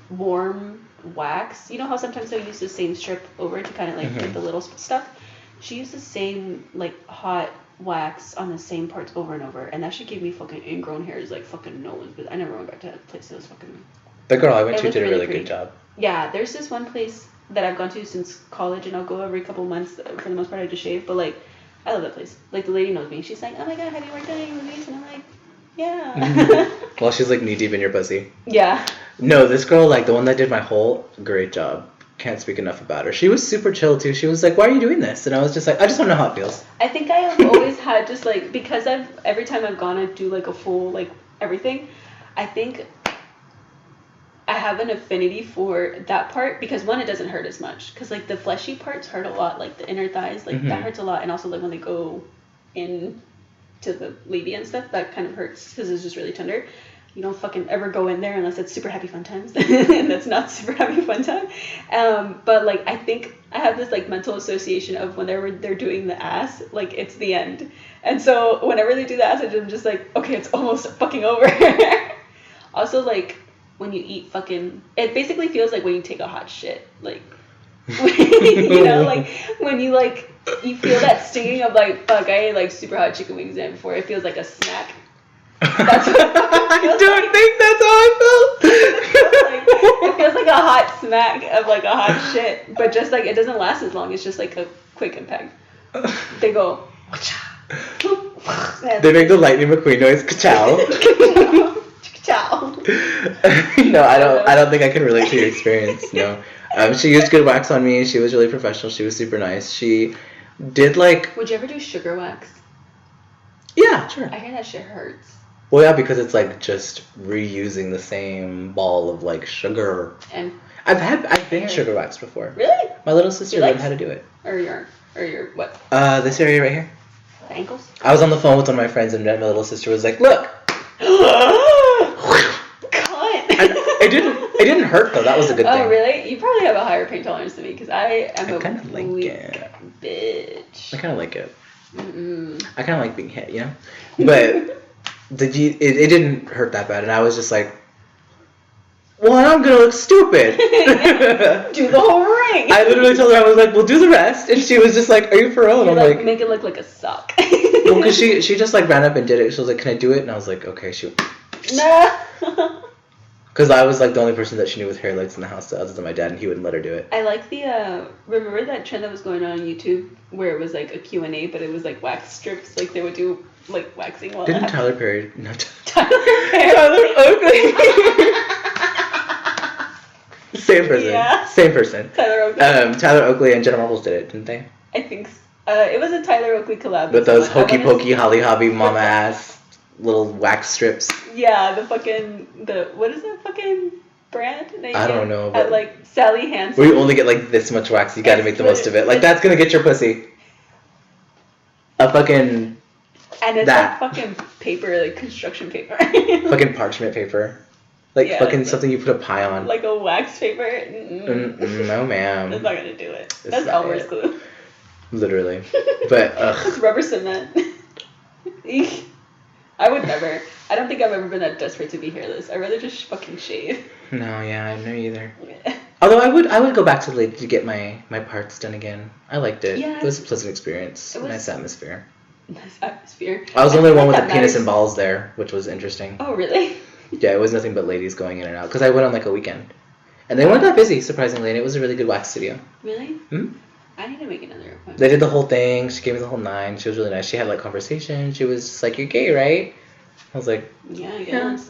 warm wax. You know how sometimes they'll use the same strip over to kind of like get the little stuff? She used the same like hot wax on the same parts over and over, and that shit gave me fucking ingrown hairs like fucking no one's business. I never went back to that place. It was fucking... The girl I went to did a really good job. Yeah, there's this one place that I've gone to since college, and I'll go every couple months. For the most part, I just shave, but like, I love that place. Like, the lady knows me. She's like, oh my god, have you worked at any movies? And I'm like, yeah. Well, she's like knee deep in your pussy. Yeah. No, this girl, like the one that did my whole, great job. Can't speak enough about her. She was super chill too. She was like, why are you doing this? And I was just like, I just want to know how it feels. I think I have always had just like, because every time I've gone, I do like a full like everything. I think I have an affinity for that part because one, it doesn't hurt as much because like the fleshy parts hurt a lot, like the inner thighs, like that hurts a lot, and also like when they go in to the labia and stuff, that kind of hurts because it's just really tender. You don't fucking ever go in there unless it's super happy fun times, and that's not super happy fun time. But like I think I have this like mental association of whenever they're doing the ass, like it's the end, and so whenever they do the ass, I'm just like, okay, it's almost fucking over. Also, like when you eat fucking, it basically feels like when you take a hot shit, like you know, like when you like you feel that stinging of like, fuck, I ate like super hot chicken wings in before. It feels like a snack. That's what I don't think that's how I felt. it feels like a hot smack of like a hot shit, but just like it doesn't last as long. It's just like a quick impact. They go. They make the Lightning McQueen noise. Ka-chow. Ciao. No, I don't think I can relate to your experience. No. She used good wax on me. She was really professional. She was super nice. She did like. Would you ever do sugar wax? Yeah, sure. I hear that shit hurts. Well, yeah, because it's like just reusing the same ball of like sugar. And I've been sugar waxed before. Really? My little sister learned how to do it. Or your what? This area right here. The ankles? I was on the phone with one of my friends, and my little sister was like, "Look." It didn't hurt though. That was a good thing. Oh really? You probably have a higher pain tolerance than me because I am a kind of like weak it. bitch. I kind of like it. Mm-mm. I kind of like being hit, you know. But it didn't hurt that bad, and I was just like, "Well, I'm gonna look stupid." Do the whole ring. I literally told her, I was like, "Well, do the rest," and she was just like, "Are you for real?" And I'm like, make it look like a sock. well, because she just like ran up and did it. She was like, "Can I do it?" And I was like, "Okay, shoot." Nah. Because I was like the only person that she knew with hair lights in the house, other than my dad, and he wouldn't let her do it. I like the remember that trend that was going on YouTube where it was like a Q&A, but it was like wax strips, like they would do like waxing while. Didn't Tyler Perry? No. Tyler Oakley. Same person. Yeah. Same person. Tyler Oakley. Tyler Oakley and Jenna Marbles did it, didn't they? I think it was a Tyler Oakley collab. With those hokey pokey, holly hobby, mama ass little wax strips. Yeah, what is that fucking brand? That you I don't get know, at but like Sally Hansen. where you only get like this much wax, you gotta make the most of it. Like that's gonna get your pussy. A fucking. And it's that. like fucking paper, like construction paper. Fucking parchment paper. Like Yeah, fucking it's something you put a pie on. like a wax paper. No, ma'am. That's not gonna do it. It's That's not Elmer's it. glue. Literally. But, It's rubber cement. Eek. I would never. I don't think I've ever been that desperate to be hairless. I'd rather just fucking shave. No, yeah, I know either. Although I would go back to to get my parts done again. I liked it. Yeah. It was a pleasant experience. It was- Nice atmosphere. Nice atmosphere. I was the only feel one with like a that penis matters. and balls there, which was interesting. Oh, really? Yeah, it was nothing but ladies going in and out. Because I went on like a weekend. And they weren't that busy, surprisingly, and it was a really good wax studio. Really? Hmm? I need to make another appointment. They did the whole thing. She gave me the whole 9. She was really nice. She had like conversation. She was just like, "You're gay, right?" I was like, Yeah, I "Yeah." guess.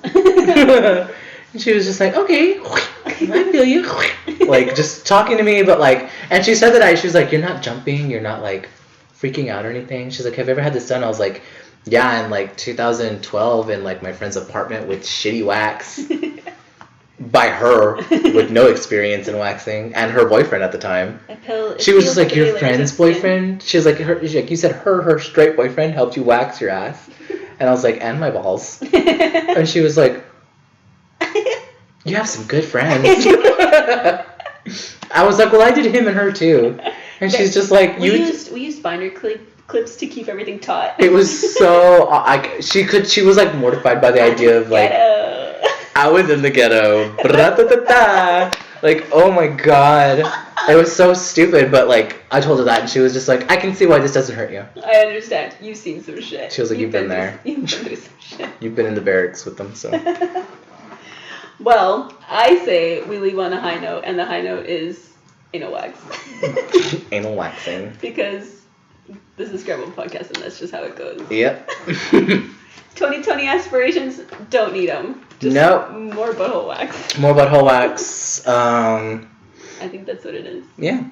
And she was just like, "Okay, I feel you." Like just talking to me, but like, and she said that she was like, "You're not jumping. You're not like freaking out or anything." She's like, "Have you ever had this done?" I was like, "Yeah, in like 2012 in like my friend's apartment with shitty wax." By her with no experience in waxing and her boyfriend at the time. She was just like, "Your friend's boyfriend?" She was like, she's like, "You said her straight boyfriend helped you wax your ass?" And I was like, "And my balls." And she was like, "You have some good friends." I was like, "Well, I did him and her too." And she's just like, we used binder clips to keep everything taut. It was so she was like mortified by the idea of like I was in the ghetto. Like, oh my god. It was so stupid, but like I told her that and she was just like, "I can see why this doesn't hurt you." I understand. You've seen some shit. She was like, "You've been there. You've been through some shit." You've been in the barracks with them, so. Well, I say we leave on a high note, and the high note is anal wax. Anal waxing. Because this is Scrambled Podcast, and that's just how it goes. Yep. 2020 aspirations, don't need them. Just Nope. more butthole wax. More butthole wax. I think that's what it is. Yeah.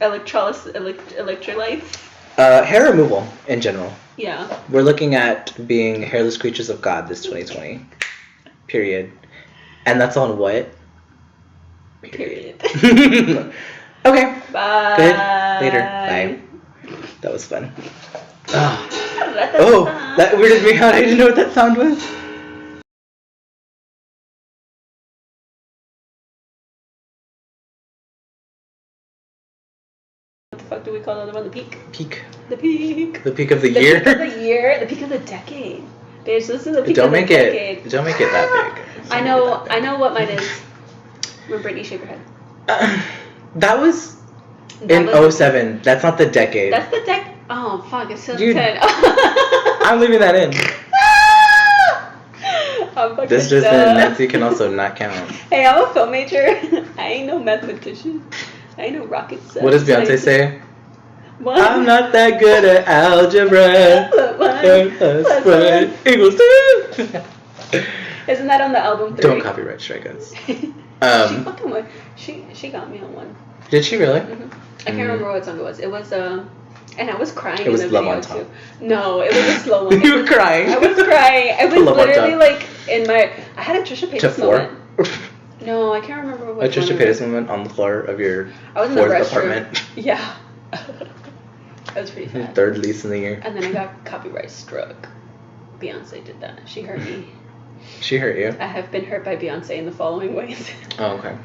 Electrolytes. Hair removal in general. Yeah. We're looking at being hairless creatures of God this 2020. Period. And that's on what? Period. Okay. Bye. Good. Later. Bye. That was fun. Oh, Oh, that weirded me out. I didn't know what that sound was. What the fuck do we call the other one? The peak? Peak. The peak. The peak of the The year. peak of the year. The peak of the decade. Bitch, this is the peak Don't of the make decade. it. Don't make it that big. I know what mine is. When Brittany shake her head. That was That in was- 07. That's not the decade. That's the deck. Oh fuck! It's still Dude, 10. I'm leaving that in. I'm fucking This just dumb. in. Nancy can also not count. Hey, I'm a film major. I ain't no mathematician. I ain't no rocket scientist. What does Beyonce say? What? I'm not that good at algebra. One Plus plus one equals 2. Isn't that on the album 3? Don't copyright strike us. She fucking won. She got me on one. Did she really? I can't remember what song it was. It was and I was crying. It was in the Love video on Top. too. No, it was a slow one. You were crying. I was crying. I was Love on literally Top. like in my. I had a Trisha To Paytas 4. moment. No, I can't remember A what. Trisha Paytas moment on the floor of your I was in the 4th restroom. apartment. Yeah. That was pretty sad. 3rd lease in the year. And then I got copyright struck. Beyonce did that. She hurt me. She hurt you? I have been hurt by Beyonce in the following ways. Oh, okay.